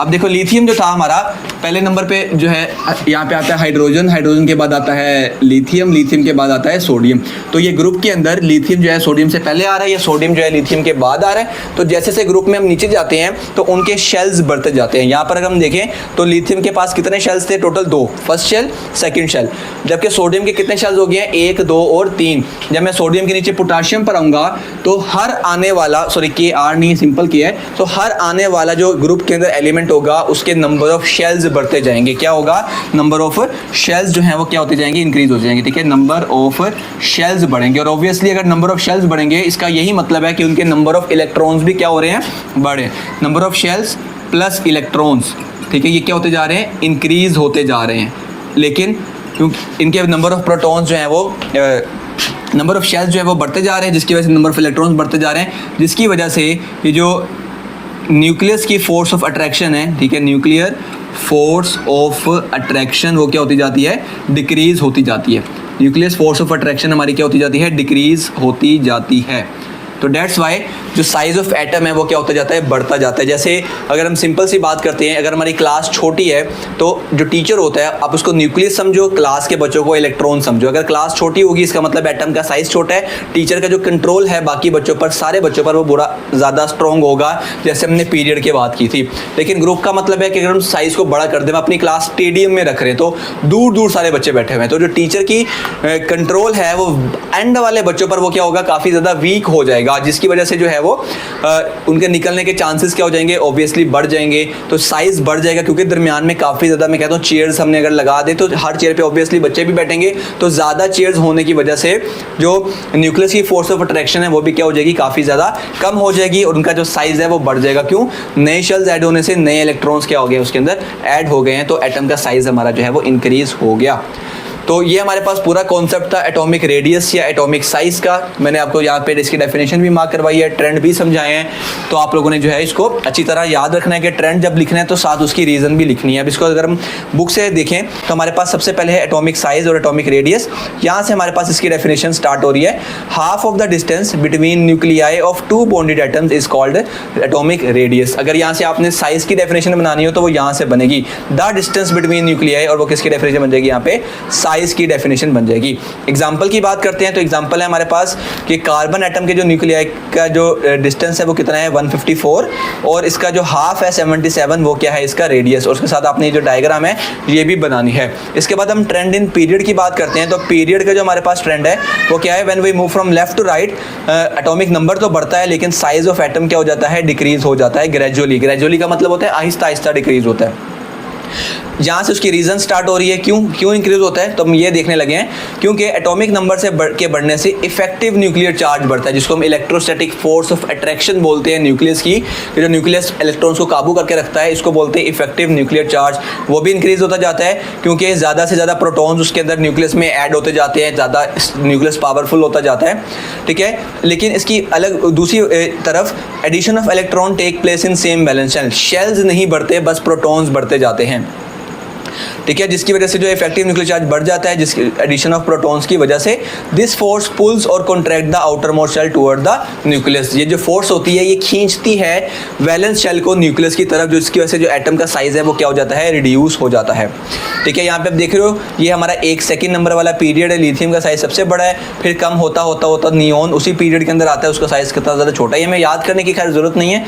अब देखो लिथियम जो था हमारा पहले नंबर पे जो है यहाँ पे आता है हाइड्रोजन, हाइड्रोजन के बाद आता है लिथियम, लिथियम के बाद आता है सोडियम। तो ये ग्रुप के अंदर लिथियम जो है सोडियम से पहले आ रहा है, या सोडियम जो है लिथियम के बाद आ रहा है। तो जैसे जैसे ग्रुप में हम नीचे जाते हैं तो उनके शेल्स बढ़ते जाते हैं। यहाँ पर अगर हम देखें तो लिथियम के पास कितने शेल्स थे? Total 2, first shell, second shell. जबकि सोडियम के कितने शेल्स हो गए हैं? 1, 2 और 3। जब मैं सोडियम के नीचे पोटाशियम पर आऊँगा तो हर आने वाला, सॉरी KR नहीं सिंपल किया है, तो हर आने वाला जो ग्रुप के अंदर एलिमेंट होगा उसके नंबर ऑफ शेल्स बढ़ते जाएंगे। क्या होगा? नंबर ऑफ शेल्स जो हैं वो क्या होते जाएंगे? इंक्रीज हो जाएंगे, ठीक है। नंबर ऑफ शेल्स बढ़ेंगे, और ऑब्वियसली अगर नंबर ऑफ शेल्स बढ़ेंगे इसका यही मतलब है कि उनके नंबर ऑफ इलेक्ट्रॉन्स भी क्या हो रहे हैं? बढ़े। Number of shells plus electrons, ठीक है, ये क्या होते जा रहे हैं? इंक्रीज होते जा रहे हैं। लेकिन क्योंकि इनके नंबर ऑफ प्रोटॉन्स जो हैं वो नंबर ऑफ शेल्स जो है वो बढ़ते जा रहे हैं, जिसकी वजह से नंबर ऑफ इलेक्ट्रॉन्स बढ़ते जा रहे हैं, जिसकी वजह से ये जो न्यूक्लियस की फोर्स ऑफ अट्रैक्शन है, ठीक है, न्यूक्लियर फोर्स ऑफ अट्रैक्शन वो क्या होती जाती है? डिक्रीज होती जाती है। न्यूक्लियस फोर्स ऑफ अट्रैक्शन हमारी क्या होती जाती है? डिक्रीज होती जाती है। तो डेट्स वाई जो साइज ऑफ एटम है वो क्या होता जाता है? बढ़ता जाता है। जैसे अगर हम सिंपल सी बात करते हैं, अगर हमारी क्लास छोटी है तो जो टीचर होता है आप उसको न्यूक्लियस समझो, क्लास के बच्चों को इलेक्ट्रॉन समझो। अगर क्लास छोटी होगी इसका मतलब एटम का साइज छोटा है, टीचर का जो कंट्रोल है बाकी बच्चों पर, सारे बच्चों पर, वो बुरा ज़्यादा स्ट्रॉन्ग होगा, जैसे हमने पीरियड की बात की थी। लेकिन ग्रुप का मतलब है कि अगर हम साइज़ को बड़ा कर दें, हम अपनी क्लास स्टेडियम में रख रहे हैं तो दूर दूर सारे बच्चे बैठे हुए हैं, तो जो टीचर की कंट्रोल है वो एंड वाले बच्चों पर वो क्या होगा? काफ़ी ज़्यादा वीक हो जाएगा, जिसकी वजह से जो है वो उनके निकलने के चांसेस क्या हो जाएंगे? ऑब्वियसली बढ़ जाएंगे। तो साइज बढ़ जाएगा, क्योंकि दरमियान में काफ़ी ज़्यादा, मैं कहता हूँ, चेयर्स हमने अगर लगा दे तो हर चेयर पे ऑब्वियसली बच्चे भी बैठेंगे, तो ज़्यादा चेयर्स होने की वजह से जो न्यूक्लियस की फोर्स ऑफ अट्रैक्शन है वो भी क्या हो जाएगी? काफ़ी ज़्यादा कम हो जाएगी, और उनका जो साइज़ है वो बढ़ जाएगा। क्यों? नए शेल्स ऐड होने से नए इलेक्ट्रॉन्स क्या हो गए? उसके अंदर ऐड हो गए हैं, तो एटम का साइज़ हमारा जो है वो इंक्रीज हो गया। तो ये हमारे पास पूरा कॉन्सेप्ट था एटॉमिक रेडियस या एटॉमिक साइज का। मैंने आपको यहाँ पे इसकी डेफिनेशन भी मार्क करवाई है, ट्रेंड भी समझाए हैं, तो आप लोगों ने जो है इसको अच्छी तरह याद रखना है कि ट्रेंड जब लिखना है तो साथ उसकी रीज़न भी लिखनी है। अब इसको अगर हम बुक से देखें तो हमारे पास सबसे पहले है एटॉमिक साइज और एटॉमिक रेडियस। यहाँ से हमारे पास इसकी डेफिनेशन स्टार्ट हो रही है। Half of the distance between nuclei of 2 bonded atoms is called atomic radius. अगर यहाँ से आपने साइज की डेफिनेशन बनानी हो तो वो यहाँ से बनेगी द डिस्टेंस बिटवीन न्यूक्लियाई, और वो किसकी डेफिनेशन बन जाएगी? यहाँ पे साइज साइज की डेफिनेशन बन जाएगी। एग्जाम्पल की बात करते हैं तो एग्जाम्पल है हमारे पास कि कार्बन एटम के जो न्यूक्लियाई का जो डिस्टेंस है वो कितना है 154 और इसका जो हाफ है 77, वो क्या है इसका रेडियस, और उसके साथ आपने जो डायग्राम है ये भी बनानी है। इसके बाद हम ट्रेंड इन पीरियड की बात करते हैं तो पीरियड का जो हमारे पास ट्रेंड है वो क्या है, when we move from left to right, atomic number तो बढ़ता है लेकिन साइज ऑफ एटम क्या हो जाता है, डिक्रीज हो जाता है ग्रेजुअली। ग्रेजुअली का मतलब होता है आहिस्ता आहिस्ता डिक्रीज होता है। जहाँ से उसकी रीजन स्टार्ट हो रही है, क्यों इंक्रीज होता है, तो हम ये देखने लगे हैं क्योंकि एटॉमिक नंबर से बढ़ने से इफेक्टिव न्यूक्लियर चार्ज बढ़ता है, जिसको हम इलेक्ट्रोस्टैटिक फोर्स ऑफ अट्रैक्शन बोलते हैं न्यूक्लियस की, जो न्यूक्लियस इलेक्ट्रॉन्स को काबू करके रखता है, इसको बोलते हैं इफेक्टिव न्यूक्लियर चार्ज। वो भी इंक्रीज होता जाता है क्योंकि ज़्यादा से ज़्यादा प्रोटॉन्स उसके अंदर न्यूक्लियस में ऐड होते जाते हैं, ज़्यादा न्यूक्लियस पावरफुल होता जाता है, ठीक है। लेकिन इसकी अलग दूसरी तरफ addition of electron take place in same valence shell, shells नहीं बढ़ते, बस प्रोटॉन्स बढ़ते जाते हैं, ठीक है, जिसकी वजह से जो इफेक्टिव न्यूक्लियर चार्ज बढ़ जाता है, जिसकी एडिशन ऑफ प्रोटॉन्स की वजह से। दिस फोर्स पुल्स और contract the outermost shell toward the nucleus, ये जो फोर्स होती है ये खींचती है वैलेंस शेल को न्यूक्लियस की तरफ, जिसकी वजह से जो एटम का साइज है वो क्या हो जाता है, रिड्यूस हो जाता है, ठीक है। यहाँ पे आप देख रहे हो ये हमारा एक सेकेंड नंबर वाला पीरियड है, लिथियम का साइज सबसे बड़ा है, फिर कम होता होता होता नियोन उसी पीरियड के अंदर आता है, उसका साइज कितना ज़्यादा छोटा है, ये हमें याद करने की खैर जरूरत नहीं है,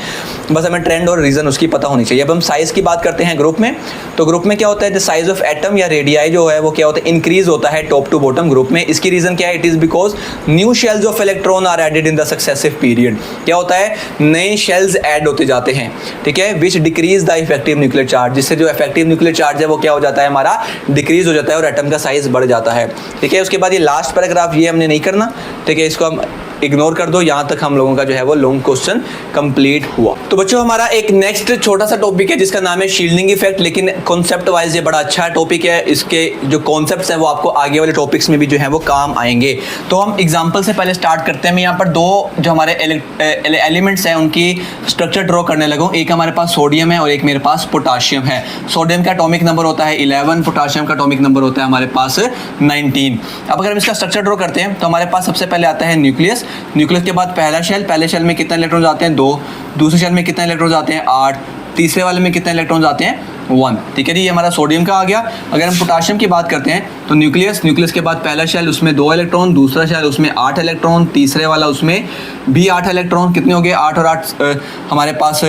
बस हमें ट्रेंड और रीजन उसकी पता होनी चाहिए। अब हम साइज की बात करते हैं ग्रुप में, तो ग्रुप में क्या होता है, द साइज ऑफ एटम या रेडियाई जो है वो क्या होता है, इंक्रीज होता है टॉप टू बॉटम ग्रुप में। इसकी रीजन क्या है, it is because new shells of electron are added in the successive period. क्या होता है, नए शेल्स ऐड होते जाते हैं, ठीक है, which decreases the effective nuclear charge, जिससे जो इफेक्टिव न्यूक्लियर चार्ज है वो क्या हो जाता है, हमारा डिक्रीज हो जाता है और एटम का साइज बढ़ जाता है, ठीक है। उसके बाद ये लास्ट पैराग्राफ ये हमने नहीं करना, ठीक है, इसको हम इग्नोर कर दो, यहाँ तक हम लोगों का जो है वो लॉन्ग क्वेश्चन कंप्लीट हुआ। तो बच्चों हमारा एक नेक्स्ट छोटा सा टॉपिक है जिसका नाम है शील्डिंग इफेक्ट, लेकिन कॉन्सेप्ट वाइज ये बड़ा अच्छा टॉपिक है, इसके जो कॉन्सेप्ट्स हैं वो आपको आगे वाले टॉपिक्स में भी जो है वो काम आएंगे। तो हम एग्जांपल से पहले स्टार्ट करते हैं। मैं यहाँ पर दो जो हमारे एलिमेंट्स हैं उनकी स्ट्रक्चर ड्रॉ करने लगा। एक हमारे पास सोडियम है और एक मेरे पास पोटाशियम है। सोडियम का एटॉमिक नंबर होता है 11, पोटाशियम का एटॉमिक नंबर होता है हमारे पास 19। अब अगर हम इसका स्ट्रक्चर ड्रॉ करते हैं तो हमारे पास सबसे पहले आता है न्यूक्लियस, न्यूक्लियस के बाद पहला शेल, पहले शेल में कितने इलेक्ट्रॉन्स आते हैं 2, दूसरे शेल में कितने इलेक्ट्रॉन्स आते हैं 8, तीसरे वाले में कितने इलेक्ट्रॉन्स आते हैं 1, ठीक है जी, ये हमारा सोडियम का आ गया। अगर हम पोटाशियम की बात करते हैं तो न्यूक्लियस के बाद पहला शेल उसमें 2 इलेक्ट्रॉन, दूसरा शेल उसमें 8 इलेक्ट्रॉन, तीसरे वाला उसमें भी 8 इलेक्ट्रॉन, कितने हो गए 8 और 8 हमारे पास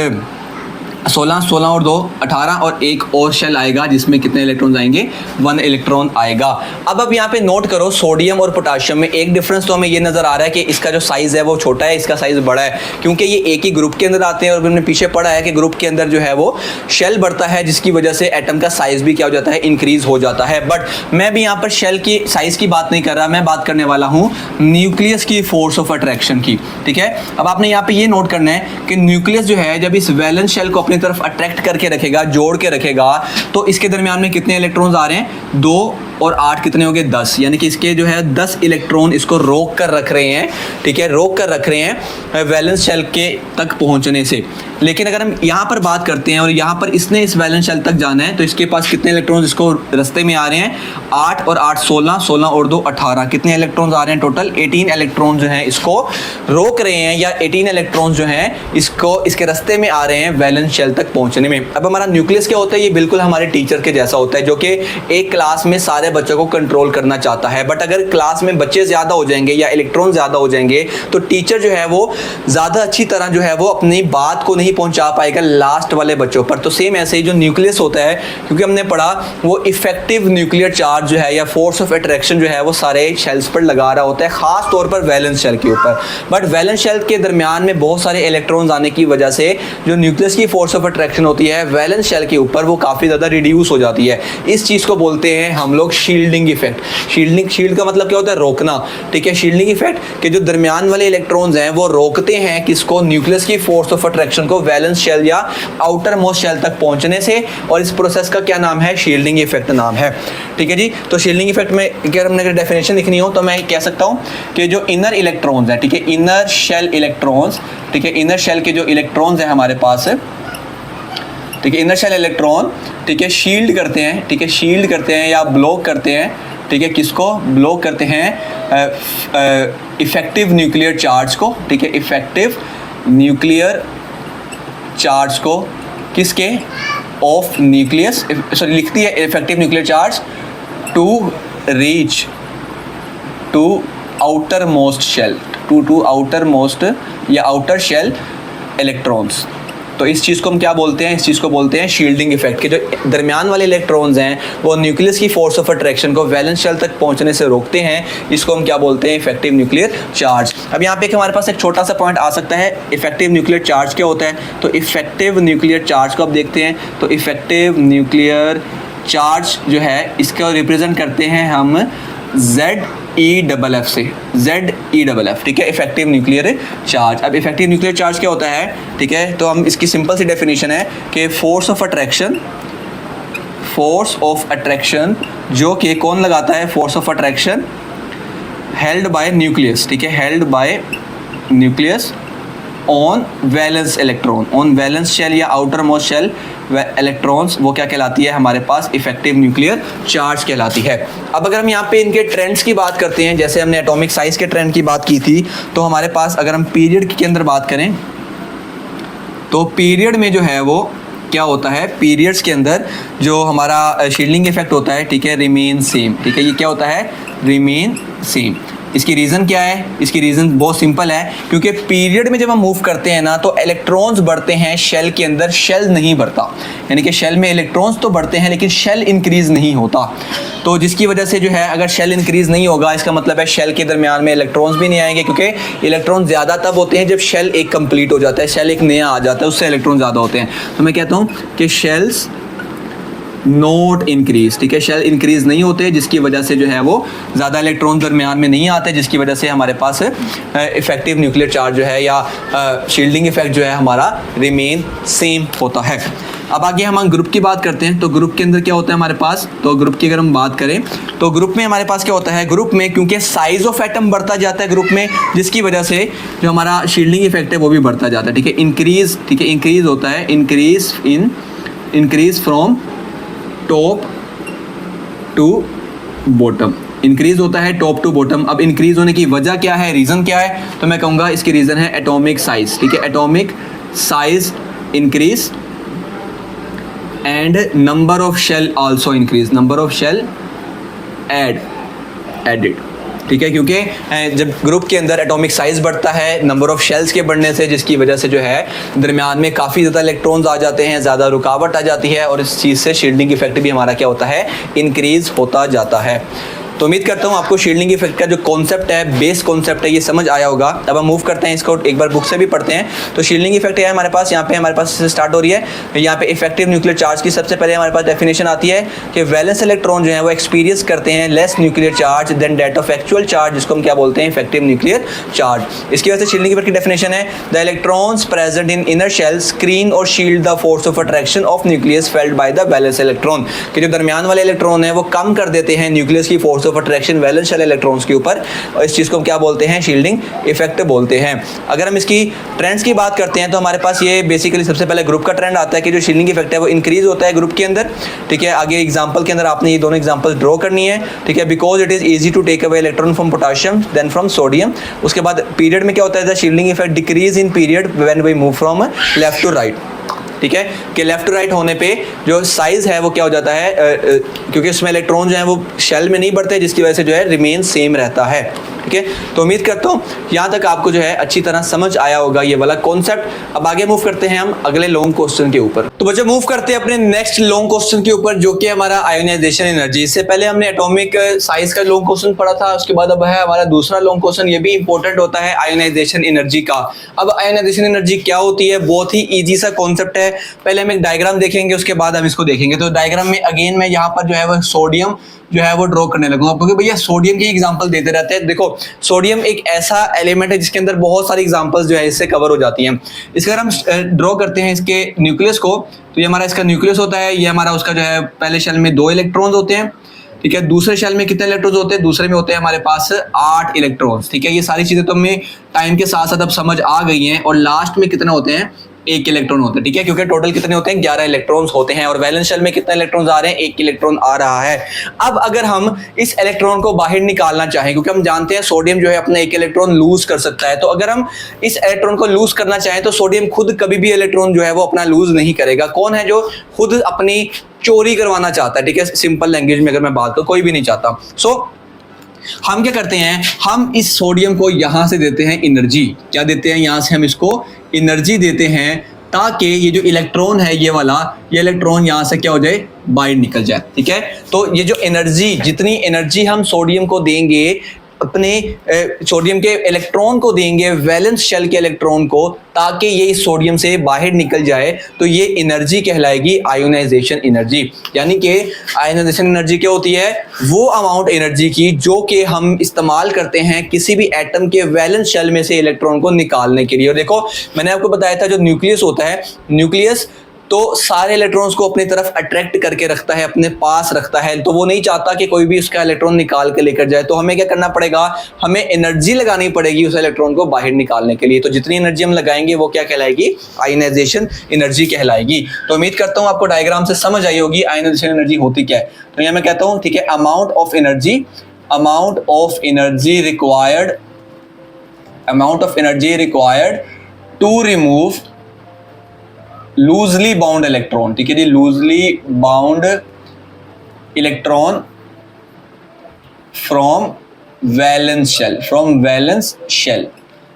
16 और 2 18 और एक और शेल आएगा जिसमें कितने इलेक्ट्रॉन्स आएंगे 1 इलेक्ट्रॉन आएगा। अब यहाँ पे नोट करो सोडियम और पोटाशियम में एक डिफरेंस तो हमें ये नजर आ रहा है कि इसका जो साइज है वो छोटा है, इसका साइज बड़ा है, क्योंकि ये एक ही ग्रुप के अंदर आते हैं और हमने पीछे पढ़ा है कि ग्रुप के अंदर जो है वो शेल बढ़ता है, जिसकी वजह से एटम का साइज भी क्या हो जाता है, इंक्रीज हो जाता है। बट मैं भी यहाँ पर शेल की साइज की बात नहीं कर रहा, मैं बात करने वाला हूँ न्यूक्लियस की फोर्स ऑफ अट्रैक्शन की, ठीक है। अब आपने यहाँ पे ये नोट करना है कि न्यूक्लियस जो है जब इस वैलेंस शेल को अपनी तरफ अट्रैक्ट करके रखेगा, जोड़ के रखेगा, तो इसके दरमियान में कितने इलेक्ट्रॉन्स आ रहे हैं 2 और 8 कितने हो गए 10, यानी कि इसके जो है 10 इलेक्ट्रॉन इसको रोक कर रख रहे हैं, ठीक है, रोक कर रख रहे हैं वैलेंस शेल के तक पहुंचने से। लेकिन अगर हम यहाँ पर बात करते हैं और यहाँ पर इसने इस वैलेंस शेल तक जाना है तो इसके पास कितने इलेक्ट्रॉन्स इसको रास्ते में आ रहे हैं 8 और 8 16, 16 और 2 18, कितने इलेक्ट्रॉन्स आ रहे हैं टोटल 18 इलेक्ट्रॉन जो हैं इसको रोक रहे हैं, या 18 इलेक्ट्रॉन्स जो हैं इसको इसके रास्ते में आ रहे हैं वैलेंस शेल तक पहुंचने में। अब हमारा न्यूक्लियस क्या होता है, ये बिल्कुल हमारे टीचर के जैसा होता है जो कि एक क्लास में सारे बच्चों को कंट्रोल करना चाहता है। बट अगर क्लास में बच्चे ज्यादा हो जाएंगे या इलेक्ट्रॉन ज्यादा हो जाएंगे तो टीचर जो है वो ज्यादा अच्छी तरह जो है वो अपनी बात को नहीं पहुंचा पाएगा लास्ट वाले बच्चों पर। तो सेम ऐसे ही जो न्यूक्लियस होता है, क्योंकि हमने पढ़ा वो इफेक्टिव न्यूक्लियर चार्ज जो है या फोर्स ऑफ अट्रैक्शन जो है वो सारे शेल्स पर लगा रहा होता है, खास तौर पर वैलेंस शेल के ऊपर। बट वैलेंस शेल के दरमियान में बहुत सारे इलेक्ट्रॉन्स आने की वजह से जो न्यूक्लियस की फोर्स ऑफ अट्रैक्शन होती है वैलेंस शेल के ऊपर वो काफी ज्यादा रिड्यूस हो जाती है। इस चीज को बोलते हैं हम लोग शील्डिंग इफेक्ट। शील्ड का मतलब क्या होता है, रोकना, ठीक है। शील्डिंग इफेक्ट के जो दरमियान वाले इलेक्ट्रॉन्स हैं वो रोकते हैं किसको, न्यूक्लियस की फोर्स ऑफ अट्रैक्शन को वैलेंस शेल या आउटर मोस्ट शेल तक पहुंचने से, और इस प्रोसेस का क्या नाम है, शील्डिंग इफेक्ट नाम है, ठीक है जी। तो शील्डिंग इफेक्ट में अगर हमने डेफिनेशन लिखनी हो तो मैं कह सकता हूं कि जो इनर इलेक्ट्रॉन्स हैं, ठीक है, इनर शेल इलेक्ट्रॉन्स, ठीक है, इनर शेल के जो इलेक्ट्रॉन्स हैं हमारे पास, ठीक है, इनर शेल इलेक्ट्रॉन, ठीक है, शील्ड करते हैं, ठीक है, शील्ड करते हैं या ब्लॉक करते हैं, ठीक है, किसको ब्लॉक करते हैं, इफेक्टिव न्यूक्लियर चार्ज को, ठीक है, इफेक्टिव न्यूक्लियर चार्ज को, किसके, ऑफ न्यूक्लियस, सॉरी लिखती है effective nuclear charge to reach to outermost shell, to outermost या outer shell electrons। तो इस चीज़ को हम क्या बोलते हैं? इस चीज़ को बोलते हैं शील्डिंग इफेक्ट, के जो दरमियान वाले इलेक्ट्रॉन्स हैं वो न्यूक्लियस की फोर्स ऑफ अट्रैक्शन को वैलेंस शेल तक पहुंचने से रोकते हैं। इसको हम क्या बोलते हैं? Effective nuclear charge. अब यहाँ पे हमारे पास एक छोटा सा पॉइंट आ सकता है, इफेक्टिव न्यूक्लियर चार्ज क्या होता है? तो इफेक्टिव न्यूक्लियर चार्ज को अब देखते हैं। तो इफेक्टिव न्यूक्लियर चार्ज जो है इसका रिप्रेजेंट करते हैं हम ZeFF से, ZeFF, ठीक है, इफेक्टिव न्यूक्लियर चार्ज। अब इफेक्टिव न्यूक्लियर चार्ज क्या होता है? ठीक है, तो हम इसकी सिंपल सी डेफिनेशन है कि फोर्स ऑफ अट्रैक्शन जो कि कौन लगाता है? Force of attraction held by nucleus, ठीक है, held by nucleus on valence electron, on valence shell या आउटर मोस्ट शेल इलेक्ट्रॉन्स, वो क्या कहलाती है? हमारे पास इफेक्टिव न्यूक्लियर चार्ज कहलाती है। अब अगर हम यहाँ पे इनके ट्रेंड्स की बात करते हैं, जैसे हमने एटॉमिक साइज के ट्रेंड की बात की थी, तो हमारे पास अगर हम पीरियड के अंदर बात करें तो पीरियड में जो है वो क्या होता है? पीरियड्स के अंदर जो हमारा शील्डिंग इफेक्ट होता है, ठीक है, रिमेन सेम, ठीक है, ये क्या होता है? Remain same. इसकी रीज़न क्या है? इसकी रीज़न बहुत सिंपल है, क्योंकि पीरियड में जब हम मूव करते हैं ना तो इलेक्ट्रॉन्स बढ़ते हैं शेल के अंदर, शेल नहीं बढ़ता, यानी कि शेल में इलेक्ट्रॉन्स तो बढ़ते हैं लेकिन शेल इंक्रीज़ नहीं होता। तो जिसकी वजह से जो है अगर शेल इंक्रीज़ नहीं होगा, इसका मतलब है शेल के दरमियान में इलेक्ट्रॉन्स भी नहीं आएंगे, क्योंकि इलेक्ट्रॉन ज़्यादा तब होते हैं जब शेल एक कंप्लीट हो जाता है, शेल एक नया आ जाता है, उससे इलेक्ट्रॉन ज़्यादा होते हैं। तो मैं कहता हूँ कि शेल्स नोट इंक्रीज, ठीक है, शेल इंक्रीज नहीं होते, जिसकी वजह से जो है वो ज़्यादा इलेक्ट्रॉन दरमियान में नहीं आते, जिसकी वजह से हमारे पास इफेक्टिव न्यूक्लियर चार्ज जो है या शील्डिंग इफेक्ट जो है हमारा रिमेन सेम होता है। अब आगे हम ग्रुप की बात करते हैं, तो ग्रुप के अंदर क्या होता है हमारे पास? तो ग्रुप की अगर हम बात करें तो ग्रुप में हमारे पास क्या होता है? ग्रुप में क्योंकि साइज ऑफ एटम बढ़ता जाता है ग्रुप में, जिसकी वजह से जो हमारा शील्डिंग इफेक्ट है वो भी बढ़ता जाता है, ठीक है, इंक्रीज, ठीक है, इंक्रीज होता है, increase from top to bottom, increase होता है टॉप टू बॉटम। अब इंक्रीज होने की वजह क्या है? रीज़न क्या है? तो मैं कहूँगा इसकी रीज़न है एटॉमिक साइज, ठीक है, atomic size increase and number of shell also increase, number of shell added, ठीक है, क्योंकि जब ग्रुप के अंदर एटॉमिक साइज बढ़ता है नंबर ऑफ शेल्स के बढ़ने से, जिसकी वजह से जो है दरमियान में काफ़ी ज़्यादा इलेक्ट्रॉन्स आ जाते हैं, ज़्यादा रुकावट आ जाती है, और इस चीज़ से शील्डिंग इफेक्ट भी हमारा क्या होता है? इंक्रीज होता जाता है। तो उम्मीद करता हूँ आपको शील्डिंग इफेक्ट का जो कॉन्सेप्ट है, बेस कॉन्सेप्ट है, ये समझ आया होगा। अब हम मूव करते हैं, इसको एक बार बुक से भी पढ़ते हैं। तो शील्डिंग इफेक्ट है हमारे पास, यहाँ पे हमारे पास स्टार्ट हो रही है, यहाँ पे इफेक्टिव न्यूक्लियर चार्ज की सबसे पहले हमारे पास डेफिनेशन आती है कि वैलेंस इलेक्ट्रॉन जो है वो एक्सपीरियंस करते हैं less nuclear charge than that of actual charge, जिसको हम क्या बोलते हैं? Effective nuclear charge. इसकी वजह से शील्डिंग इफेक्ट की डेफिनेशन है the electrons present in inner shell screen और shield the force of attraction of nucleus felt by the valence electron, कि जो दरमियान वाले इलेक्ट्रॉन है वो कम कर देते हैं न्यूक्लियस की force of attraction valence shell electrons के ऊपर, और इस चीज को हम क्या बोलते हैं? शील्डिंग इफेक्ट बोलते हैं। अगर हम इसकी ट्रेंड्स की बात करते हैं तो हमारे पास ये बेसिकली सबसे पहले ग्रुप का ट्रेंड आता है कि जो शील्डिंग इफेक्ट है वो इंक्रीज होता है ग्रुप के अंदर, ठीक है। आगे एग्जांपल के अंदर आपने ये दोनों एग्जांपल ड्रॉ करनी है, ठीक है, because it is easy to take away electron from potassium than from sodium. उसके बाद पीरियड में क्या होता है? The shielding effect decrease in period when we move from left to right, ठीक है, कि लेफ्ट टू राइट होने पे जो साइज है वो क्या हो जाता है, क्योंकि उसमें इलेक्ट्रॉन जो है वो शेल में नहीं बढ़ते, जिसकी वजह से जो है रिमेन सेम रहता है, ठीक है। तो उम्मीद करता हूँ यहाँ तक आपको जो है अच्छी तरह समझ आया होगा ये वाला कॉन्सेप्ट। अब आगे मूव करते हैं हम अगले लॉन्ग क्वेश्चन के ऊपर। तो बच्चों मूव करते हैं अपने नेक्स्ट लॉन्ग क्वेश्चन के ऊपर, जो कि हमारा आयोनाइजेशन एनर्जी। इससे पहले हमने एटॉमिक साइज का लॉन्ग क्वेश्चन पढ़ा था, उसके बाद अब है हमारा दूसरा लॉन्ग क्वेश्चन, ये भी इंपॉर्टेंट होता है आयोनाइजेशन एनर्जी का। अब आयोनाइजेशन एनर्जी क्या होती है? बहुत ही ईजी सा कॉन्सेप्ट है। पहले हम एक डायग्राम देखेंगे, उसके बाद हम इसको देखेंगे। तो डायग्राम में अगेन मैं यहाँ पर जो है वो सोडियम जो है वो ड्रॉ करने लगूंगा, क्योंकि भैया सोडियम की एग्जांपल देते रहते हैं। देखो सोडियम एक ऐसा एलिमेंट है जिसके अंदर बहुत सारी एग्जांपल्स जो है इससे कवर हो जाती हैं। इसका अगर हम ड्रॉ करते हैं इसके न्यूक्लियस को, तो ये हमारा इसका न्यूक्लियस होता है, ये हमारा उसका जो है पहले शेल में 2 इलेक्ट्रॉन्स होते हैं, ठीक है। दूसरे शेल में कितने इलेक्ट्रॉन्स होते हैं? दूसरे में होते हैं हमारे पास 8 इलेक्ट्रॉन्स, ठीक है। ये सारी चीजें तो हमें टाइम के साथ साथ अब समझ आ गई हैं। और लास्ट में कितने होते हैं? 1 इलेक्ट्रॉन होता है, ठीक है, क्योंकि टोटल कितने होते हैं? 11 इलेक्ट्रॉन्स होते हैं। और वैलेंस शेल में कितने इलेक्ट्रॉन्स आ रहे हैं? 1 इलेक्ट्रॉन आ रहा है। अब अगर हम इस इलेक्ट्रॉन को बाहर निकालना चाहें, क्योंकि हम जानते हैं सोडियम जो है अपना 1 इलेक्ट्रॉन लूज कर सकता है, तो अगर हम इस इलेक्ट्रॉन को लूज करना चाहें तो सोडियम खुद कभी भी इलेक्ट्रॉन जो है वो अपना लूज नहीं करेगा। कौन है जो खुद अपनी चोरी करवाना चाहता है, ठीक है, सिंपल लैंग्वेज में अगर मैं बात करूं, कोई भी नहीं चाहता। सो हम क्या करते हैं, हम इस सोडियम को यहां से देते हैं एनर्जी। क्या देते हैं, यहां से हम इसको एनर्जी देते हैं ताकि ये जो इलेक्ट्रॉन है ये वाला, ये इलेक्ट्रॉन यहां से क्या हो जाए, बाहर निकल जाए, ठीक है। तो ये जो एनर्जी, जितनी एनर्जी हम सोडियम को देंगे, अपने सोडियम के इलेक्ट्रॉन को देंगे, वैलेंस शेल के इलेक्ट्रॉन को, ताकि ये इस सोडियम से बाहर निकल जाए, तो ये एनर्जी कहलाएगी आयोनाइजेशन एनर्जी। यानी कि आयोनाइजेशन एनर्जी क्या होती है, वो अमाउंट एनर्जी की जो कि हम इस्तेमाल करते हैं किसी भी एटम के वैलेंस शेल में से इलेक्ट्रॉन को निकालने के लिए। और देखो मैंने आपको बताया था जो न्यूक्लियस होता है, न्यूक्लियस तो सारे इलेक्ट्रॉन्स को अपनी तरफ अट्रैक्ट करके रखता है, अपने पास रखता है, तो वो नहीं चाहता कि कोई भी उसका इलेक्ट्रॉन निकाल के लेकर जाए। तो हमें क्या करना पड़ेगा, हमें एनर्जी लगानी पड़ेगी उस इलेक्ट्रॉन को बाहर निकालने के लिए। तो जितनी एनर्जी हम लगाएंगे वो क्या कहलाएगी, आयोनाइजेशन एनर्जी कहलाएगी। तो उम्मीद करता हूं आपको डायग्राम से समझ आई होगी आयोनाइजेशन एनर्जी होती क्या है। तो यहां मैं कहता हूं, ठीक है, amount of energy required to remove loosely bound electron, ठीक है जी, loosely bound electron from valence shell,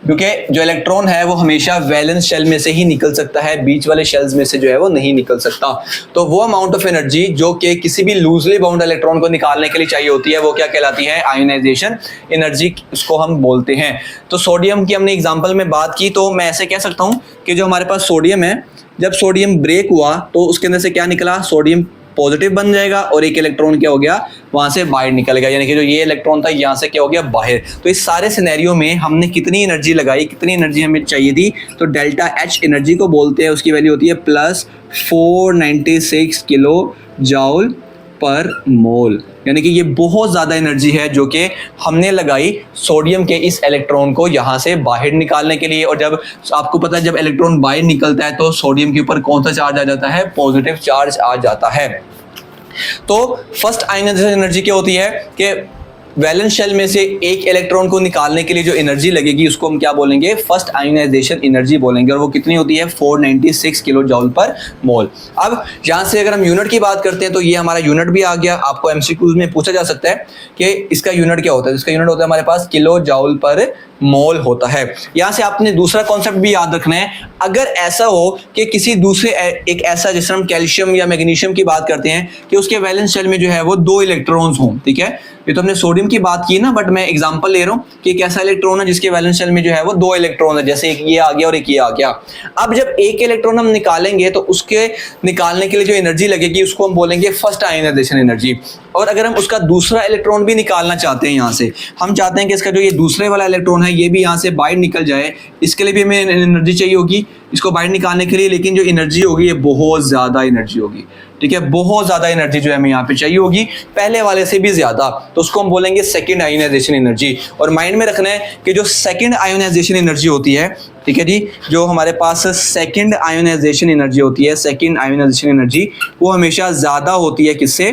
क्योंकि जो इलेक्ट्रॉन है वो हमेशा वैलेंस शेल में से ही निकल सकता है, बीच वाले शेल्स में से जो है वो नहीं निकल सकता। तो वो अमाउंट ऑफ एनर्जी जो कि किसी भी लूजली बाउंड इलेक्ट्रॉन को निकालने के लिए चाहिए होती है, वो क्या कहलाती है, आयोनाइजेशन एनर्जी, उसको हम बोलते हैं। तो सोडियम की हमने एग्जांपल में बात की, तो मैं ऐसे कह सकता हूं कि जो हमारे पास सोडियम है, जब सोडियम ब्रेक हुआ तो उसके अंदर से क्या निकला, सोडियम पॉजिटिव बन जाएगा और एक इलेक्ट्रॉन क्या हो गया, वहां से बाहर निकल गया, यानी कि जो ये इलेक्ट्रॉन था यहाँ से क्या हो गया, बाहर। तो इस सारे सिनेरियो में हमने कितनी एनर्जी लगाई, कितनी एनर्जी हमें चाहिए थी, तो डेल्टा एच एनर्जी को बोलते हैं, उसकी वैल्यू होती है प्लस 496 किलो जूल पर मोल। यानी कि ये बहुत ज़्यादा एनर्जी है जो कि हमने लगाई सोडियम के इस इलेक्ट्रॉन को यहाँ से बाहर निकालने के लिए। और जब आपको पता है जब इलेक्ट्रॉन बाहर निकलता है तो सोडियम के ऊपर कौन सा चार्ज आ जाता है, पॉजिटिव चार्ज आ जाता है। तो फर्स्ट आयोनाइजेशन एनर्जी क्या होती है कि वैलेंस शेल में से एक इलेक्ट्रॉन को निकालने के लिए जो एनर्जी लगेगी उसको हम क्या बोलेंगे, फर्स्ट आयोनाइजेशन एनर्जी बोलेंगे, और वो कितनी होती है, 496 किलो जूल पर मोल। अब यहाँ से अगर हम यूनिट की बात करते हैं तो ये हमारा यूनिट भी आ गया। आपको एमसीक्यूज में पूछा जा सकता है कि इसका यूनिट क्या होता है, इसका यूनिट होता है हमारे पास किलो जूल पर मोल होता है। यहाँ से आपने दूसरा कॉन्सेप्ट भी याद रखना है, अगर ऐसा हो कि किसी दूसरे एक ऐसा, जैसे हम कैल्शियम या मैग्नीशियम की बात करते हैं कि उसके वैलेंस शेल में जो है वो 2 इलेक्ट्रॉन्स हों, ठीक है, ये तो हमने सोडियम की बात की ना, बट मैं एग्जांपल ले रहा हूँ कि एक ऐसा इलेक्ट्रॉन है जिसके वैलेंस शेल में जो है वो 2 इलेक्ट्रॉन है, जैसे एक ये आ गया और एक ये आ गया। अब जब एक इलेक्ट्रॉन हम निकालेंगे तो उसके निकालने के लिए जो एनर्जी लगेगी उसको हम बोलेंगे फर्स्ट आयोनाइजेशन एनर्जी। और अगर हम उसका दूसरा इलेक्ट्रॉन भी निकालना चाहते हैं, यहाँ से हम चाहते हैं कि इसका जो ये दूसरे वाला इलेक्ट्रॉन है ये भी यहाँ से बाहर निकल जाए, इसके लिए भी हमें एनर्जी चाहिए होगी इसको बाहर निकालने के लिए, लेकिन जो एनर्जी होगी ये बहुत ज़्यादा एनर्जी होगी, ठीक है, बहुत ज़्यादा एनर्जी जो हमें यहाँ पे चाहिए होगी, पहले वाले से भी ज़्यादा। तो उसको हम बोलेंगे सेकंड आयोनाइजेशन एनर्जी। और माइंड में रखना है कि जो सेकंड आयोनाइजेशन एनर्जी होती है, ठीक है जी, जो हमारे पास सेकंड आयोनाइजेशन एनर्जी होती है, सेकंड आयोनाइजेशन एनर्जी वो हमेशा ज़्यादा होती है किससे,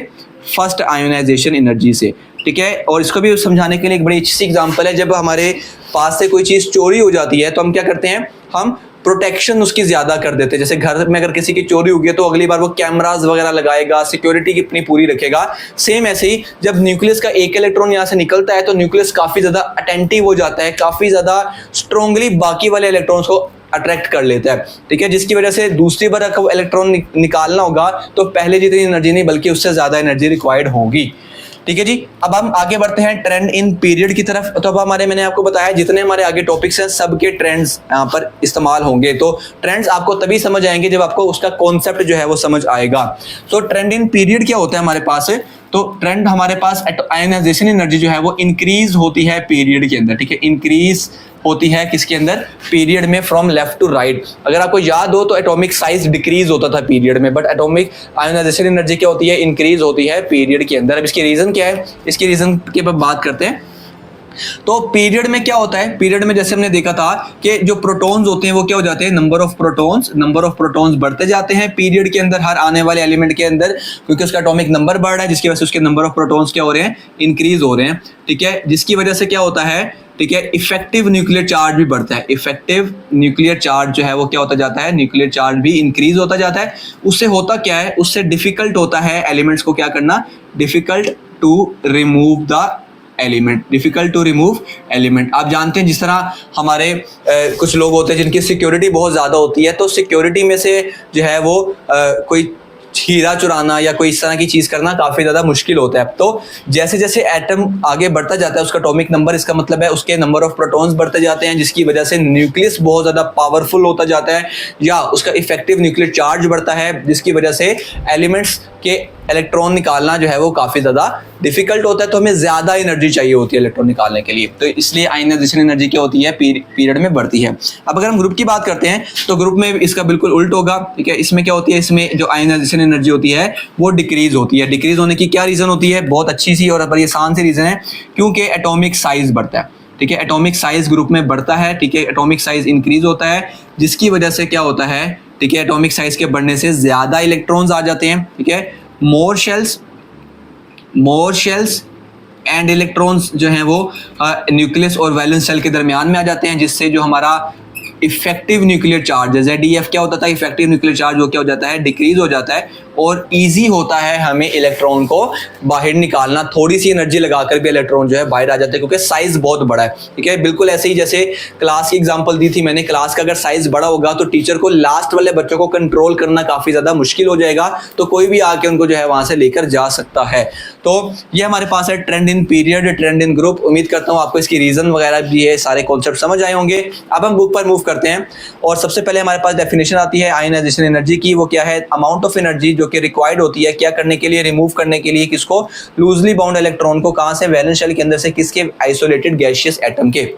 फर्स्ट आयोनाइजेशन एनर्जी से, ठीक है। और इसको भी समझाने के लिए एक बड़ी अच्छी सी एग्जांपल है, जब हमारे पास से कोई चीज़ चोरी हो जाती है तो हम क्या करते हैं, हम प्रोटेक्शन उसकी ज़्यादा कर देते हैं। जैसे घर में अगर किसी की चोरी होगी तो अगली बार वो कैमरास वगैरह लगाएगा, सिक्योरिटी की अपनी पूरी रखेगा। सेम ऐसे ही जब न्यूक्लियस का एक इलेक्ट्रॉन यहाँ से निकलता है तो न्यूक्लियस काफ़ी ज़्यादा अटेंटिव हो जाता है, काफ़ी ज़्यादा स्ट्रोंगली बाकी वाले इलेक्ट्रॉन्स को अट्रैक्ट कर लेता है, ठीक है, जिसकी वजह से दूसरी बार अगर इलेक्ट्रॉन निकालना होगा तो पहले जितनी एनर्जी नहीं बल्कि उससे ज़्यादा एनर्जी रिक्वायर्ड होगी, ठीक है जी। अब हम आगे बढ़ते हैं ट्रेंड इन पीरियड की तरफ। तो अब मैंने आपको बताया जितने हमारे आगे टॉपिक्स हैं सबके ट्रेंड्स यहाँ पर इस्तेमाल होंगे। तो ट्रेंड्स आपको तभी समझ आएंगे जब आपको उसका कॉन्सेप्ट जो है वो समझ आएगा। तो ट्रेंड इन पीरियड क्या होता है हमारे पास, तो ट्रेंड हमारे पास आयोनाइजेशन एनर्जी जो है वो इंक्रीज होती है पीरियड के अंदर, ठीक है, इंक्रीज होती है किसके अंदर, पीरियड में, फ्रॉम लेफ्ट टू राइट। अगर आपको याद हो तो एटॉमिक साइज डिक्रीज होता था पीरियड में, बट एटॉमिक आयोनाइजेशन एनर्जी क्या होती है, इंक्रीज होती है पीरियड के अंदर। अब इसकी रीजन क्या है, इसकी रीजन के बाद बात करते हैं। तो पीरियड में क्या होता है, पीरियड में जैसे हमने देखा था कि जो प्रोटॉन्स होते हैं वो क्या हो जाते हैं, नंबर ऑफ प्रोटॉन्स बढ़ते जाते हैं पीरियड के अंदर, हर आने वाले एलिमेंट के अंदर, क्योंकि उसका एटॉमिक नंबर बढ़ रहा है जिसकी वजह से उसके नंबर ऑफ प्रोटॉन्स क्या हो रहे हैं, इंक्रीज हो रहे हैं, ठीक है, जिसकी वजह से क्या होता है, ठीक है, इफेक्टिव न्यूक्लियर चार्ज भी बढ़ता है। इफेक्टिव न्यूक्लियर चार्ज जो है वो क्या होता जाता है, न्यूक्लियर चार्ज भी इंक्रीज होता जाता है। उससे होता क्या है, उससे डिफिकल्ट होता है एलिमेंट्स को क्या करना, difficult to remove the element, difficult to remove element. आप जानते हैं जिस तरह हमारे कुछ लोग होते हैं जिनकी सिक्योरिटी बहुत ज़्यादा होती है, तो सिक्योरिटी में से जो है वो कोई हीरा चुराना या कोई इस तरह की चीज़ करना काफ़ी ज़्यादा मुश्किल होता है। तो जैसे जैसे एटम आगे बढ़ता जाता है उसका एटॉमिक नंबर, इसका मतलब है उसके नंबर ऑफ प्रोटॉन्स बढ़ते जाते हैं, जिसकी वजह से न्यूक्लियस बहुत ज़्यादा पावरफुल होता जाता है, या उसका इफेक्टिव न्यूक्लियर चार्ज बढ़ता है, जिसकी वजह से एलिमेंट्स के इलेक्ट्रॉन निकालना जो है वो काफ़ी ज़्यादा डिफिकल्ट होता है। तो हमें ज़्यादा एनर्जी चाहिए होती है इलेक्ट्रॉन निकालने के लिए, तो इसलिए आयनाइजेशन एनर्जी क्या होती है, पीरियड में बढ़ती है। अब अगर हम ग्रुप की बात करते हैं तो ग्रुप में इसका बिल्कुल उल्ट होगा, ठीक है। इसमें क्या होती है, इसमें जो आयनाइजेशन एनर्जी होती है वो डिक्रीज होती है। डिक्रीज होने की क्या रीज़न होती है, बहुत अच्छी सी और बड़ी आसान सी रीज़न है, क्योंकि एटॉमिक साइज बढ़ता है, ठीक है। एटॉमिक साइज ग्रुप में बढ़ता है, ठीक है, एटॉमिक साइज इंक्रीज होता है, जिसकी वजह से क्या होता है, ठीक है, एटॉमिक साइज के बढ़ने से ज़्यादा इलेक्ट्रॉन्स आ जाते हैं, ठीक है। मोर शेल्स एंड इलेक्ट्रॉन्स जो हैं वो न्यूक्लियस और वैलेंस शेल के दरमियान में आ जाते हैं, जिससे जो हमारा इफेक्टिव न्यूक्लियर चार्ज है ZeF क्या होता था, इफेक्टिव न्यूक्लियर चार्ज वो क्या हो जाता है, डिक्रीज हो जाता है, और इजी होता है हमें इलेक्ट्रॉन को बाहर निकालना। थोड़ी सी एनर्जी लगाकर भी इलेक्ट्रॉन जो है बाहर आ जाते हैं, क्योंकि साइज बहुत बड़ा है, ठीक है। बिल्कुल ऐसे ही जैसे क्लास की एग्जांपल दी थी मैंने, क्लास का अगर साइज बड़ा होगा तो टीचर को लास्ट वाले बच्चों को कंट्रोल करना काफी ज्यादा मुश्किल हो जाएगा, तो कोई भी आके उनको जो है वहां से लेकर जा सकता है। तो ये हमारे पास है trend in period, trend in group. उम्मीद करता हूँ आपको इसकी रीजन वगैरह भी है, सारे कॉन्सेप्ट समझ आए होंगे। अब हम बुक पर मूव करते हैं, और सबसे पहले हमारे पास डेफिनेशन आती है आयनाइजेशन एनर्जी की। वो क्या है, अमाउंट ऑफ एनर्जी जो कि रिक्वायर्ड होती है क्या करने के लिए, रिमूव करने के लिए, किसको, लूजली बाउंड इलेक्ट्रॉन को, कहां से, वैलेंस शेल के अंदर से, किसके, आइसोलेटेड गैसियस एटम के।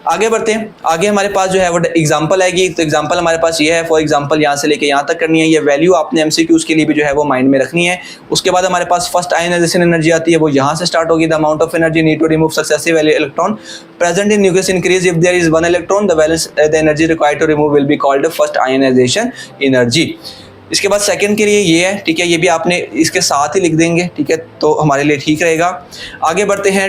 आगे बढ़ते हैं, आगे हमारे पास जो है वो एग्जांपल आएगी। तो एग्जांपल हमारे पास ये है, फॉर एग्जांपल यहाँ से लेके यहाँ तक करनी है। ये वैल्यू आपने एमसीक्यूज के लिए भी जो है वो माइंड में रखनी है। उसके बाद हमारे पास फर्स्ट आयनाइजेशन एनर्जी आती है, वो यहाँ से स्टार्ट होगी। The amount of energy need to remove successive electron present in nucleus increase if there is one electron, the valence the energy required to remove will be called first ionisation energy. इसके बाद second के लिए ये है, ठीक है, ये भी आपने इसके साथ ही लिख देंगे, ठीक है, तो हमारे लिए ठीक रहेगा। आगे बढ़ते हैं,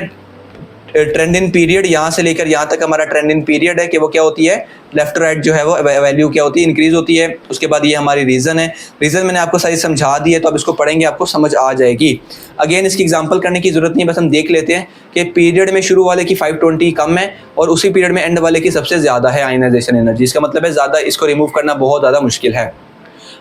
ट्रेंड इन पीरियड, यहाँ से लेकर यहाँ तक हमारा ट्रेंड इन पीरियड है कि वो क्या होती है, लेफ्ट टू राइट जो है वो वैल्यू क्या होती है, इंक्रीज होती है। उसके बाद ये हमारी रीज़न है, रीज़न मैंने आपको सारी समझा दी है, तो अब इसको पढ़ेंगे आपको समझ आ जाएगी। अगेन इसकी एग्जांपल करने की जरूरत नहीं, बस हम देख लेते हैं कि पीरियड में शुरू वाले की 520 कम है और उसी पीरियड में एंड वाले की सबसे ज़्यादा है आयनाइजेशन एनर्जी। इसका मतलब है ज़्यादा, इसको रिमूव करना बहुत ज़्यादा मुश्किल है।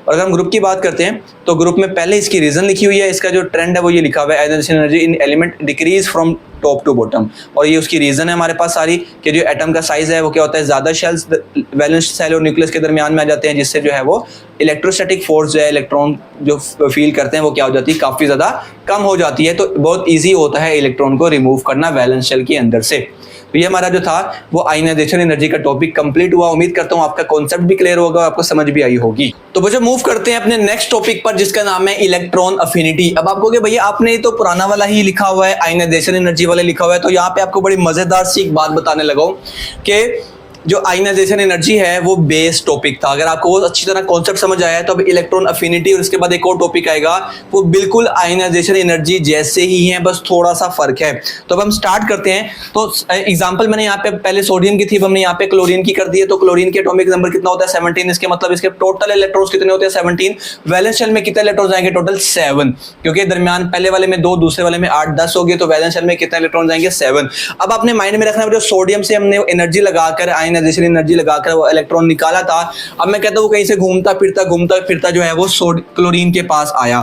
और अगर हम ग्रुप की बात करते हैं तो ग्रुप में पहले इसकी रीजन लिखी हुई है, इसका जो ट्रेंड है वो ये लिखा हुआ है, ionisation energy in element decrease from top to bottom, और ये उसकी रीजन है हमारे पास सारी कि जो एटम का साइज है वो क्या होता है, ज़्यादा शेल्स वैलेंस शेल और न्यूक्लियस के दरमियान में आ जाते हैं, जिससे जो है वो इलेक्ट्रोस्टैटिक फोर्स जो है इलेक्ट्रॉन जो फील करते हैं वो क्या हो जाती है, काफ़ी ज़्यादा कम हो जाती है। तो बहुत ईजी होता है इलेक्ट्रॉन को रिमूव करना वैलेंस शेल के अंदर से। तो ये हमारा जो था वो आयनाइजेशन एनर्जी का टॉपिक कंप्लीट हुआ। उम्मीद करता हूँ आपका कॉन्सेप्ट भी क्लियर होगा, आपको समझ भी आई होगी। तो बच्चों मूव करते हैं अपने नेक्स्ट टॉपिक पर, जिसका नाम है इलेक्ट्रॉन अफिनिटी। अब आप कहोगे भैया आपने तो पुराना वाला ही लिखा हुआ है, आयनाइजेशन एनर्जी वाला लिखा हुआ है, तो यहाँ पे आपको बड़ी मजेदार सी एक बात बताने लगा हूं कि जो आयनाइजेशन एनर्जी है वो बेस टॉपिक था। अगर आपको वो अच्छी तरह कॉन्सेप्ट समझ आया है तो अब इलेक्ट्रॉन अफिनिटी और उसके बाद एक और टॉपिक आएगा, वो बिल्कुल आयनाइजेशन एनर्जी जैसे ही है, बस थोड़ा सा फर्क है। तो अब हम स्टार्ट करते हैं। तो एग्जांपल मैंने यहाँ पे पहले सोडियम की थी, अब हमने यहाँ पे क्लोरीन की कर दी है। तो क्लोरीन के एटॉमिक नंबर कितना होता है, 17। इसके मतलब इसके टोटल इलेक्ट्रॉन्स कितने होते हैं, 17। वैलेंस शेल में कितने इलेक्ट्रॉन्स आएंगे, टोटल 7, क्योंकि दरमियान पहले वाले में 2, दूसरे वाले में 8, 10 हो गए, तो वैलेंस शेल में कितने इलेक्ट्रॉन्स आएंगे, 7। अब आपने माइंड में रखना है, जो सोडियम से हमने एनर्जी लगाकर, आयनाइजेशन एनर्जी लगाकर वो इलेक्ट्रॉन निकाला था, अब मैं कहता हूँ वो कहीं से घूमता फिरता जो है वो क्लोरीन के पास आया।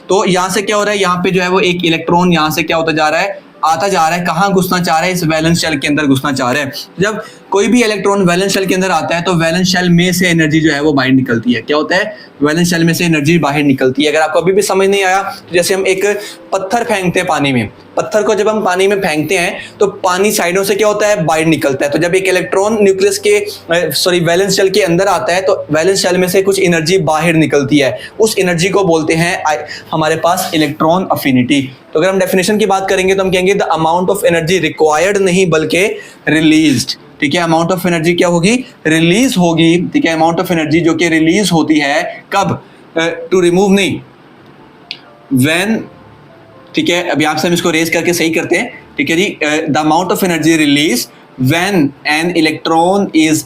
तो यहाँ से क्या हो रहा है, यहाँ पे जो है वो एक इलेक्ट्रॉन यहाँ से क्या होता जा रहा है, आता जा रहा है, कहाँ घुसना चाह रहा है, इस वैलेंस शेल के अंदर घुसना चाह रहा है। जब कोई भी इलेक्ट्रॉन वैलेंस शेल के अंदर आता है तो वैलेंस शेल में से एनर्जी जो है वो बाहर निकलती है। क्या होता है, वैलेंस शेल में से एनर्जी बाहर निकलती है। अगर आपको अभी भी समझ नहीं आया तो जैसे हम एक पत्थर फेंकते हैं पानी में, पत्थर को जब हम पानी में फेंकते हैं तो पानी साइडों से क्या होता है, बाहर निकलता है। तो जब एक इलेक्ट्रॉन न्यूक्लियस के वैलेंस शेल के अंदर आता है तो वैलेंस शेल में से कुछ एनर्जी बाहर निकलती है, उस एनर्जी को बोलते हैं हमारे पास इलेक्ट्रॉन अफिनिटी। तो अगर हम डेफिनेशन की बात करेंगे तो हम कहेंगे the amount of energy required नहीं बल्कि रिलीज्ड, ठीक है। अमाउंट ऑफ एनर्जी क्या होगी, रिलीज होगी, ठीक है। अमाउंट ऑफ एनर्जी जो कि रिलीज होती है कब, टू रिमूव नहीं, व्हेन, ठीक है। अभी आपसे हम इसको रेज करके सही करते हैं, ठीक है जी। The amount of energy release when an electron is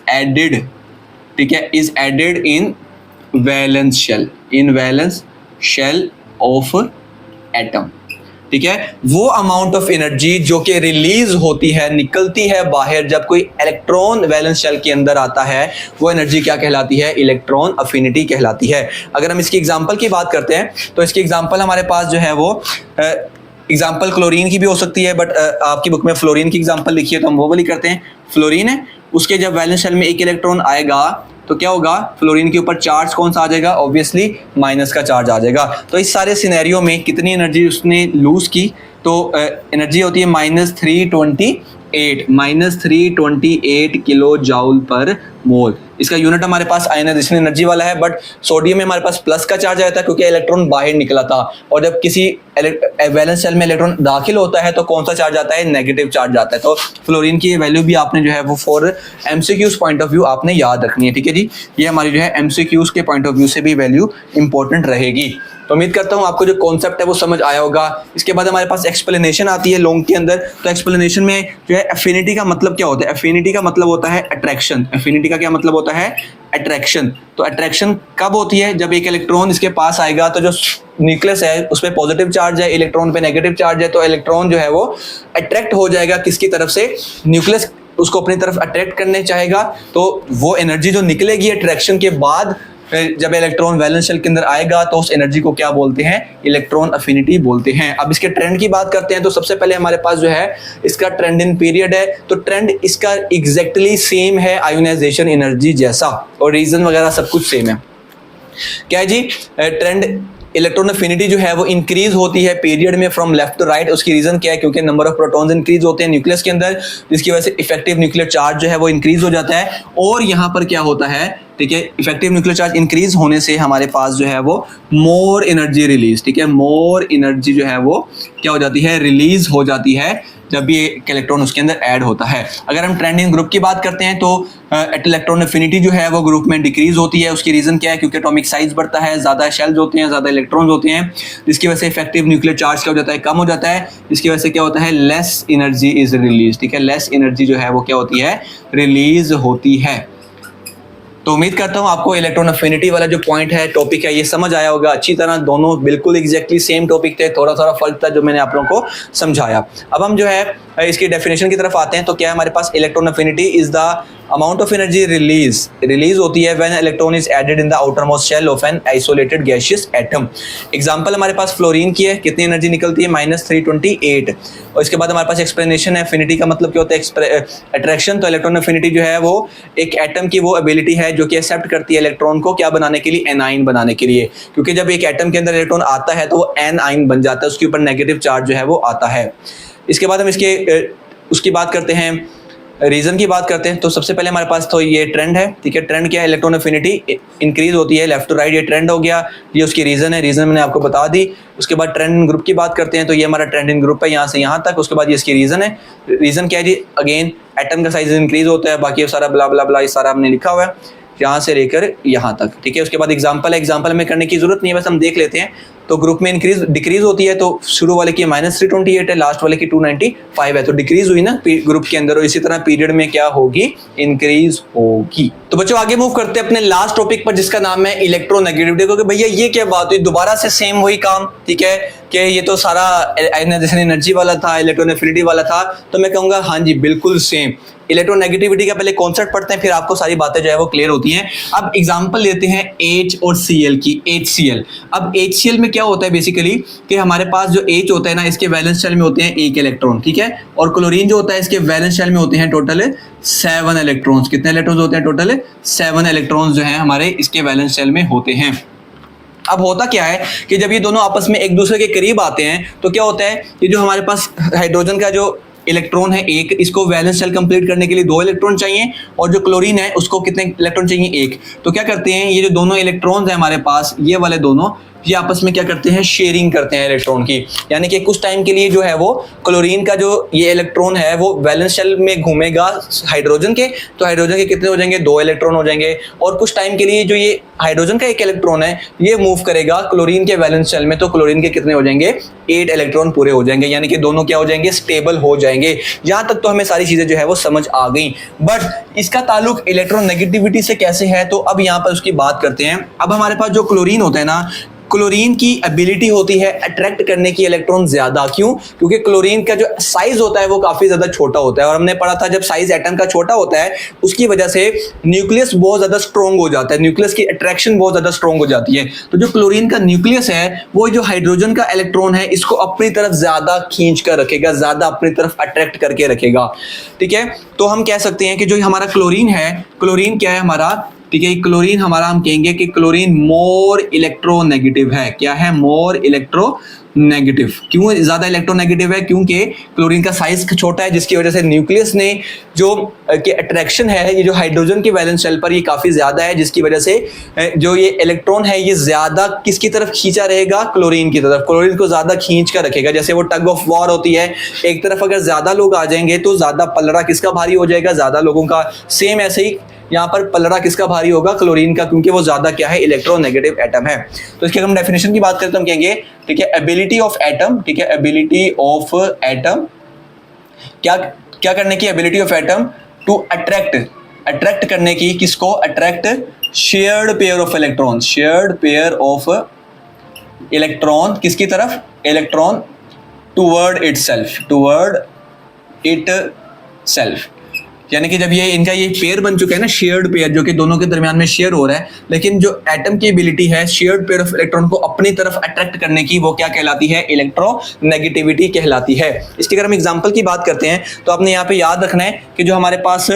added, ठीक है, is added in valence shell of atom, ठीक है, वो अमाउंट ऑफ एनर्जी जो कि रिलीज होती है, निकलती है बाहर जब कोई इलेक्ट्रॉन वैलेंस शेल के अंदर आता है, वो एनर्जी क्या कहलाती है? इलेक्ट्रॉन अफिनिटी कहलाती है। अगर हम इसकी एग्जांपल की बात करते हैं तो इसकी एग्जांपल हमारे पास जो है वो एग्जांपल क्लोरीन की भी हो सकती है, बट आपकी बुक में फ्लोरीन की एग्जांपल लिखी है तो हम वो वाली करते हैं। फ्लोरीन है, उसके जब वैलेंस शेल में एक इलेक्ट्रॉन आएगा तो क्या होगा? फ्लोरीन के ऊपर चार्ज कौन सा आ जाएगा? ऑब्वियसली माइनस का चार्ज आ जाएगा। तो इस सारे सिनेरियो में कितनी एनर्जी उसने लूज की? तो एनर्जी होती है -328 किलो जाउल पर मोल। इसका यूनिट हमारे पास आयनाइजेशन एनर्जी वाला है, बट सोडियम में हमारे पास प्लस का चार्ज आया था क्योंकि इलेक्ट्रॉन बाहर निकला था, और जब किसी वैलेंस शेल में इलेक्ट्रॉन दाखिल होता है तो कौन सा चार्ज आता है? नेगेटिव चार्ज आता है। तो फ्लोरीन की वैल्यू भी आपने जो है वो for MCQs point of view आपने याद रखनी है, ठीक है जी। ये हमारी जो है एमसीक्यूज के पॉइंट ऑफ व्यू से भी वैल्यू इंपॉर्टेंट रहेगी। तो उम्मीद करता हूँ आपको जो कॉन्सेप्ट है वो समझ आया होगा। इसके बाद हमारे पास एक्सप्लेनेशन आती है लॉन्ग के अंदर। तो एक्सप्लेनेशन में जो है एफिनिटी का मतलब क्या होता है? एफिनिटी का मतलब होता है अट्रैक्शन। एफिनिटी का क्या मतलब होता है? अट्रैक्शन। तो अट्रैक्शन कब होती है? जब एक इलेक्ट्रॉन इसके पास आएगा तो जो न्यूक्लियस है उस पर पॉजिटिव चार्ज है, इलेक्ट्रॉन पे नेगेटिव चार्ज है, तो इलेक्ट्रॉन जो है वो अट्रैक्ट हो जाएगा किसकी तरफ से? न्यूक्लियस उसको अपनी तरफ अट्रैक्ट करने चाहेगा। तो वो एनर्जी जो निकलेगी अट्रैक्शन के बाद जब इलेक्ट्रॉन वैलेंस शेल के अंदर आएगा तो उस एनर्जी को क्या बोलते हैं? इलेक्ट्रॉन अफिनिटी बोलते हैं। अब इसके ट्रेंड की बात करते हैं तो सबसे पहले हमारे पास जो है इसका ट्रेंड इन पीरियड है। तो ट्रेंड इसका एग्जैक्टली सेम है आयोनाइजेशन एनर्जी जैसा, और रीजन वगैरह सब कुछ सेम है। क्या है जी? ट्रेंड इलेक्ट्रॉन अफिनिटी जो है वो इंक्रीज होती है पीरियड में फ्रॉम लेफ्ट टू राइट। उसकी रीजन क्या है? क्योंकि नंबर ऑफ प्रोटॉन्स इंक्रीज होते हैं न्यूक्लियस के अंदर, जिसकी वजह से इफेक्टिव न्यूक्लियर चार्ज जो है वो इंक्रीज हो जाता है। और यहाँ पर क्या होता है? ठीक है, इफेक्टिव न्यूक्लियर चार्ज इंक्रीज होने से हमारे पास जो है वो मोर एनर्जी रिलीज, ठीक है, मोर एनर्जी जो है वो क्या हो जाती है? रिलीज हो जाती है जब ये इलेक्ट्रॉन उसके अंदर ऐड होता है। अगर हम ट्रेंड इन ग्रुप की बात करते हैं तो इलेक्ट्रॉन अफिनिटी जो है वो ग्रुप में डिक्रीज होती है। उसकी रीजन क्या है? क्योंकि एटॉमिक साइज बढ़ता है, ज्यादा शेल्स होते हैं, ज्यादा इलेक्ट्रॉन्स होते हैं, जिसकी वजह से इफेक्टिव न्यूक्लियर चार्ज क्या हो जाता है? कम हो जाता है, जिसकी वजह से क्या होता है? लेस एनर्जी इज रिलीज, ठीक है, लेस एनर्जी जो है वो क्या होती है? रिलीज होती है। तो उम्मीद करता हूँ आपको इलेक्ट्रॉन अफिनिटी वाला जो पॉइंट है, टॉपिक है, ये समझ आया होगा अच्छी तरह। दोनों बिल्कुल एग्जैक्टली सेम टॉपिक थे, थोड़ा थोड़ा फर्क था जो मैंने आप लोगों को समझाया। अब हम जो है इसकी डेफिनेशन की तरफ आते हैं। तो क्या है हमारे पास? Electron affinity is the amount of energy release होती है when electron is added in the outermost shell of an isolated gaseous atom. Example हमारे पास फ्लोरीन की है, कितनी एनर्जी निकलती है? -328। और इसके बाद हमारे पास एक्सप्लेनेशन है। अफिनिटी का मतलब क्या होता है? अट्रैक्शन। तो इलेक्ट्रॉन अफिनिटी जो है वो एक एटम की वो एबिलिटी है जो कि एक्सेप्ट करती है इलेक्ट्रॉन को क्या बनाने के लिए? एनाइन बनाने के लिए। क्योंकि जब एक एटम के अंदर इलेक्ट्रॉन आता है तो वो एनाइन बन जाता है, उसके ऊपर नेगेटिव चार्ज जो है वो आता है। इसके बाद हम उसकी बात करते हैं, रीजन की बात करते हैं। तो सबसे पहले हमारे पास तो ये ट्रेंड है, ठीक है। ट्रेंड क्या है? इलेक्ट्रॉन अफिनिटी इंक्रीज होती है लेफ्ट टू राइट, ये ट्रेंड हो गया, ये उसकी रीजन है, रीजन मैंने आपको बता दी। उसके बाद ट्रेंड इन ग्रुप की बात करते हैं। तो ये हमारा ट्रेंड इन ग्रुप है यहाँ से यहाँ तक। उसके बाद ये इसकी रीजन है। रीजन क्या है जी? अगेन एटम का साइज इंक्रीज होता है, बाकी सारा ब्ला ब्ला ब्ला ये सारा हमने लिखा हुआ है यहाँ से लेकर यहाँ तक, ठीक है। उसके बाद एग्जाम्पल है, एग्जाम्पल में करने की जरूरत नहीं है, बस हम देख लेते हैं। तो ग्रुप में इंक्रीज डिक्रीज होती है, तो शुरू वाले की -328 है, लास्ट वाले की 295 है, तो डिक्रीज हुई ना ग्रुप के अंदर। और इसी तरह पीरियड में क्या होगी? इंक्रीज होगी। तो बच्चों आगे मूव करते हैं अपने लास्ट टॉपिक पर, जिसका नाम है इलेक्ट्रोनेगेटिविटी। देखो कि भैया ये क्या बात हुई, दोबारा से सेम वही काम, ठीक है, कि ये तो सारा आयनाइजेशन एनर्जी वाला था, इलेक्ट्रॉन एफिनिटी वाला था। तो मैं कहूँगा हाँ जी बिल्कुल सेम। इलेक्ट्रोनेगेटिविटी का पहले कॉन्सेप्ट पढ़ते हैं, फिर आपको सारी बातें जो है वो क्लियर होती हैं। अब एग्जांपल लेते हैं H और Cl की। HCl, अब HCl में क्या होता है बेसिकली कि हमारे पास जो H होता है ना, इसके वैलेंस शेल में होते हैं 1 इलेक्ट्रॉन, ठीक है। और क्लोरीन जो होता है इसके वैलेंस शेल में होते हैं टोटल 7 इलेक्ट्रॉन्स। कितने इलेक्ट्रॉन्स होते हैं? टोटल 7 इलेक्ट्रॉन्स जो है हमारे इसके वैलेंस शेल में होते हैं। अब होता क्या है कि जब ये दोनों आपस में एक दूसरे के करीब आते हैं तो क्या होता है, ये जो हमारे पास हाइड्रोजन का जो इलेक्ट्रॉन है एक, इसको वैलेंस शेल कंप्लीट करने के लिए 2 इलेक्ट्रॉन चाहिए, और जो क्लोरीन है उसको कितने इलेक्ट्रॉन चाहिए? 1। तो क्या करते हैं, ये जो दोनों इलेक्ट्रॉन्स हैं हमारे पास, ये वाले दोनों, ये आपस में क्या करते हैं, शेयरिंग करते हैं इलेक्ट्रॉन की। यानी कि कुछ टाइम के लिए जो है वो क्लोरीन का जो ये इलेक्ट्रॉन है वो वैलेंस शेल में घूमेगा हाइड्रोजन के, तो हाइड्रोजन के कितने हो जाएंगे, 2 इलेक्ट्रॉन हो जाएंगे। और कुछ टाइम के लिए जो ये हाइड्रोजन का एक इलेक्ट्रॉन है ये मूव करेगा क्लोरीन के वैलेंस शेल में, तो क्लोरीन के कितने हो जाएंगे, 8 इलेक्ट्रॉन पूरे हो जाएंगे। यानी कि दोनों क्या हो जाएंगे, स्टेबल हो जाएंगे। यहां तक तो हमें सारी चीजें जो है वो समझ आ गई। बट इसका ताल्लुक इलेक्ट्रोनेगेटिविटी से कैसे है, तो अब यहां पर उसकी बात करते हैं। अब हमारे पास जो क्लोरीन होता है ना, क्लोरीन की एबिलिटी होती है अट्रैक्ट करने की इलेक्ट्रॉन ज्यादा। क्यों? क्योंकि क्लोरीन का जो साइज होता है वो काफी ज्यादा छोटा होता है, और हमने पढ़ा था जब साइज एटम का छोटा होता है उसकी वजह से न्यूक्लियस बहुत ज्यादा स्ट्रॉन्ग हो जाता है, न्यूक्लियस की अट्रैक्शन बहुत ज्यादा स्ट्रॉन्ग हो जाती है। तो जो क्लोरीन का न्यूक्लियस है वो जो हाइड्रोजन का इलेक्ट्रॉन है इसको अपनी तरफ ज्यादा खींच कर रखेगा, ज्यादा अपनी तरफ अट्रैक्ट करके रखेगा। ठीक है, तो हम कह सकते हैं कि जो हमारा क्लोरीन है, क्लोरीन क्या है हमारा, ठीक है, क्लोरीन हमारा हम कहेंगे कि क्लोरीन मोर इलेक्ट्रोनेगेटिव है। क्या है? More electronegative. क्यों ज्यादा इलेक्ट्रोनेगेटिव है? क्योंकि क्लोरीन का साइज छोटा है, जिसकी वजह से न्यूक्लियस ने जो कि अट्रैक्शन है ये जो हाइड्रोजन की वैलेंस शेल पर ये काफी ज्यादा है, जिसकी वजह से जो ये इलेक्ट्रॉन है ये ज्यादा किसकी तरफ खींचा रहेगा, क्लोरीन की तरफ। क्लोरीन को ज्यादा खींच कर रखेगा। जैसे वो टग ऑफ वॉर होती है, एक तरफ अगर ज्यादा लोग आ जाएंगे तो ज्यादा पलड़ा किसका भारी हो जाएगा, ज्यादा लोगों का। सेम ऐसे ही यहाँ पर पलड़ा किसका भारी होगा, क्लोरीन का, क्योंकि वो ज्यादा क्या है, इलेक्ट्रोनेगेटिव एटम है। तो इसकी अगर हम डेफिनेशन की बात करें तो हम कहेंगे, ठीक है, एबिलिटी ऑफ एटम, ठीक है, एबिलिटी ऑफ एटम, क्या क्या करने की, ability of atom to attract करने की, किसको attract, shared pair of electron, shared pair of electron किसकी तरफ, इलेक्ट्रॉन टूवर्ड इटसेल्फ। यानी कि जब ये इनका ये पेयर बन चुका है ना, शेयर्ड पेयर, जो कि दोनों के दरमियान में शेयर हो रहा है, लेकिन जो एटम की एबिलिटी है शेयर्ड पेयर ऑफ इलेक्ट्रॉन को अपनी तरफ अट्रैक्ट करने की, वो क्या कहलाती है, इलेक्ट्रोनेगेटिविटी कहलाती है। इसकी अगर हम एग्जांपल की बात करते हैं तो आपने यहाँ पे याद रखना है कि जो हमारे पास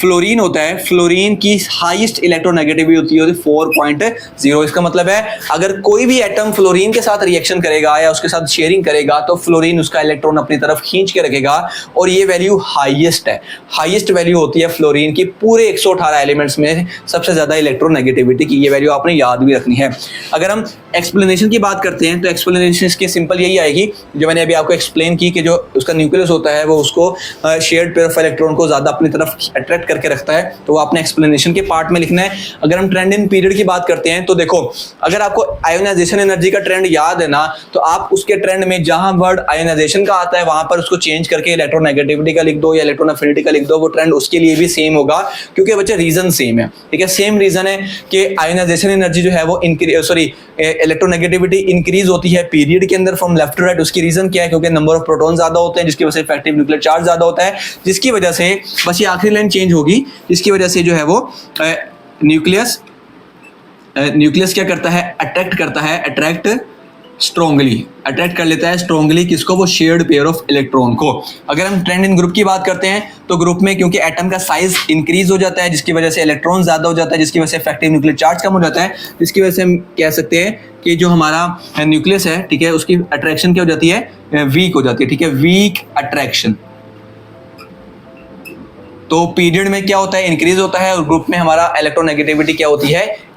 फ्लोरीन होता है, फ्लोरीन की हाईएस्ट इलेक्ट्रोनेगेटिविटी होती है 4.0। इसका मतलब है अगर कोई भी एटम फ्लोरीन के साथ रिएक्शन करेगा या उसके साथ शेयरिंग करेगा तो फ्लोरीन उसका इलेक्ट्रॉन अपनी तरफ खींच के रखेगा, और ये वैल्यू हाईएस्ट है। हाईएस्ट वैल्यू होती है फ्लोरीन की पूरे 118 एलिमेंट्स में सबसे ज्यादा इलेक्ट्रोनेगेटिविटी की। ये वैल्यू आपने याद भी रखनी है। अगर हम एक्सप्लेनेशन की बात करते हैं तो एक्सप्लेनेशन इसकी सिंपल यही आएगी जो मैंने अभी आपको एक्सप्लेन की, कि जो उसका न्यूक्लियस होता है वो उसको शेयर्ड पेयर ऑफ इलेक्ट्रॉन को ज्यादा अपनी तरफ अट्रैक्ट करके रखता है, तो वो आपने एक्सप्लेनेशन के पार्ट में लिखना है। अगर हम ट्रेंड इन पीरियड की बात करते हैं तो देखो, अगर आपको आयोनाइजेशन एनर्जी का ट्रेंड याद है ना, तो आप उसके ट्रेंड में जहां वर्ड आयोनाइजेशन का आता है वहां पर उसको चेंज करके इलेक्ट्रोनेगेटिविटी का लिख दो या इलेक्ट्रॉन एफिनिटी का लिख दो, वो ट्रेंड उसके लिए भी सेम होगा, क्योंकि बच्चे रीजन सेम है। ठीक है, सेम रीजन है कि आयोनाइजेशन एनर्जी जो है वो इलेक्ट्रोनेगेटिविटी इंक्रीज होती है पीरियड के अंदर फ्रॉम लेफ्ट टू राइट। उसकी रीजन क्या है, क्योंकि नंबर ऑफ प्रोटॉन ज्यादा होते हैं, जिसकी वजह से इफेक्टिव न्यूक्लियर चार्ज ज्यादा होता है, जिसकी वजह से बस ये आखिरी लाइन चेंज होगी, जिसकी वजह से जो है वो न्यूक्लियस क्या करता है, अट्रैक्ट करता है, अट्रैक्ट कर लेता है स्ट्रॉन्गली किसको, वो शेयर्ड पेयर ऑफ इलेक्ट्रॉन को। अगर हम ट्रेंड इन ग्रुप की बात करते हैं तो ग्रुप में क्योंकि एटम का साइज इंक्रीज हो जाता है, जिसकी वजह से इलेक्ट्रॉन ज्यादा हो जाता है, जिसकी वजह से इफेक्टिव न्यूक्लियर चार्ज कम हो जाता है, जिसकी वजह से हम कह सकते हैं कि जो हमारा न्यूक्लियस है, ठीक है, उसकी अट्रैक्शन क्या हो जाती है, वीक हो जाती है। ठीक है, वीक अट्रैक्शन। तो पीरियड में क्या होता है, इंक्रीज होता है, और ग्रुप में हमारा इलेक्ट्रोनेगेटिविटी क्या होती है,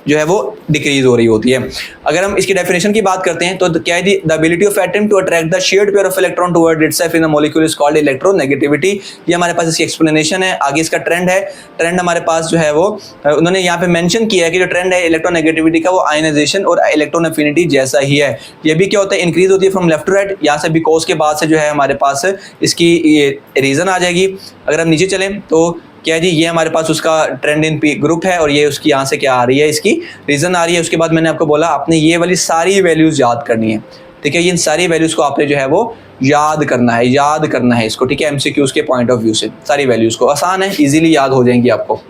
जो है वो डिक्रीज हो रही होती है। अगर हम इसकी डेफिनेशन की बात करते हैं तो क्या है, the ability of atom to attract the shared pair of electron toward itself in the molecule is called electronegativity. ये हमारे पास इसकी एक्सप्लेनेशन है। आगे इसका ट्रेंड है, ट्रेंड हमारे पास जो है वो उन्होंने यहाँ पे मेंशन किया है कि जो ट्रेंड है इलेक्ट्रोनेगेटिविटी का वो आयनाइजेशन और इलेक्ट्रॉन एफिनिटी जैसा ही है। ये भी क्या होता है, इंक्रीज होती है फ्रॉम लेफ्ट टू राइट। यहाँ से बिकॉज के बाद से जो है हमारे पास इसकी ये रीजन आ जाएगी। अगर हम नीचे चलें तो क्या है जी, ये हमारे पास उसका ट्रेंड इन ग्रुप है, और ये उसकी यहाँ से क्या आ रही है, इसकी रीजन आ रही है। उसके बाद मैंने आपको बोला आपने ये वाली सारी वैल्यूज याद करनी है। ठीक है, इन सारी वैल्यूज को आपने जो है वो याद करना है इसको। ठीक है, एमसीक्यूज के पॉइंट ऑफ व्यू से सारी वैल्यूज को, आसान है, इजीली याद हो जाएंगी आपको।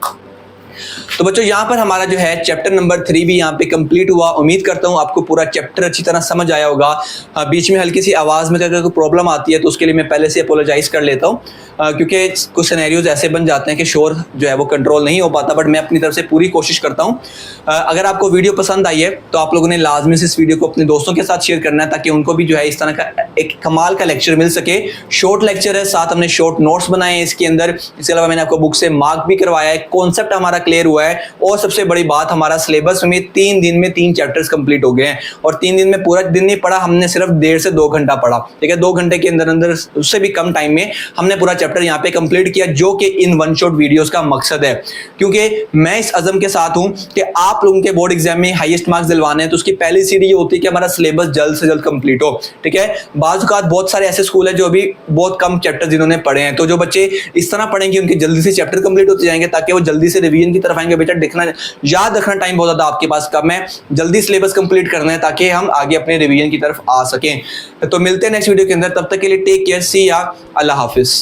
तो बच्चों यहाँ पर हमारा जो है चैप्टर नंबर 3 भी यहाँ पे कंप्लीट हुआ। उम्मीद करता हूँ आपको पूरा चैप्टर अच्छी तरह समझ आया होगा। बीच में हल्की सी आवाज़ में अगर कोई प्रॉब्लम आती है तो उसके लिए मैं पहले से अपोलोजाइज कर लेता हूँ, क्योंकि कुछ सिनेरियोज ऐसे बन जाते हैं कि शोर जो है वो कंट्रोल नहीं हो पाता, बट मैं अपनी तरफ से पूरी कोशिश करता हूँ। अगर आपको वीडियो पसंद आई है तो आप लोगों ने लाजमी से इस वीडियो को अपने दोस्तों के साथ शेयर करना है, ताकि उनको भी जो है इस तरह का एक कमाल का लेक्चर मिल सके। शॉर्ट लेक्चर है, साथ हमने शॉर्ट नोट्स बनाए हैं इसके अंदर। इसके अलावा मैंने आपको बुक से मार्क भी करवाया है। कॉन्सेप्ट हमारा क्लियर हुआ है। और सबसे बड़ी बात, हमारा सिलेबस में 3 दिन में 3 चैप्टर्स कंप्लीट हो गए हैं। और 3 दिन में पूरा दिन नहीं पढ़ा हमने, सिर्फ 1.5 से 2 घंटा पढ़ा, ठीक है। 2 घंटे के अंदर अंदर, उससे भी कम टाइम में हमने पूरा चैप्टर यहाँ पे कंप्लीट किया, जो कि इन वन शॉट वीडियोस का मकसद है। क्योंकि मैं इस अज़म के साथ हूं कि आप लोगों के बोर्ड एग्जाम में हाईएस्ट मार्क्स दिलवाने हैं, तो उसकी पहली सीढ़ी ये होती है कि हमारा सिलेबस जल्द से जल्द कंप्लीट हो, ठीक है। बाज़ औक़ात बहुत सारे ऐसे स्कूल है जो अभी बहुत कम चैप्टर जिन्होंने पढ़े हैं, तो जो बच्चे इस तरह पढ़ेंगे उनके जल्दी से चैप्टर कंप्लीट होते जाएंगे, ताकि वो जल्दी से रिवीजन की तरफ आएंगे। बेटा देखना, याद रखना, टाइम बहुत ज्यादा आपके पास कम है, जल्दी सिलेबस कंप्लीट करना है ताकि हम आगे अपने रिवीजन की तरफ आ सकें। तो मिलते हैं नेक्स्ट वीडियो के अंदर, तब तक के लिए टेक केयर, सी या, अल्लाह हाफिज।